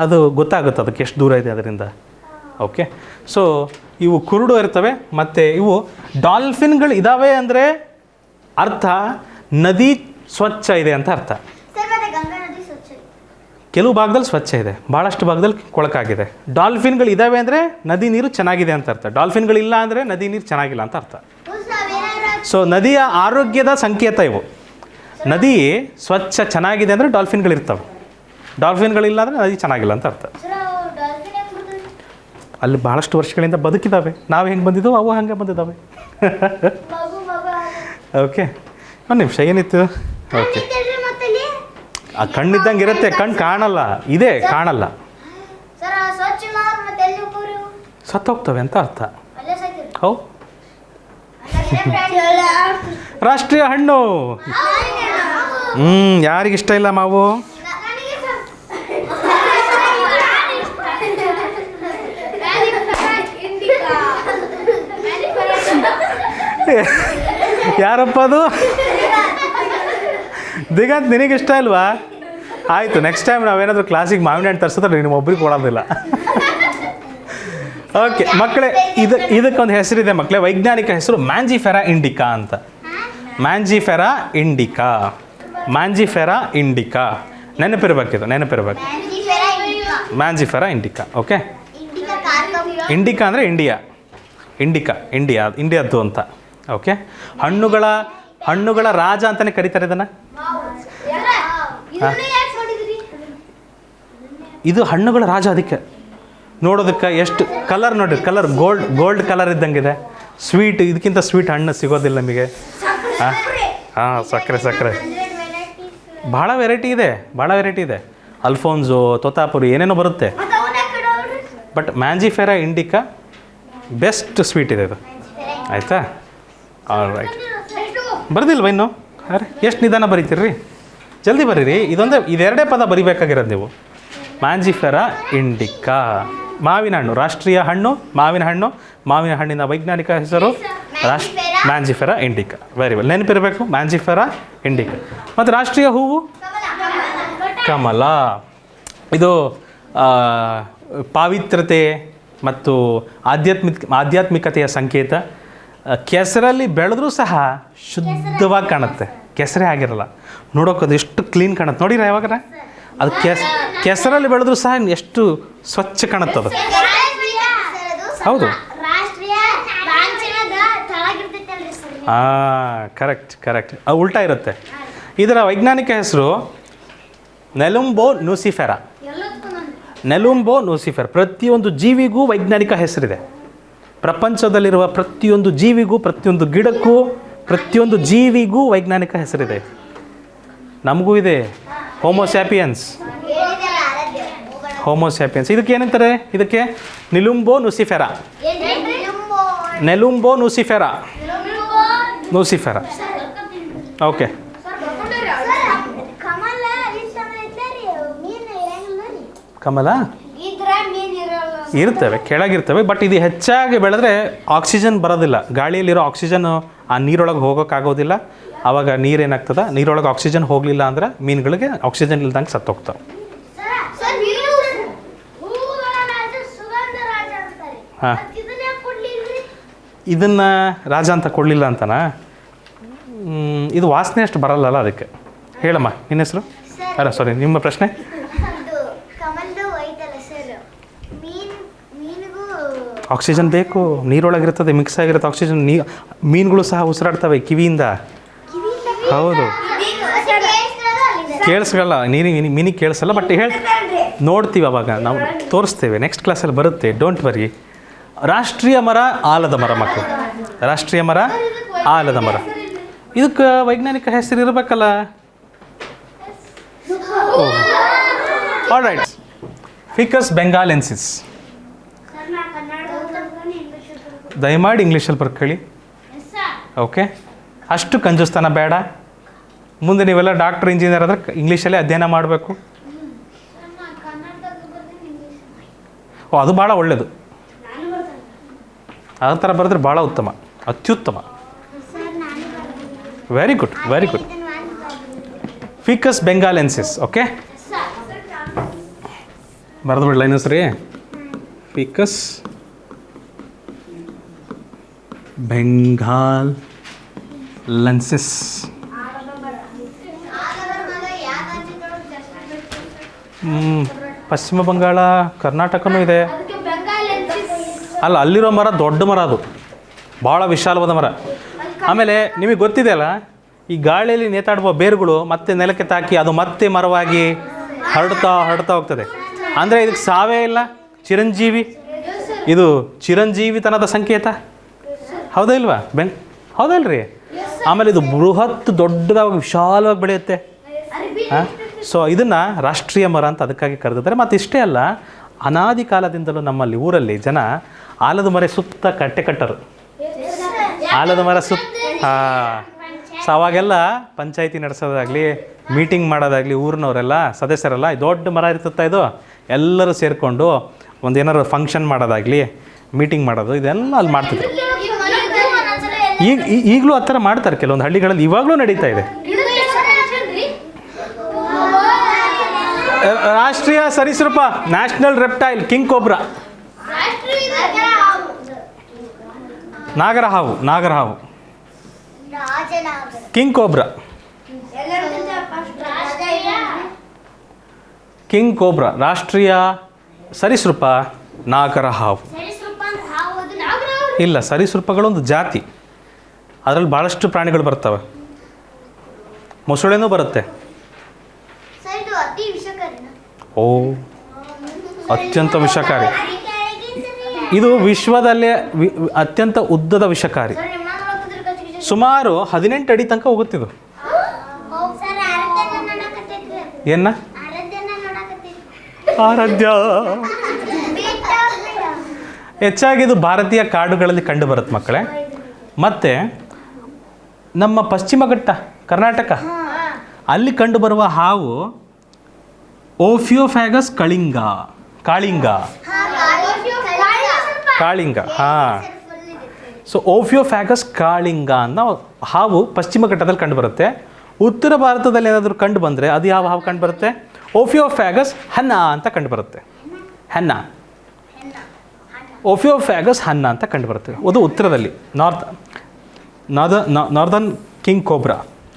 ಅದು ಗೊತ್ತಾಗುತ್ತೆ ಅದಕ್ಕೆ ಎಷ್ಟು ದೂರ ಇದೆ ಅದರಿಂದ. ಓಕೆ, ಸೊ ಇವು ಕುರುಡು ಇರ್ತವೆ. ಮತ್ತು ಇವು ಡಾಲ್ಫಿನ್ಗಳು ಇದ್ದಾವೆ ಅಂದರೆ ಅರ್ಥ ನದಿ ಸ್ವಚ್ಛ ಇದೆ ಅಂತ ಅರ್ಥ. ಕೆಲವು ಭಾಗದಲ್ಲಿ ಸ್ವಚ್ಛ ಇದೆ, ಭಾಳಷ್ಟು ಭಾಗದಲ್ಲಿ ಕೊಳಕಾಗಿದೆ. ಡಾಲ್ಫಿನ್ಗಳು ಇದ್ದಾವೆ ಅಂದರೆ ನದಿ ನೀರು ಚೆನ್ನಾಗಿದೆ ಅಂತ ಅರ್ಥ. ಡಾಲ್ಫಿನ್ಗಳಿಲ್ಲ ಅಂದರೆ ನದಿ ನೀರು ಚೆನ್ನಾಗಿಲ್ಲ ಅಂತ ಅರ್ಥ. ಸೊ ನದಿಯ ಆರೋಗ್ಯದ ಸಂಕೇತ ಇವು. ನದಿ ಸ್ವಚ್ಛ ಚೆನ್ನಾಗಿದೆ ಅಂದರೆ ಡಾಲ್ಫಿನ್ಗಳಿರ್ತವೆ. ಡಾಲ್ಫಿನ್ಗಳಿಲ್ಲ ಅಂದರೆ ನದಿ ಚೆನ್ನಾಗಿಲ್ಲ ಅಂತ ಅರ್ಥ. ಅಲ್ಲಿ ಭಾಳಷ್ಟು ವರ್ಷಗಳಿಂದ ಬದುಕಿದ್ದಾವೆ. ನಾವು ಹೆಂಗೆ ಬಂದಿದ್ದೋ ಅವು ಹಾಗೆ ಬಂದಿದ್ದಾವೆ. ಓಕೆ, ಒಂದು ನಿಮಿಷ, ಏನಿತ್ತು? ಓಕೆ, ಆ ಕಣ್ಣಿದ್ದಂಗೆ ಇರುತ್ತೆ, ಕಣ್ಣು ಕಾಣಲ್ಲ, ಇದೆ ಕಾಣಲ್ಲ, ಸತ್ತೋಗ್ತವೆ ಅಂತ ಅರ್ಥ. ಹೌ ರಾಷ್ಟ್ರೀಯ ಹಣ್ಣು. ಯಾರಿಗಿಷ್ಟ ಇಲ್ಲ ಮಾವು? ಯಾರಪ್ಪ ಅದು? ದಿಗಂತ್, ನಿನಗಿಷ್ಟ ಇಲ್ವಾ? ಆಯಿತು, ನೆಕ್ಸ್ಟ್ ಟೈಮ್ ನಾವೇನಾದರೂ ಕ್ಲಾಸಿಗೆ ಮಾವಿನ ಹಣ್ಣು ತರಿಸಿದ್ರೆ ನೀನು ಒಬ್ರಿಗೆ ಕೊಡೋದಿಲ್ಲ. ಓಕೆ ಮಕ್ಕಳೇ, ಇದಕ್ಕೊಂದು ಹೆಸರಿದೆ ಮಕ್ಕಳೇ, ವೈಜ್ಞಾನಿಕ ಹೆಸರು ಮ್ಯಾಂಜಿಫೆರಾ ಇಂಡಿಕಾ ಅಂತ. Mangifera Indica ನೆನಪಿರ್ಬೇಕು. Mangifera Indica. Okay, Indica ಅಂದರೆ ಇಂಡಿಯಾದ್ದು ಅಂತ. ಓಕೆ, ಹಣ್ಣುಗಳ ರಾಜ ಅಂತಲೇ ಕರೀತಾರೆ ಇದನ್ನು. ಇದು ಹಣ್ಣುಗಳ ರಾಜ. ಅದಕ್ಕೆ ನೋಡೋದಕ್ಕೆ ಎಷ್ಟು ಕಲರ್ ನೋಡಿ, ಗೋಲ್ಡ್ ಕಲರ್ ಇದ್ದಂಗಿದೆ. ಸ್ವೀಟ್, ಇದಕ್ಕಿಂತ ಸ್ವೀಟ್ ಹಣ್ಣು ಸಿಗೋದಿಲ್ಲ ನಮಗೆ. ಸಕ್ಕರೆ ಭಾಳ ವೆರೈಟಿ ಇದೆ. ಅಲ್ಫೋನ್ಸು, ತೋತಾಪುರಿ, ಏನೇನೋ ಬರುತ್ತೆ. But Mangifera Indica best sweet ಇದೆ ಇದು. ಆಯಿತಾ? All right. ಬರ್ದಿಲ್ವ ಇನ್ನು? ಎಷ್ಟು ನಿಧಾನ ಬರೀತೀರಿ? ಜಲ್ದಿ ಬರೀರಿ. ಇದೆರಡೇ ಪದ ಬರಿಬೇಕಾಗಿರೋದು ನೀವು. ಮ್ಯಾಂಜಿಫೆರಾ ಇಂಡಿಕಾ, ಮಾವಿನ ಹಣ್ಣು, ರಾಷ್ಟ್ರೀಯ ಹಣ್ಣು ಮಾವಿನ ಹಣ್ಣಿನ ವೈಜ್ಞಾನಿಕ ಹೆಸರು ಮ್ಯಾಂಜಿಫೆರಾ ಇಂಡಿಕಾ. ವೆರಿ ವೆಲ್, ನೆನಪಿರಬೇಕು, ಮ್ಯಾಂಜಿಫೆರಾ ಇಂಡಿಕಾ. ಮತ್ತು ರಾಷ್ಟ್ರೀಯ ಹೂವು ಕಮಲ. ಇದು ಪಾವಿತ್ರತೆ ಮತ್ತು ಆಧ್ಯಾತ್ಮಿಕತೆಯ ಸಂಕೇತ. ಕೆಸರಲ್ಲಿ ಬೆಳೆದ್ರೂ ಸಹ ಶುದ್ಧವಾಗಿ ಕಾಣುತ್ತೆ. ಕೆಸರೇ ಆಗಿರಲ್ಲ. ನೋಡೋಕೆ ಅದು ಎಷ್ಟು ಕ್ಲೀನ್ ಕಾಣುತ್ತೆ ನೋಡಿರ ಯಾವಾಗಾರ. ಅದು ಕೆಸರಲ್ಲಿ ಬೆಳೆದ್ರೂ ಸಹ ಎಷ್ಟು ಸ್ವಚ್ಛ ಕಾಣುತ್ತದು. ಹೌದು, ಕರೆಕ್ಟ್ ಕರೆಕ್ಟ್. ಅದು ಉಲ್ಟಾ ಇರುತ್ತೆ. ಇದರ ವೈಜ್ಞಾನಿಕ ಹೆಸರು ನೆಲುಂಬೋ ನ್ಯೂಸಿಫೆರಾ. ನೆಲುಂಬೋ ನ್ಯೂಸಿಫೆರಾ. ಪ್ರತಿಯೊಂದು ಜೀವಿಗೂ ವೈಜ್ಞಾನಿಕ ಹೆಸರಿದೆ. ಪ್ರಪಂಚದಲ್ಲಿರುವ ಪ್ರತಿಯೊಂದು ಜೀವಿಗೂ, ಪ್ರತಿಯೊಂದು ಗಿಡಕ್ಕೂ, ಪ್ರತಿಯೊಂದು ಜೀವಿಗೂ ವೈಜ್ಞಾನಿಕ ಹೆಸರಿದೆ. ನಮಗೂ ಇದೆ, ಹೋಮೋಸ್ಯಾಪಿಯನ್ಸ್. ಹೋಮೋಸ್ಯಾಪಿಯನ್ಸ್. ಇದಕ್ಕೆ ಏನಂತಾರೆ? ಇದಕ್ಕೆ ನಿಲುಂಬೋ ನ್ಯೂಸಿಫೆರಾ. ನೆಲುಂಬೋ ನ್ಯೂಸಿಫೆರಾ. ನ್ಯೂಸಿಫೆರಾ. ಓಕೆ. ಕಮಲ ಇರ್ತವೆ, ಕೆಳಗಿರ್ತವೆ. ಬಟ್ ಇದು ಹೆಚ್ಚಾಗಿ ಬೆಳೆದ್ರೆ ಆಕ್ಸಿಜನ್ ಬರೋದಿಲ್ಲ. ಗಾಳಿಯಲ್ಲಿರೋ ಆಕ್ಸಿಜನ್ ಆ ನೀರೊಳಗೆ ಹೋಗೋಕ್ಕಾಗೋದಿಲ್ಲ. ಆವಾಗ ನೀರೇನಾಗ್ತದೆ, ನೀರೊಳಗೆ ಆಕ್ಸಿಜನ್ ಹೋಗಲಿಲ್ಲ ಅಂದ್ರೆ ಮೀನುಗಳಿಗೆ ಆಕ್ಸಿಜನ್ ಇಲ್ದಂಗೆ ಸತ್ತೋಗ್ತಾವೆ. ಹಾಂ, ಇದನ್ನು ರಾಜ ಅಂತ ಕೊಡಲಿಲ್ಲ ಅಂತನಾ? ಇದು ವಾಸನೆ ಅಷ್ಟು ಬರಲ್ಲಲ್ಲ ಅದಕ್ಕೆ. ಹೇಳಮ್ಮ, ನಿನ್ನ ಹೆಸರು? ಅಲ್ಲ ಸಾರಿ, ನಿಮ್ಮ ಪ್ರಶ್ನೆ. ಆಕ್ಸಿಜನ್ ಬೇಕು, ನೀರೊಳಗಿರ್ತದೆ, ಮಿಕ್ಸ್ ಆಗಿರುತ್ತೆ ಆಕ್ಸಿಜನ್. ಮೀನುಗಳು ಸಹ ಉಸಿರಾಡ್ತವೆ ಕಿವಿಯಿಂದ. ಹೌದು, ಕೇಳಿಸ್ಕೊಳ್ಳಲ್ಲ, ಮೀನಿಗೆ ಕೇಳಿಸಲ್ಲ. ಬಟ್ ನೋಡ್ತೀವಿ, ಅವಾಗ ನಾವು ತೋರಿಸ್ತೇವೆ, ನೆಕ್ಸ್ಟ್ ಕ್ಲಾಸಲ್ಲಿ ಬರುತ್ತೆ, ಡೋಂಟ್ ವರಿ. ರಾಷ್ಟ್ರೀಯ ಮರ ಆಲದ ಮರ ಮಕ್ಕಳು. ರಾಷ್ಟ್ರೀಯ ಮರ ಆಲದ ಮರ. ಇದಕ್ಕೆ ವೈಜ್ಞಾನಿಕ ಹೆಸರು ಇರಬೇಕಲ್ಲ. All right. ಫಿಕಸ್ ಬೆಂಗಾಲೆನ್ಸಿಸ್. ದಯಮಾಡಿ ಇಂಗ್ಲೀಷಲ್ಲಿ ಬರ್ಕೊಳ್ಳಿ. ಓಕೆ, ಅಷ್ಟು ಕಂಜುಸ್ತನ ಬೇಡ. ಮುಂದೆ ನೀವೆಲ್ಲ ಡಾಕ್ಟರ್, ಇಂಜಿನಿಯರ್ ಆದರೆ ಇಂಗ್ಲೀಷಲ್ಲೇ ಅಧ್ಯಯನ ಮಾಡಬೇಕು. ಅದು ಭಾಳ ಒಳ್ಳೆಯದು. ಆ ಥರ ಬರೆದ್ರೆ ಭಾಳ ಉತ್ತಮ, ಅತ್ಯುತ್ತಮ. Very good, very good. Ficus benghalensis. ಓಕೆ, ಬರೆದು ಬಿಡಲ ಇನ್ನೊಂದು ಸರಿ. Ficus benghalensis. ಪಶ್ಚಿಮ ಬಂಗಾಳ, ಕರ್ನಾಟಕನೂ ಇದೆ. ಅಲ್ಲ, ಅಲ್ಲಿರೋ ಮರ ದೊಡ್ಡ ಮರ, ಅದು ಭಾಳ ವಿಶಾಲವಾದ ಮರ. ಆಮೇಲೆ ನಿಮಗೆ ಗೊತ್ತಿದೆಯಲ್ಲ, ಈ ಗಾಳಿಯಲ್ಲಿ ನೇತಾಡುವ ಬೇರುಗಳು ಮತ್ತೆ ನೆಲಕ್ಕೆ ತಾಕಿ ಅದು ಮತ್ತೆ ಮರವಾಗಿ ಹರಡ್ತಾ ಹೋಗ್ತದೆ. ಅಂದರೆ ಇದಕ್ಕೆ ಸಾವೇ ಇಲ್ಲ, ಚಿರಂಜೀವಿ. ಇದು ಚಿರಂಜೀವಿತನದ ಸಂಕೇತ. ಹೌದಾ ಇಲ್ವಾ? ಹೌದಲ್ರಿ? ಆಮೇಲೆ ಇದು ಬೃಹತ್, ದೊಡ್ಡದಾಗಿ, ವಿಶಾಲವಾಗಿ ಬೆಳೆಯುತ್ತೆ. ಹಾಂ, ಸೊ ಇದನ್ನು ರಾಷ್ಟ್ರೀಯ ಮರ ಅಂತ ಅದಕ್ಕಾಗಿ ಕರೆದಿದ್ದಾರೆ. ಮತ್ತು ಇಷ್ಟೇ ಅಲ್ಲ, ಅನಾದಿ ಕಾಲದಿಂದಲೂ ನಮ್ಮಲ್ಲಿ ಊರಲ್ಲಿ ಜನ ಆಲದ ಮರ ಸುತ್ತ ಕಟ್ಟೆ ಕಟ್ಟರು. ಆಲದ ಮರ ಸುತ್ತ. ಸೊ ಅವಾಗೆಲ್ಲ ಪಂಚಾಯಿತಿ ನಡೆಸೋದಾಗಲಿ, ಮೀಟಿಂಗ್ ಮಾಡೋದಾಗಲಿ, ಊರಿನವರೆಲ್ಲ ಸದಸ್ಯರೆಲ್ಲ ದೊಡ್ಡ ಮರ ಇರ್ತತ್ತ, ಇದು ಎಲ್ಲರೂ ಸೇರಿಕೊಂಡು ಒಂದು ಏನಾರು ಫಂಕ್ಷನ್ ಮಾಡೋದಾಗಲಿ, ಮೀಟಿಂಗ್ ಮಾಡೋದು, ಇದೆಲ್ಲ ಅಲ್ಲಿ ಮಾಡ್ತಿದ್ರು. ಈಗಲೂ ಆ ಥರ ಮಾಡ್ತಾರೆ ಕೆಲವೊಂದು ಹಳ್ಳಿಗಳಲ್ಲಿ, ಇವಾಗಲೂ ನಡೀತಾ ಇದೆ. ರಾಷ್ಟ್ರೀಯ ಸರೀಸೃಪ, ನ್ಯಾಷನಲ್ ರೆಪ್ಟೈಲ್, ಕಿಂಗ್ ಕೋಬ್ರಾ. ನಾಗರಹಾವು. ನಾಗರಹಾವು, ಕಿಂಗ್ ಕೋಬ್ರಾ. ಕಿಂಗ್ ಕೋಬ್ರಾ ರಾಷ್ಟ್ರೀಯ ಸರೀಸೃಪ, ನಾಗರಹಾವು. ಇಲ್ಲ, ಸರೀಸೃಪಗಳೊಂದು ಜಾತಿ. ಅದರಲ್ಲಿ ಭಾಳಷ್ಟು ಪ್ರಾಣಿಗಳು ಬರ್ತವೆ. ಮೊಸಳೆನೂ ಬರುತ್ತೆ. ಓ, ಅತ್ಯಂತ ವಿಷಕಾರಿ. ಇದು ವಿಶ್ವದಲ್ಲೇ ಅತ್ಯಂತ ಉದ್ದದ ವಿಷಕಾರಿ. ಸುಮಾರು 18 ಅಡಿ ತನಕ ಹೋಗುತ್ತಿದ್ದು. ಏನ? ಆರಾಧ್ಯ. ಹೆಚ್ಚಾಗಿ ಇದು ಭಾರತೀಯ ಕಾಡುಗಳಲ್ಲಿ ಕಂಡು ಬರುತ್ತೆ ಮಕ್ಕಳೇ. ಮತ್ತು ನಮ್ಮ ಪಶ್ಚಿಮ ಘಟ್ಟ, ಕರ್ನಾಟಕ, ಅಲ್ಲಿ ಕಂಡುಬರುವ ಹಾವು ಓಫಿಯೋಫ್ಯಾಗಸ್ ಕಾಳಿಂಗ. ಕಾಳಿಂಗ. ಹಾಂ. ಸೊ ಓಫಿಯೋಫ್ಯಾಗಸ್ ಕಾಳಿಂಗ ಅನ್ನೋ ಹಾವು ಪಶ್ಚಿಮ ಘಟ್ಟದಲ್ಲಿ ಕಂಡುಬರುತ್ತೆ. ಉತ್ತರ ಭಾರತದಲ್ಲಿ ಏನಾದರೂ ಕಂಡು ಬಂದರೆ ಅದು ಯಾವ ಹಾವು ಕಂಡು ಬರುತ್ತೆ? ಓಫಿಯೋಫ್ಯಾಗಸ್ ಹನ್ನ ಅಂತ ಕಂಡುಬರುತ್ತೆ. ಹನ್ನ, ಓಫಿಯೋಫ್ಯಾಗಸ್ ಹನ್ನ ಅಂತ ಕಂಡುಬರುತ್ತೆ. ಅದು ಉತ್ತರದಲ್ಲಿ. ನಾರ್ದರ್ನ್ ಕಿಂಗ್ ಕೋಬ್ರಾ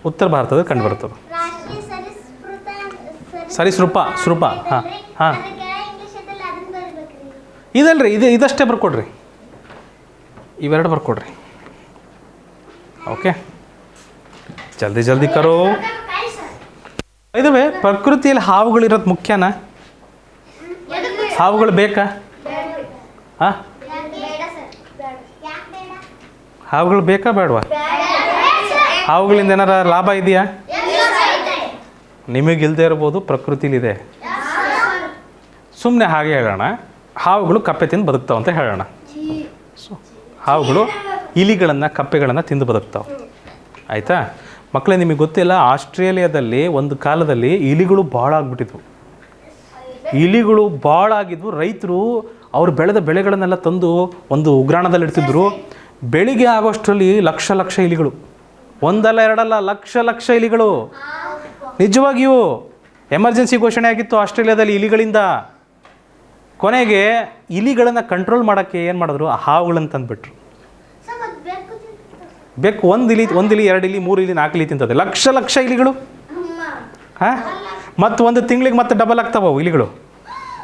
ಉತ್ತರ ಭಾರತದಲ್ಲಿ ಕಂಡುಬರ್ತದೆ. ರಾಷ್ಟ್ರೀಯ ಸರೀಸೃಪ ಸರೀಸೃಪ ಸೃಪ ಹಾಂ ಹಾಂ ಇಂಗ್ಲಿಷದಲ್ಲಿ ಅದನ್ನ ಬರಬೇಕ್ರಿ. ಇದಲ್ರಿ ಇದಷ್ಟೇ ಬರ್ಕೊಡ್ರಿ, ಇವೆರಡು ಬರ್ಕೊಡ್ರಿ. ಓಕೆ, ಜಲ್ದಿ ಜಲ್ದಿ ಕರೋ. ಇದಾವೆ ಪ್ರಕೃತಿಯಲ್ಲಿ ಹಾವುಗಳಿರೋದು ಮುಖ್ಯನಾ? ಹಾವುಗಳು ಬೇಕಾ? ಹಾಂ, ಹಾವುಗಳು ಬೇಕಾ ಬೇಡವಾ? ಹಾವುಗಳಿಂದ ಏನಾರ ಲಾಭ ಇದೆಯಾ? ನಿಮಗಿಲ್ದೇ ಇರ್ಬೋದು, ಪ್ರಕೃತಿಲಿದೆ. ಸುಮ್ಮನೆ ಹಾಗೆ ಹೇಳೋಣ, ಹಾವುಗಳು ಕಪ್ಪೆ ತಿಂದು ಬದುಕ್ತಾವೆ ಅಂತ ಹೇಳೋಣ. ಹಾವುಗಳು ಇಲಿಗಳನ್ನು ಕಪ್ಪೆಗಳನ್ನು ತಿಂದು ಬದುಕ್ತಾವೆ. ಆಯಿತಾ ಮಕ್ಕಳೇ? ನಿಮಗೆ ಗೊತ್ತಿಲ್ಲ, ಆಸ್ಟ್ರೇಲಿಯಾದಲ್ಲಿ ಒಂದು ಕಾಲದಲ್ಲಿ ಇಲಿಗಳು ಭಾಳ ಆಗಿಬಿಟ್ಟಿದ್ವು. ಇಲಿಗಳು ಭಾಳ ಆಗಿದ್ವು. ರೈತರು ಅವ್ರು ಬೆಳೆದ ಬೆಳೆಗಳನ್ನೆಲ್ಲ ತಂದು ಒಂದು ಉಗ್ರಾಣದಲ್ಲಿ ಇಡ್ತಿದ್ರು. ಬೆಳಿಗ್ಗೆ ಆಗೋಷ್ಟರಲ್ಲಿ ಲಕ್ಷ ಲಕ್ಷ ಇಲಿಗಳು, ಒಂದಲ್ಲ ಎರಡಲ್ಲ, ಲಕ್ಷ ಲಕ್ಷ ಇಲಿಗಳು. ನಿಜವಾಗಿಯೂ ಎಮರ್ಜೆನ್ಸಿ ಘೋಷಣೆ ಆಗಿತ್ತು ಆಸ್ಟ್ರೇಲಿಯಾದಲ್ಲಿ ಇಲಿಗಳಿಂದ. ಕೊನೆಗೆ ಇಲಿಗಳನ್ನು ಕಂಟ್ರೋಲ್ ಮಾಡೋಕ್ಕೆ ಏನು ಮಾಡಿದ್ರು, ಆ ಹಾವುಗಳನ್ನು ತಂದುಬಿಟ್ರು. ಬೇಕು ಒಂದು ಇಲಿ 2 ಇಲಿ 3 ಇಲಿ 4 ಇಲಿ ತಿಂತದೆ. ಲಕ್ಷ ಲಕ್ಷ ಇಲಿಗಳು. ಹಾಂ, ಮತ್ತು ಒಂದು ತಿಂಗಳಿಗೆ ಮತ್ತೆ ಡಬಲ್ ಆಗ್ತಾವೆ ಅವು ಇಲಿಗಳು.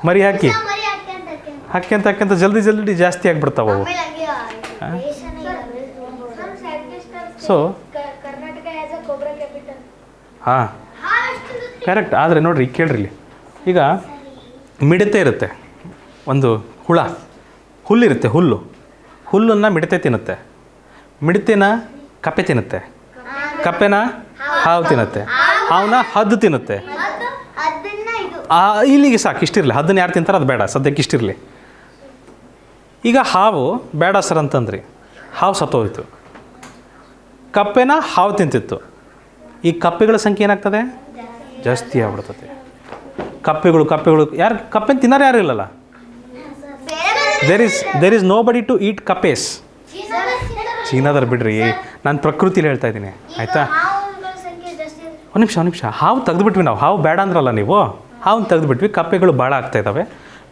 ಮರಿ ಹಾಕಿ ಹಾಕ್ಯಂತ ಜಲ್ದಿ ಜಲ್ದಿ ಜಾಸ್ತಿ ಆಗಿಬಿಡ್ತಾವೆ ಅವು. ಸೊ ಹಾಂ, ಕರೆಕ್ಟ್. ಆದರೆ ನೋಡಿರಿ, ಕೇಳ್ರಿ ಇಲ್ಲಿ. ಈಗ ಮಿಡತೆ ಇರುತ್ತೆ, ಒಂದು ಹುಲ್ಲಿರುತ್ತೆ. ಹುಲ್ಲನ್ನು ಮಿಡತೆ ತಿನ್ನುತ್ತೆ. ಮಿಡತೆನ ಕಪ್ಪೆ ತಿನ್ನುತ್ತೆ. ಕಪ್ಪೆನ ಹಾವು ತಿನ್ನುತ್ತೆ. ಹಾವನ್ನ ಹದ್ದು ತಿನ್ನುತ್ತೆ. ಇಲ್ಲಿಗೆ ಸಾಕು, ಇಷ್ಟಿರಲಿ. ಹದ್ದನ್ನು ಯಾರು ತಿಂತಾರೆ ಅದು ಬೇಡ, ಸದ್ಯಕ್ಕೆ ಇಷ್ಟಿರಲಿ. ಈಗ ಹಾವು ಬೇಡ ಸರ್ ಅಂತಂದ್ರಿ, ಹಾವು ಸತ್ತೋಯ್ತು. ಕಪ್ಪೆನ ಹಾವು ತಿಂತಿತ್ತು. ಈ ಕಪ್ಪೆಗಳ ಸಂಖ್ಯೆ ಏನಾಗ್ತದೆ? ಜಾಸ್ತಿ ಆಗ್ಬಿಡ್ತದೆ. ಕಪ್ಪೆಗಳು ಯಾರು ಕಪ್ಪೆನ ತಿನ್ನೋರು ಯಾರು ಇಲ್ಲಲ್ಲ. ದೇರ್ ಇಸ್ ನೋ ಬಡಿ ಟು ಈಟ್ ಕಪ್ಪೇಸ್. ಚೀನಾದವ್ರು ಬಿಡ್ರಿ, ನಾನು ಪ್ರಕೃತಿಲಿ ಹೇಳ್ತಾ ಇದ್ದೀನಿ. ಆಯಿತಾ, ಒಂದು ನಿಮಿಷ. ಹಾವು ತೆಗೆದುಬಿಟ್ವಿ ನಾವು. ಹಾವು ಬೇಡ ಅಂದ್ರಲ್ಲ ನೀವು, ಹಾವು ತೆಗೆದುಬಿಟ್ವಿ. ಕಪ್ಪೆಗಳು ಭಾಳ ಆಗ್ತಾಯಿದ್ದಾವೆ.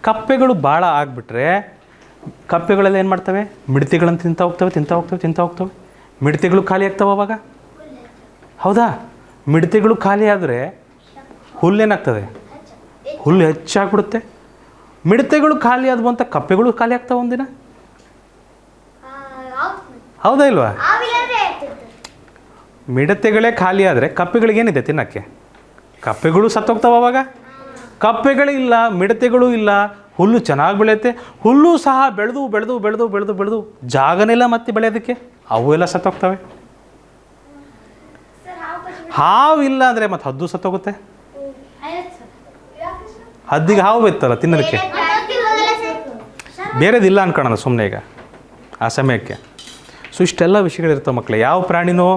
ಕಪ್ಪೆಗಳು ಭಾಳ ಆಗಿಬಿಟ್ರೆ ಕಪ್ಪೆಗಳೆಲ್ಲ ಏನು ಮಾಡ್ತವೆ? ಮಿಡತೆಗಳನ್ನು ತಿಂತಾ ಹೋಗ್ತವೆ. ಮಿಡತೆಗಳು ಖಾಲಿ ಆಗ್ತವೆ ಅವಾಗ. ಹೌದಾ? ಮಿಡತೆಗಳು ಖಾಲಿ ಆದರೆ ಹುಲ್ಲೇನಾಗ್ತದೆ? ಹುಲ್ಲು ಹೆಚ್ಚಾಗ್ಬಿಡುತ್ತೆ. ಮಿಡತೆಗಳು ಖಾಲಿ ಆದವು ಅಂತ ಕಪ್ಪೆಗಳು ಖಾಲಿ ಆಗ್ತಾವೆ ಒಂದಿನ. ಹೌದಾ ಇಲ್ವಾ? ಮಿಡತೆಗಳೇ ಖಾಲಿ ಆದರೆ ಕಪ್ಪೆಗಳಿಗೇನಿದೆ ತಿನ್ನೋಕ್ಕೆ? ಕಪ್ಪೆಗಳು ಸತ್ತೋಗ್ತಾವೆ ಅವಾಗ. ಕಪ್ಪೆಗಳಿಲ್ಲ, ಮಿಡತೆಗಳು ಇಲ್ಲ, ಹುಲ್ಲು ಚೆನ್ನಾಗಿ ಬೆಳೆಯುತ್ತೆ. ಹುಲ್ಲು ಸಹ ಬೆಳೆದು ಜಾಗನೆಲ್ಲ ಮತ್ತೆ ಬೆಳೆಯೋದಕ್ಕೆ, ಅವು ಎಲ್ಲ ಸತ್ತೋಗ್ತವೆ. ಹಾವು ಇಲ್ಲ ಅಂದರೆ ಮತ್ತೆ ಹದ್ದು ಸತ್ತೋಗುತ್ತೆ. ಹದ್ದಿಗೆ ಹಾವು ಇತ್ತಲ್ಲ ತಿನ್ನೋದಕ್ಕೆ, ಬೇರೆದಿಲ್ಲ ಅನ್ಕೊಳ್ಳೋಣ ಸುಮ್ಮನೆ ಈಗ ಆ ಸಮಯಕ್ಕೆ. ಸೊ ಇಷ್ಟೆಲ್ಲ ವಿಷಯಗಳಿರ್ತವೆ ಮಕ್ಕಳೇ. ಯಾವ ಪ್ರಾಣಿನೋ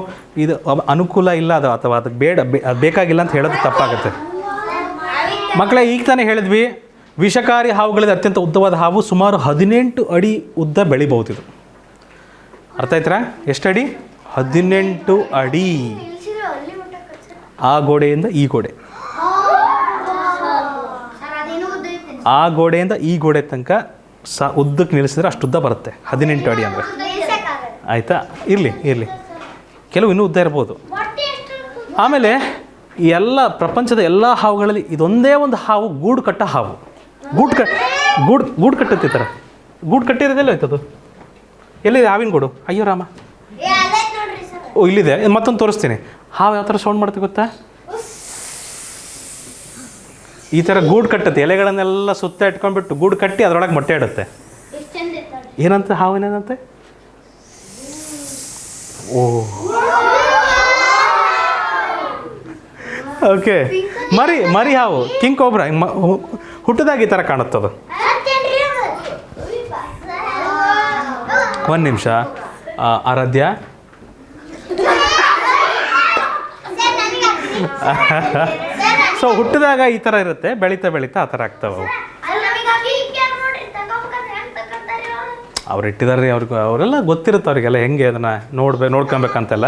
ಇದು ಅನುಕೂಲ ಇಲ್ಲ ಅದು ಅಥವಾ ಅದಕ್ಕೆ ಬೇಕಾಗಿಲ್ಲ ಅಂತ ಹೇಳೋದು ತಪ್ಪಾಗುತ್ತೆ ಮಕ್ಕಳೇ. ಈಗ ತಾನೇ ಹೇಳಿದ್ವಿ, ವಿಷಕಾರಿ ಹಾವುಗಳಲ್ಲಿ ಅತ್ಯಂತ ಉದ್ದವಾದ ಹಾವು ಸುಮಾರು 18 ಅಡಿ ಉದ್ದ ಬೆಳಿಬಹುದು. ಇದು ಅರ್ಥ ಆಯ್ತಾ? ಎಷ್ಟು ಅಡಿ? 18 ಅಡಿ. ಆ ಗೋಡೆಯಿಂದ ಈ ಗೋಡೆ, ಆ ಗೋಡೆಯಿಂದ ಈ ಗೋಡೆ ತನಕ ಉದ್ದಕ್ಕೆ ನಿಲ್ಲಿಸಿದ್ರೆ ಅಷ್ಟು ಉದ್ದ ಬರುತ್ತೆ. 18 ಅಡಿ ಅಂದರೆ. ಆಯಿತಾ? ಇರಲಿ. ಕೆಲವು ಇನ್ನೂ ಉದ್ದ ಇರ್ಬೋದು. ಆಮೇಲೆ ಎಲ್ಲ ಪ್ರಪಂಚದ ಎಲ್ಲ ಹಾವುಗಳಲ್ಲಿ ಇದೊಂದೇ ಒಂದು ಹಾವು ಗೂಡು ಕಟ್ಟ ಹಾವು. ಗೂಡು ಕಟ್ಟುತ್ತೆ ಈ ಥರ. ಗೂಡು ಕಟ್ಟಿರೋದೆಲ್ಲ ಆಯ್ತದು. ಎಲ್ಲಿದೆ ಹಾವಿನ ಗೂಡು? ಅಯ್ಯೋ ರಾಮ, ಓ ಇಲ್ಲಿದೆ. ಮತ್ತೊಂದು ತೋರಿಸ್ತೀನಿ. ಹಾವು ಯಾವ ಥರ ಸೌಂಡ್ ಮಾಡ್ತೀವಿ ಗೊತ್ತಾ? ಈ ಥರ ಗೂಡು ಕಟ್ಟುತ್ತೆ. ಎಲೆಗಳನ್ನೆಲ್ಲ ಸುತ್ತ ಇಟ್ಕೊಂಡ್ಬಿಟ್ಟು ಗೂಡು ಕಟ್ಟಿ ಅದರೊಳಗೆ ಮೊಟ್ಟೆ ಇಡುತ್ತೆ. ಏನಂತ ಹಾವಿನೇನಂತೆ? ಓ ಓಕೆ. ಮರಿ ಹಾವು ಕಿಂಗ್ ಕೋಬ್ರಾ ಹುಟ್ಟದಾಗ ಈ ಥರ ಕಾಣುತ್ತದು. ಒಂದು ನಿಮಿಷ ಆರಾಧ್ಯ, ಸೊ ಹುಟ್ಟಿದಾಗ ಈ ಥರ ಇರುತ್ತೆ, ಬೆಳೀತಾ ಆ ಥರ ಆಗ್ತಾವೆ. ಅವ್ರು ಇಟ್ಟಿದ್ದಾರೆ, ಅವರೆಲ್ಲ ಗೊತ್ತಿರುತ್ತೆ ಅವರಿಗೆಲ್ಲ ಹೆಂಗೆ ಅದನ್ನು ನೋಡ್ಕೊಬೇಕಂತೆಲ್ಲ.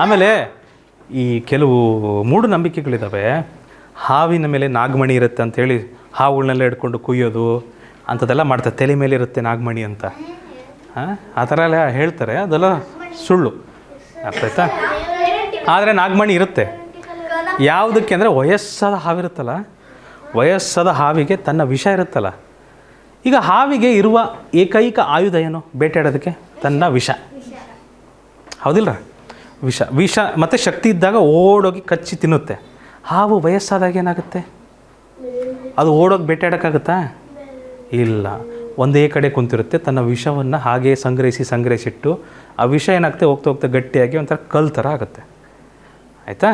ಆಮೇಲೆ ಈ ಕೆಲವು ಮೂಢನಂಬಿಕೆಗಳಿದ್ದಾವೆ. ಹಾವಿನ ಮೇಲೆ ನಾಗಮಣಿ ಇರುತ್ತೆ ಅಂಥೇಳಿ ಹಾವುಗಳನ್ನೆಲ್ಲ ಹಿಡ್ಕೊಂಡು ಕುಯ್ಯೋದು ಅಂಥದ್ದೆಲ್ಲ ಮಾಡ್ತಾರೆ. ತಲೆ ಮೇಲೆ ಇರುತ್ತೆ ನಾಗಮಣಿ ಅಂತ, ಆ ಥರ ಎಲ್ಲ ಹೇಳ್ತಾರೆ. ಅದೆಲ್ಲ ಸುಳ್ಳು. ಅರ್ಥ ಆಯ್ತಾ? ಆದರೆ ನಾಗಮಣಿ ಇರುತ್ತೆ. ಯಾವುದಕ್ಕೆ ಅಂದರೆ ವಯಸ್ಸಾದ ಹಾವಿರುತ್ತಲ್ಲ, ವಯಸ್ಸಾದ ಹಾವಿಗೆ ತನ್ನ ವಿಷ ಇರುತ್ತಲ್ಲ. ಈಗ ಹಾವಿಗೆ ಇರುವ ಏಕೈಕ ಆಯುಧ ಏನು ಬೇಟೆಯಾಡೋದಕ್ಕೆ? ತನ್ನ ವಿಷ. ಹೌದಿಲ್ಲ? ವಿಷ ಮತ್ತು ಶಕ್ತಿ ಇದ್ದಾಗ ಓಡೋಗಿ ಕಚ್ಚಿ ತಿನ್ನುತ್ತೆ. ಹಾವು ವಯಸ್ಸಾದಾಗ ಏನಾಗುತ್ತೆ? ಅದು ಓಡೋಗಿ ಬೇಟೆಯಾಡೋಕ್ಕಾಗುತ್ತಾ? ಇಲ್ಲ. ಒಂದೇ ಕಡೆ ಕುಂತಿರುತ್ತೆ. ತನ್ನ ವಿಷವನ್ನು ಹಾಗೇ ಸಂಗ್ರಹಿಸಿಟ್ಟು ಆ ವಿಷ ಏನಾಗುತ್ತೆ, ಹೋಗ್ತಾ ಹೋಗ್ತಾ ಗಟ್ಟಿಯಾಗಿ ಒಂಥರ ಕಲ್ಲು ಥರ ಆಗುತ್ತೆ. ಆಯಿತಾ?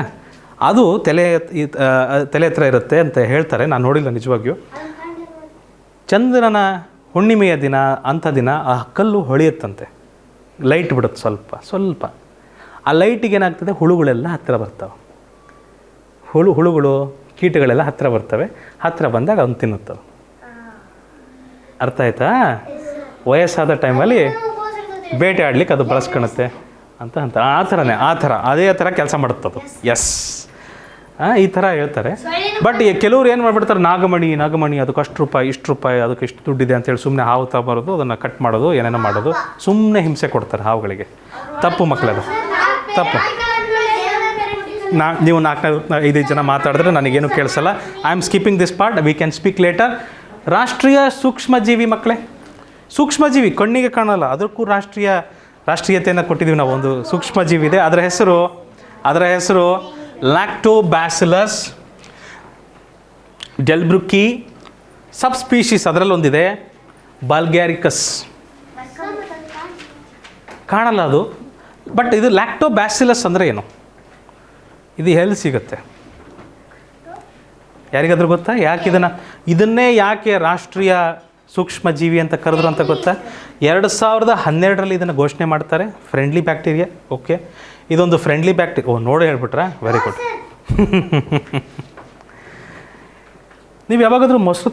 ಅದು ತಲೆ ಹತ್ರ ಇರುತ್ತೆ ಅಂತ ಹೇಳ್ತಾರೆ. ನಾನು ನೋಡಿಲ್ಲ ನಿಜವಾಗಿಯೂ. ಚಂದ್ರನ ಹುಣ್ಣಿಮೆಯ ದಿನ ಅಂಥ ದಿನ ಆ ಕಲ್ಲು ಹೊಳೆಯುತ್ತಂತೆ. ಲೈಟ್ ಬಿಡುತ್ತೆ ಸ್ವಲ್ಪ. ಆ ಲೈಟಿಗೆ ಏನಾಗ್ತದೆ, ಹುಳುಗಳೆಲ್ಲ ಹತ್ತಿರ ಬರ್ತಾವೆ. ಹುಳುಗಳು ಕೀಟಗಳೆಲ್ಲ ಹತ್ತಿರ ಬರ್ತವೆ. ಹತ್ತಿರ ಬಂದಾಗ ಅವನು ತಿನ್ನುತ್ತವೆ. ಅರ್ಥ ಆಯ್ತಾ? ವಯಸ್ಸಾದ ಟೈಮಲ್ಲಿ ಬೇಟೆ ಆಡ್ಲಿಕ್ಕೆ ಅದು ಬಳಸ್ಕೊಳುತ್ತೆ ಅಂತ ಅದೇ ಥರ ಕೆಲಸ ಮಾಡುತ್ತದು. ಎಸ್, ಈ ಥರ ಹೇಳ್ತಾರೆ. ಬಟ್ ಕೆಲವ್ರು ಏನು ಮಾಡಿಬಿಡ್ತಾರೆ, ನಾಗಮಣಿ ಅದಕ್ಕೆ ಅಷ್ಟು ರೂಪಾಯಿ, ಇಷ್ಟು ರೂಪಾಯಿ, ಅದಕ್ಕೆ ಇಷ್ಟು ದುಡ್ಡಿದೆ ಅಂತೇಳಿ ಸುಮ್ಮನೆ ಹಾವು ತಗೊಬರೋದು, ಅದನ್ನು ಕಟ್ ಮಾಡೋದು, ಏನೇನೋ ಮಾಡೋದು, ಸುಮ್ಮನೆ ಹಿಂಸೆ ಕೊಡ್ತಾರೆ ಹಾವುಗಳಿಗೆ. ತಪ್ಪು ಮಕ್ಕಳದು, ತಪ್ಪು. ನೀವು 4-5 ಜನ ಮಾತಾಡಿದ್ರೆ ನನಗೇನು ಕೇಳಿಸಲ್ಲ. I am skipping this part, we can speak later. ರಾಷ್ಟ್ರೀಯ ಸೂಕ್ಷ್ಮಜೀವಿ ಮಕ್ಕಳೇ, ಸೂಕ್ಷ್ಮಜೀವಿ ಕಣ್ಣಿಗೆ ಕಾಣಲ್ಲ, ಅದಕ್ಕೂ ರಾಷ್ಟ್ರೀಯತೆಯನ್ನು ಕೊಟ್ಟಿದ್ದೀವಿ ನಾವು. ಒಂದು ಸೂಕ್ಷ್ಮಜೀವಿ ಇದೆ, ಅದರ ಹೆಸರು ಲ್ಯಾಕ್ಟೋಬ್ಯಾಸಿಲಸ್ ಡೆಲ್ಬ್ರುಕಿ. ಸಬ್ ಸ್ಪೀಶೀಸ್ ಅದರಲ್ಲೊಂದಿದೆ ಬಲ್ಗ್ಯಾರಿಕಸ್. ಕಾಣಲ್ಲ ಅದು. ಬಟ್ ಇದು ಲ್ಯಾಕ್ಟೋಬ್ಯಾಸಿಲಸ್ ಅಂದರೆ ಏನು? ಇದು ಎಲ್ಲಿ ಸಿಗುತ್ತೆ? ಯಾರಿಗಾದ್ರೂ ಗೊತ್ತಾ? ಯಾಕೆ ಇದನ್ನೇ ಯಾಕೆ ರಾಷ್ಟ್ರೀಯ ಸೂಕ್ಷ್ಮಜೀವಿ ಅಂತ ಕರೆದ್ರು ಅಂತ ಗೊತ್ತಾ? 2012ರಲ್ಲಿ ಇದನ್ನು ಘೋಷಣೆ ಮಾಡ್ತಾರೆ. Friendly bacteria. ಓಕೆ, ಇದೊಂದು ಫ್ರೆಂಡ್ಲಿ ಬ್ಯಾಕ್ಟೀರಿಯಾ. ನೋಡಿ ಹೇಳ್ಬಿಟ್ರಾ? Very good. ನೀವು ಯಾವಾಗಾದರೂ ಮೊಸರು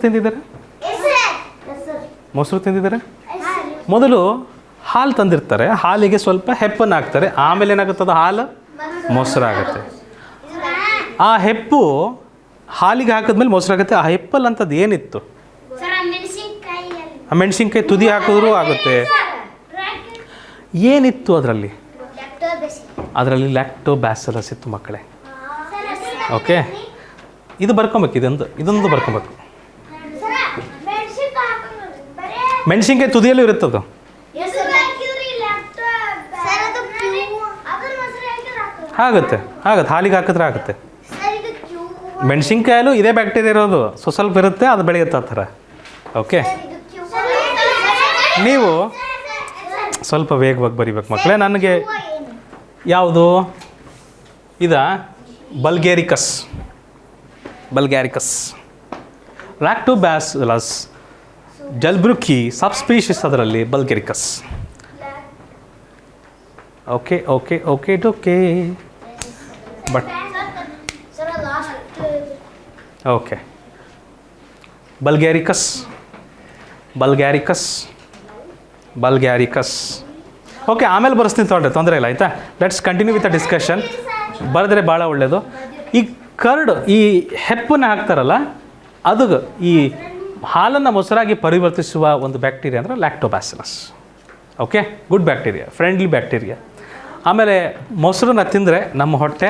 ತಿಂದಿದ್ದೀರಾ? ಮೊದಲು ಹಾಲು ತಂದಿರ್ತಾರೆ, ಹಾಲಿಗೆ ಸ್ವಲ್ಪ ಹೆಪ್ಪನ್ನು ಹಾಕ್ತಾರೆ, ಆಮೇಲೆ ಏನಾಗುತ್ತದೆ, ಹಾಲು ಮೊಸರಾಗುತ್ತೆ. ಆ ಹೆಪ್ಪು ಹಾಲಿಗೆ ಹಾಕಿದ್ಮೇಲೆ ಮೊಸರಾಗುತ್ತೆ. ಆ ಹೆಪ್ಪಲ್ಲಿ ಅಂಥದ್ದು ಏನಿತ್ತು? ಆ ಮೆಣಸಿನ್ಕಾಯಿ ತುದಿ ಹಾಕಿದ್ರೂ ಆಗುತ್ತೆ. ಏನಿತ್ತು ಅದರಲ್ಲಿ? ಲ್ಯಾಕ್ಟೋಬ್ಯಾಸಿಲಸ್ ಇತ್ತು ಮಕ್ಕಳೇ. ಓಕೆ, ಇದು ಬರ್ಕೊಬೇಕು. ಇದೊಂದು ಬರ್ಕೊಬೇಕು. ಮೆಣಸಿನ್ಕಾಯಿ ತುದಿಯಲ್ಲೂ ಇರುತ್ತದು. ಆಗುತ್ತೆ, ಹಾಲಿಗೆ ಹಾಕಿದ್ರೆ ಆಗುತ್ತೆ. ಮೆಣಸಿನ್ಕಾಯಲ್ಲೂ ಇದೇ ಬ್ಯಾಕ್ಟೀರಿಯಾ ಇರೋದು. ಸ್ವಲ್ಪ ಇರುತ್ತೆ, ಅದು ಬೆಳೆಯುತ್ತೆ ಆ ಥರ. ಓಕೆ, ನೀವು ಸ್ವಲ್ಪ ವೇಗವಾಗಿ ಬರಿಬೇಕು ಮಕ್ಕಳೇ. ನನಗೆ ಯಾವುದು ಬಲ್ಗ್ಯಾರಿಕಸ್ ಲ್ಯಾಕ್ಟೋಬ್ಯಾಸಿಲಸ್ ಡೆಲ್ಬ್ರುಕಿ ಸಬ್ ಸ್ಪೀಶೀಸ್, ಅದರಲ್ಲಿ bulgaricus. Okay but okay, bulgaricus. Okay, ಆಮೇಲೆ ಬರೆಸ್ತೀನಿ ತೊಗೊಂಡ್ರೆ ತೊಂದರೆ ಇಲ್ಲ. ಆಯಿತಾ? Let's continue with the discussion. ಬರೆದ್ರೆ ಭಾಳ ಒಳ್ಳೆಯದು. ಈ ಕರ್ಡ್, ಈ ಹೆಪ್ಪನ್ನು ಹಾಕ್ತಾರಲ್ಲ, ಅದು ಈ ಹಾಲನ್ನು ಮೊಸರಾಗಿ ಪರಿವರ್ತಿಸುವ ಒಂದು ಬ್ಯಾಕ್ಟೀರಿಯಾ ಅಂದರೆ lactobacillus. Okay, good bacteria, friendly bacteria. ಆಮೇಲೆ ಮೊಸರನ್ನ ತಿಂದರೆ ನಮ್ಮ ಹೊಟ್ಟೆ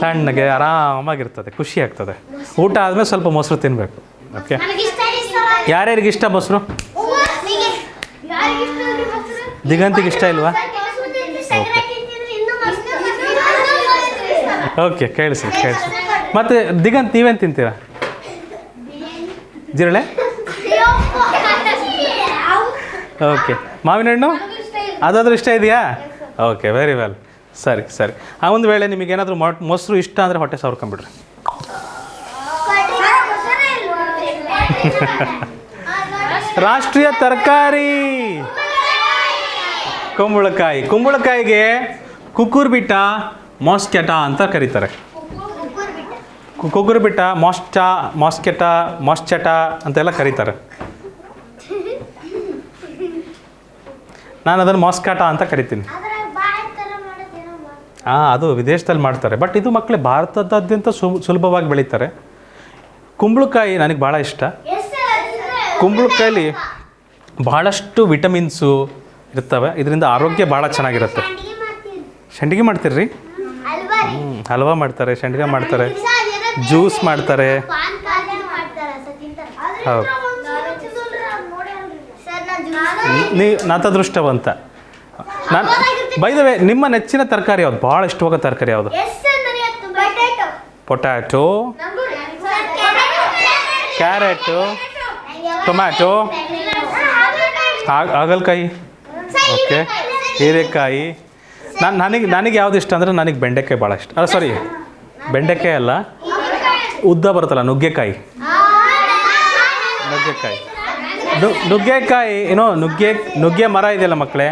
ತಣ್ಣಗೆ ಆರಾಮಾಗಿರ್ತದೆ, ಖುಷಿ ಆಗ್ತದೆ. ಊಟ ಆದಮೇಲೆ ಸ್ವಲ್ಪ ಮೊಸರು ತಿನ್ನಬೇಕು. ಓಕೆ, ಯಾರ್ಯಾರಿಗೆ ಇಷ್ಟ ಮೊಸರು? ದಿಗಂತಿಗೆ ಇಷ್ಟ ಇಲ್ವಾ? ಓಕೆ, ಕೇಳಿಸಿ. ಮತ್ತು ದಿಗಂತ್, ನೀವೇನು ತಿಂತೀರಾ? ಜಿರಳೆ? ಓಕೆ, ಮಾವಿನ ಹಣ್ಣು ಅದಾದರೂ ಇಷ್ಟ ಇದೆಯಾ? Okay, very well. ಸರಿ. ಆ ಒಂದು ವೇಳೆ ನಿಮಗೇನಾದರೂ ಮೊಸರು ಇಷ್ಟ ಅಂದರೆ ಹೊಟ್ಟೆ ಸವರ್ಕೊಂಬಿಡ್ರಿ. ರಾಷ್ಟ್ರೀಯ ತರಕಾರಿ ಕುಂಬಳಕಾಯಿಗೆ ಕುಕುರ್ಬಿಟ ಮಾಸ್ಕೆಟಾ ಅಂತ ಕರೀತಾರೆ. ಕುಕುರ್ಬಿಟ, ಮಾಸ್ಕೆಟಾ ಅಂತೆಲ್ಲ ಕರೀತಾರೆ. ನಾನು ಅದನ್ನು ಮಾಸ್ಕಾಟಾ ಅಂತ ಕರಿತೀನಿ. ಅದು ವಿದೇಶದಲ್ಲಿ ಮಾಡ್ತಾರೆ. ಬಟ್ ಇದು ಮಕ್ಕಳೇ ಭಾರತದಾದ್ಯಂತ ಸುಲಭವಾಗಿ ಬೆಳೀತಾರೆ. ಕುಂಬಳಕಾಯಿ ನನಗೆ ಭಾಳ ಇಷ್ಟ. ಕುಂಬಳಕಾಯಲ್ಲಿ ಭಾಳಷ್ಟು ವಿಟಮಿನ್ಸು ಇರ್ತವೆ. ಇದರಿಂದ ಆರೋಗ್ಯ ಭಾಳ ಚೆನ್ನಾಗಿರುತ್ತೆ. ಸಂಡಿಗೆ ಮಾಡ್ತೀರಿ? ಹಲ್ವಾ ಮಾಡ್ತಾರೆ, ಸಂಡಿಗೆ ಮಾಡ್ತಾರೆ, ಜ್ಯೂಸ್ ಮಾಡ್ತಾರೆ. ಪಾನ್ ಕಾರ್ಡ್ ಮಾಡ್ತಾರೆ ಸರ್, ತಿಂತಾರೆ. ಹೌದು. ಸರ್ ನಾನು ನೀ ನತದೃಷ್ಟವಂತ. ನಾನು ಬೈ ದ ವೇ, ನಿಮ್ಮ ನೆಚ್ಚಿನ ತರಕಾರಿ ಯಾವುದು? ಭಾಳ ಇಷ್ಟವಾಗೋ ತರಕಾರಿ ಯಾವುದು? ಎಸ್ ಸರ್, ನನಗೆ ಪೊಟ್ಯಾಟೊ. ಪೊಟ್ಯಾಟೊ, ಕ್ಯಾರೆಟು, ಟೊಮ್ಯಾಟೊ, ಹಾಗಲಕಾಯಿ, ಓಕೆ, ಹೀರೆಕಾಯಿ. ನನಗೆ ಯಾವ್ದು ಇಷ್ಟ ಅಂದರೆ ನನಗೆ ಬೆಂಡೆಕಾಯಿ ಭಾಳ ಇಷ್ಟ. ಅಲ್ಲ ಸಾರಿ, ಬೆಂಡೆಕಾಯಿ ಅಲ್ಲ, ಉದ್ದ ಬರುತ್ತಲ್ಲ ನುಗ್ಗೆಕಾಯಿ. ನುಗ್ಗೆಕಾಯಿ ಏನೋ ನುಗ್ಗೆ ಮರ ಇದೆಯಲ್ಲ ಮಕ್ಕಳೇ,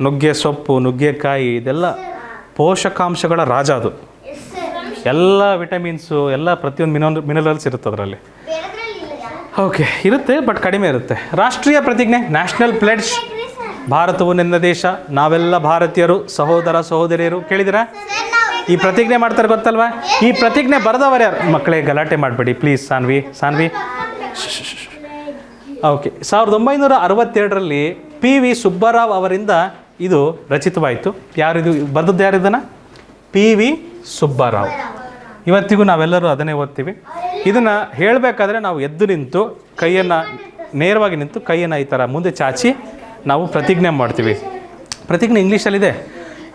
ನುಗ್ಗೆ ಸೊಪ್ಪು, ನುಗ್ಗೆಕಾಯಿ, ಇದೆಲ್ಲ ಪೋಷಕಾಂಶಗಳ ರಾಜ. ಅದು ಎಲ್ಲ ವಿಟಮಿನ್ಸು, ಎಲ್ಲ ಪ್ರತಿಯೊಂದು ಮಿನರಲ್ಸ್ ಇರುತ್ತೆ ಅದರಲ್ಲಿ. ಓಕೆ, ಇರುತ್ತೆ ಬಟ್ ಕಡಿಮೆ ಇರುತ್ತೆ. ರಾಷ್ಟ್ರೀಯ ಪ್ರತಿಜ್ಞೆ, ನ್ಯಾಷನಲ್ ಪ್ಲೆಡ್ಜ್. ಭಾರತವು ನನ್ನ ದೇಶ, ನಾವೆಲ್ಲ ಭಾರತೀಯರು, ಸಹೋದರ ಸಹೋದರಿಯರು. ಕೇಳಿದಿರಾ? ಈ ಪ್ರತಿಜ್ಞೆ ಮಾಡ್ತಾರೆ ಗೊತ್ತಲ್ವಾ? ಈ ಪ್ರತಿಜ್ಞೆ ಬರೆದವರು ಯಾರು? ಮಕ್ಕಳೇ ಗಲಾಟೆ ಮಾಡಬೇಡಿ ಪ್ಲೀಸ್. ಸಾನ್ವಿ. ಓಕೆ, 1962ರಲ್ಲಿ PV ಸುಬ್ಬರಾವ್ ಅವರಿಂದ ಇದು ರಚಿತವಾಯಿತು. ಯಾರಿದು ಬರೆದದ್ದು? ಯಾರಿದನ್ನು? PV ಸುಬ್ಬರಾವ್. ಇವತ್ತಿಗೂ ನಾವೆಲ್ಲರೂ ಅದನ್ನೇ ಓದ್ತೀವಿ. ಇದನ್ನು ಹೇಳಬೇಕಾದ್ರೆ ನಾವು ಎದ್ದು ನಿಂತು ಕೈಯನ್ನು ನೇರವಾಗಿ ನಿಂತು ಕೈಯನ್ನು ಈ ಥರ ಮುಂದೆ ಚಾಚಿ ನಾವು ಪ್ರತಿಜ್ಞೆ ಮಾಡ್ತೀವಿ. ಪ್ರತಿಜ್ಞೆ ಇಂಗ್ಲೀಷಲ್ಲಿದೆ.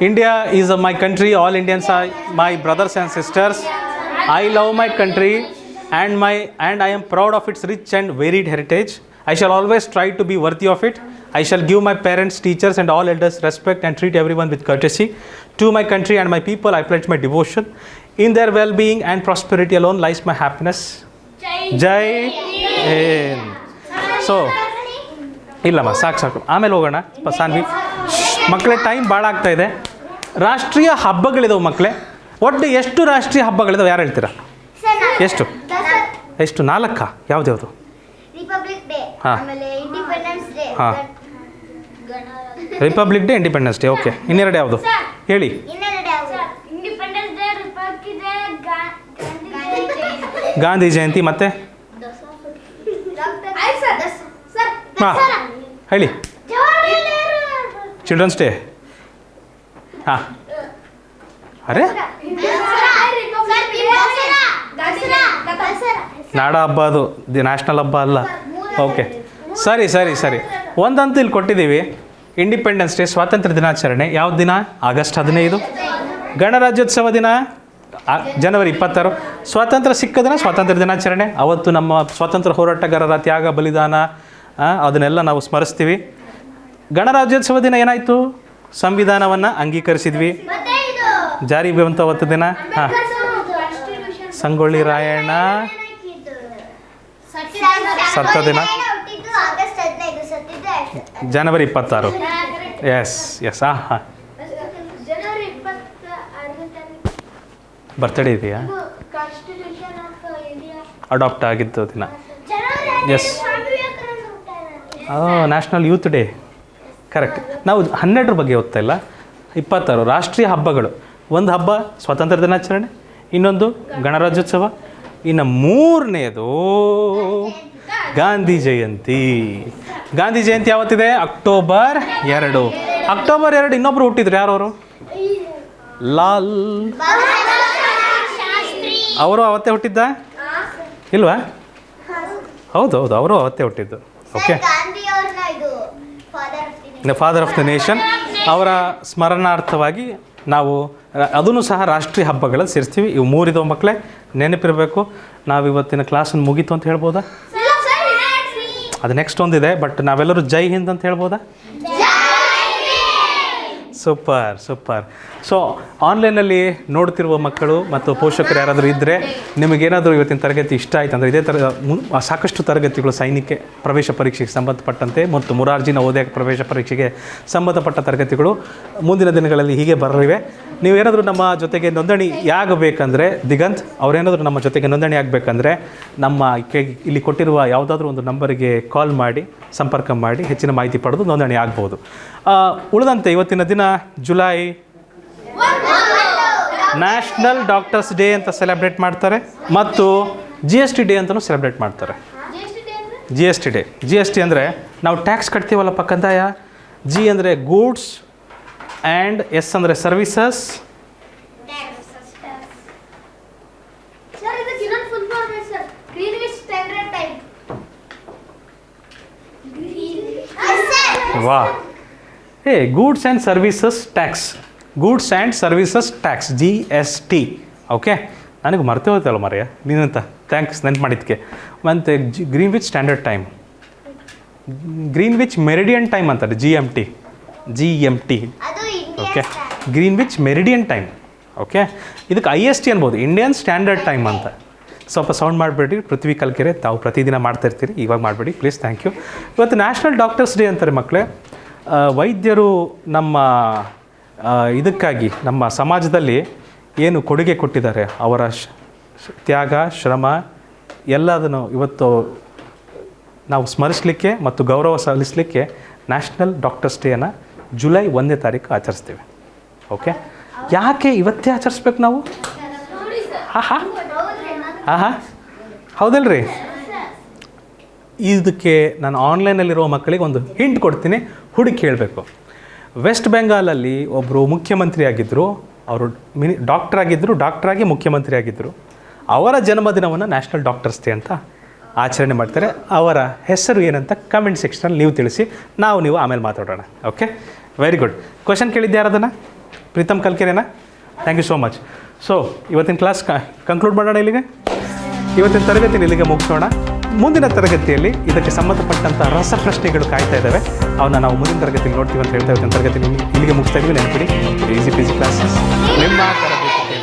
India is my country, all Indians are my brothers and sisters. I love my country and I am proud of its rich and varied heritage. I shall always try to be worthy of it. I shall give my parents, teachers and all elders respect and treat everyone with courtesy. To my country and my people I pledge my devotion. In their well-being and prosperity alone lies my happiness. Jai Hind. So, ಇಲ್ಲಮ್ಮ ಸಾಕು ಆಮೇಲೆ ಹೋಗೋಣ. ಸಾನ್ವಿ ಮಕ್ಕಳೇ, time ಭಾಳ ಆಗ್ತಾ ಇದೆ. ರಾಷ್ಟ್ರೀಯ ಹಬ್ಬಗಳಿದಾವೆ ಮಕ್ಕಳೇ. ಒಟ್ಟು ಎಷ್ಟು ರಾಷ್ಟ್ರೀಯ ಹಬ್ಬಗಳಿದಾವೆ ಯಾರು ಹೇಳ್ತೀರಾ? ಎಷ್ಟು? 4? ಯಾವ್ದು? ರಿಪಬ್ಲಿಕ್ ಡೇ, ಹಾ. ಆಮೇಲೆ ಇಂಡಿಪೆಂಡೆನ್ಸ್ ಡೇ. ಹಾಂ, republic day, independence day. Okay, ಇನ್ನೆರಡು ಯಾವುದು ಹೇಳಿ? ಇನ್ನೆರಡು ಯಾವುದು? Independence day, republic day, Gandhi Jayanti, ಮತ್ತೆ ಹಾಂ ಹೇಳಿ. Children's day. ಹಾಂ, ಅರೆ ನಾಡ ಹಬ್ಬ, ಅದು ನ್ಯಾಷನಲ್ ಹಬ್ಬ ಅಲ್ಲ. ಓಕೆ, ಸರಿ. ಒಂದಂತೂ ಇಲ್ಲಿ ಕೊಟ್ಟಿದ್ದೀವಿ. ಇಂಡಿಪೆಂಡೆನ್ಸ್ ಡೇ, ಸ್ವಾತಂತ್ರ್ಯ ದಿನಾಚರಣೆ ಯಾವ ದಿನ? ಆಗಸ್ಟ್ 15. ಗಣರಾಜ್ಯೋತ್ಸವ ದಿನ ಜನವರಿ 26. ಸ್ವಾತಂತ್ರ್ಯ ಸಿಕ್ಕ ದಿನ ಸ್ವಾತಂತ್ರ್ಯ ದಿನಾಚರಣೆ. ಅವತ್ತು ನಮ್ಮ ಸ್ವಾತಂತ್ರ್ಯ ಹೋರಾಟಗಾರರ ತ್ಯಾಗ, ಬಲಿದಾನ ಅದನ್ನೆಲ್ಲ ನಾವು ಸ್ಮರಿಸ್ತೀವಿ. ಗಣರಾಜ್ಯೋತ್ಸವ ದಿನ ಏನಾಯಿತು? ಸಂವಿಧಾನವನ್ನು ಅಂಗೀಕರಿಸಿದ್ವಿ, ಜಾರಿಗೆ ಬಂತು ಅವತ್ತು ದಿನ. ಹಾಂ, ಸಂಗೊಳ್ಳಿ ರಾಯಣ್ಣ ಸತ್ತ ದಿನ ಜನವರಿ 26. ಎಸ್. ಹಾಂ, ಬರ್ತ್ಡೇ ಇದೆಯಾ? ಅಡಾಪ್ಟ್ ಆಗಿದ್ದು ದಿನ. Yes, national youth day. Correct. ನಾವು 12 ಬಗ್ಗೆ ಓದ್ತಾ ಇಲ್ಲ, 26 ರಾಷ್ಟ್ರೀಯ ಹಬ್ಬಗಳು. ಒಂದು ಹಬ್ಬ ಸ್ವಾತಂತ್ರ್ಯ ದಿನಾಚರಣೆ, ಇನ್ನೊಂದು ಗಣರಾಜ್ಯೋತ್ಸವ, ಇನ್ನು 3ನೇದು ಗಾಂಧಿ ಜಯಂತಿ. ಗಾಂಧಿ ಜಯಂತಿ ಯಾವತ್ತಿದೆ? ಅಕ್ಟೋಬರ್ 2. ಅಕ್ಟೋಬರ್ 2 ಇನ್ನೊಬ್ರು ಹುಟ್ಟಿದ್ರು. ಯಾರವರು? ಲಾಲ್ ಅವರು ಅವತ್ತೇ ಹುಟ್ಟಿದ್ದ ಇಲ್ವಾ? ಹೌದು, ಅವರು ಅವತ್ತೇ ಹುಟ್ಟಿದ್ದು. Okay, father of the nation. ಅವರ ಸ್ಮರಣಾರ್ಥವಾಗಿ ನಾವು ಅದನ್ನು ಸಹ ರಾಷ್ಟ್ರೀಯ ಹಬ್ಬಗಳಲ್ಲಿ ಸೇರಿಸ್ತೀವಿ. ಇವು 3 ಇದಾವೆ ಮಕ್ಕಳೇ, ನೆನಪಿರಬೇಕು. ನಾವು ಇವತ್ತಿನ ಕ್ಲಾಸನ್ನು ಮುಗೀತು ಅಂತ ಹೇಳ್ಬೋದಾ? ಅದು ನೆಕ್ಸ್ಟ್ ಒಂದಿದೆ, ಬಟ್ ನಾವೆಲ್ಲರೂ ಜೈ ಹಿಂದ್ ಅಂತ ಹೇಳ್ಬೋದಾ? ಸೂಪರ್. ಸೊ ಆನ್ಲೈನಲ್ಲಿ ನೋಡ್ತಿರುವ ಮಕ್ಕಳು ಮತ್ತು ಪೋಷಕರು ಯಾರಾದರೂ ಇದ್ದರೆ, ನಿಮಗೇನಾದರೂ ಇವತ್ತಿನ ತರಗತಿ ಇಷ್ಟ ಆಯ್ತು ಅಂದರೆ ಇದೇ ಥರ ಸಾಕಷ್ಟು ತರಗತಿಗಳು ಸೈನಿಕ ಪ್ರವೇಶ ಪರೀಕ್ಷೆಗೆ ಸಂಬಂಧಪಟ್ಟಂತೆ ಮತ್ತು ಮುರಾರ್ಜಿ ನವೋದಯ ಪ್ರವೇಶ ಪರೀಕ್ಷೆಗೆ ಸಂಬಂಧಪಟ್ಟ ತರಗತಿಗಳು ಮುಂದಿನ ದಿನಗಳಲ್ಲಿ ಹೀಗೆ ಬರಲಿವೆ. ನೀವೇನಾದರೂ ನಮ್ಮ ಜೊತೆಗೆ ನೋಂದಣಿ ಆಗಬೇಕಂದ್ರೆ, ದಿಗಂತ್ ಅವರೇನಾದರೂ ನಮ್ಮ ಜೊತೆಗೆ ನೋಂದಣಿ ಆಗಬೇಕಂದ್ರೆ ನಮ್ಮ ಇಲ್ಲಿ ಕೊಟ್ಟಿರುವ ಯಾವುದಾದ್ರೂ ಒಂದು ನಂಬರಿಗೆ ಕಾಲ್ ಮಾಡಿ ಸಂಪರ್ಕ ಮಾಡಿ ಹೆಚ್ಚಿನ ಮಾಹಿತಿ ಪಡೆದು ನೋಂದಣಿ ಆಗ್ಬೋದು. ಉಳಿದಂತೆ ಇವತ್ತಿನ ದಿನ ಜುಲೈ ನ್ಯಾಷನಲ್ ಡಾಕ್ಟರ್ಸ್ ಡೇ ಅಂತ ಸೆಲೆಬ್ರೇಟ್ ಮಾಡ್ತಾರೆ ಮತ್ತು GST ಡೇ ಅಂತಲೂ ಸೆಲೆಬ್ರೇಟ್ ಮಾಡ್ತಾರೆ. GST ಅಂದರೆ ನಾವು ಟ್ಯಾಕ್ಸ್ ಕಟ್ತೀವಲ್ಲಪ್ಪ ಕಂದಾಯ. G ಅಂದರೆ ಗೂಡ್ಸ್ ಆ್ಯಂಡ್ S ಅಂದರೆ ಸರ್ವಿಸಸ್ ವಾ goods and services tax, goods and services tax, GST. Okay, ನನಗೆ ಮರ್ತೇ ಹೋಯ್ತಲ್ಲ ಮರೆಯ ನೀನಂತ, ಥ್ಯಾಂಕ್ಸ್ ನೆನ್ಪು ಮಾಡಿದ್ದಕ್ಕೆ. ಮತ್ತು Greenwich standard time, Greenwich meridian time ಅಂತಾರೆ, GMT. ಅದು okay, Indian Greenwich meridian time. Okay, ಇದಕ್ಕೆ IST ಅನ್ಬೋದು, ಇಂಡಿಯನ್ ಸ್ಟ್ಯಾಂಡರ್ಡ್ ಟೈಮ್ ಅಂತ. ಸ್ವಲ್ಪ ಸೌಂಡ್ ಮಾಡಿಬಿಡಿ. ಪೃಥ್ವಿ ಕಲ್ಕೆರೆ, ತಾವು ಪ್ರತಿದಿನ ಮಾಡ್ತಾ ಇರ್ತೀರಿ, ಇವಾಗ ಮಾಡಿಬಿಡಿ ಪ್ಲೀಸ್, ಥ್ಯಾಂಕ್ ಯು. ಇವತ್ತು ನ್ಯಾಷನಲ್ ಡಾಕ್ಟರ್ಸ್ ಡೇ ಅಂತಾರೆ ಮಕ್ಕಳೇ. ವೈದ್ಯರು ನಮ್ಮ ಇದಕ್ಕಾಗಿ ನಮ್ಮ ಸಮಾಜದಲ್ಲಿ ಏನು ಕೊಡುಗೆ ಕೊಟ್ಟಿದ್ದಾರೆ, ಅವರ ತ್ಯಾಗ, ಶ್ರಮ ಎಲ್ಲದನ್ನು ಇವತ್ತು ನಾವು ಸ್ಮರಿಸಲಿಕ್ಕೆ ಮತ್ತು ಗೌರವ ಸಲ್ಲಿಸಲಿಕ್ಕೆ ನ್ಯಾಷನಲ್ ಡಾಕ್ಟರ್ಸ್ ಡೇಯನ್ನು ಜುಲೈ 1ನೇ ತಾರೀಕು ಆಚರಿಸ್ತೀವಿ. ಓಕೆ, ಯಾಕೆ ಇವತ್ತೇ ಆಚರಿಸ್ಬೇಕು ನಾವು? ಹಾಂ ಹೌದಲ್ರಿ? ಇದಕ್ಕೆ ನಾನು ಆನ್ಲೈನಲ್ಲಿರುವ ಮಕ್ಕಳಿಗೆ ಒಂದು ಹಿಂಟ್ ಕೊಡ್ತೀನಿ, ಹುಡುಕಿ ಹೇಳಬೇಕು. ವೆಸ್ಟ್ ಬೆಂಗಾಲಲ್ಲಿ ಒಬ್ಬರು ಮುಖ್ಯಮಂತ್ರಿ ಆಗಿದ್ದರು, ಅವರು ಡಾಕ್ಟ್ರಾಗಿ ಮುಖ್ಯಮಂತ್ರಿ ಆಗಿದ್ದರು. ಅವರ ಜನ್ಮದಿನವನ್ನು ನ್ಯಾಷನಲ್ ಡಾಕ್ಟರ್ಸ್ ಡೇ ಅಂತ ಆಚರಣೆ ಮಾಡ್ತಾರೆ. ಅವರ ಹೆಸರು ಏನಂತ ಕಮೆಂಟ್ ಸೆಕ್ಷನಲ್ಲಿ ನೀವು ತಿಳಿಸಿ, ನೀವು ಆಮೇಲೆ ಮಾತಾಡೋಣ. Okay, very good. ಕ್ವಶನ್ ಕೇಳಿದ್ದೆ ಯಾರದನ್ನು? ಪ್ರೀತಮ್ ಕಲ್ಕೆರೆನಾ? Thank you so much. So ಇವತ್ತಿನ ಕ್ಲಾಸ್ ಕಂಕ್ಲೂಡ್ ಮಾಡೋಣ ಇಲ್ಲಿಗೆ. ಇವತ್ತಿನ ತರಗತಿಯಲ್ಲಿ ಇಲ್ಲಿಗೆ ಮುಗಿಸೋಣ. ಮುಂದಿನ ತರಗತಿಯಲ್ಲಿ ಇದಕ್ಕೆ ಸಂಬಂಧಪಟ್ಟಂಥ ರಸಪ್ರಶ್ನೆಗಳು ಕಾಯ್ತಾ ಇದ್ದಾವೆ, ಅವನ್ನ ನಾವು ಮುಂದಿನ ತರಗತಿಯಲ್ಲಿ ನೋಡ್ತೀವಿ ಅಂತ ಹೇಳ್ತಾ ಇವತ್ತಿನ ತರಗತಿ ಇಲ್ಲಿಗೆ ಮುಗಿಸ್ತಾ ಇದ್ದೀವಿ. ನೆನಪಿಡಿ, ಈಸಿ ಪೀಸಿ ಕ್ಲಾಸಸ್ ನಿಮ್ಮ ತರಬೇತಿ.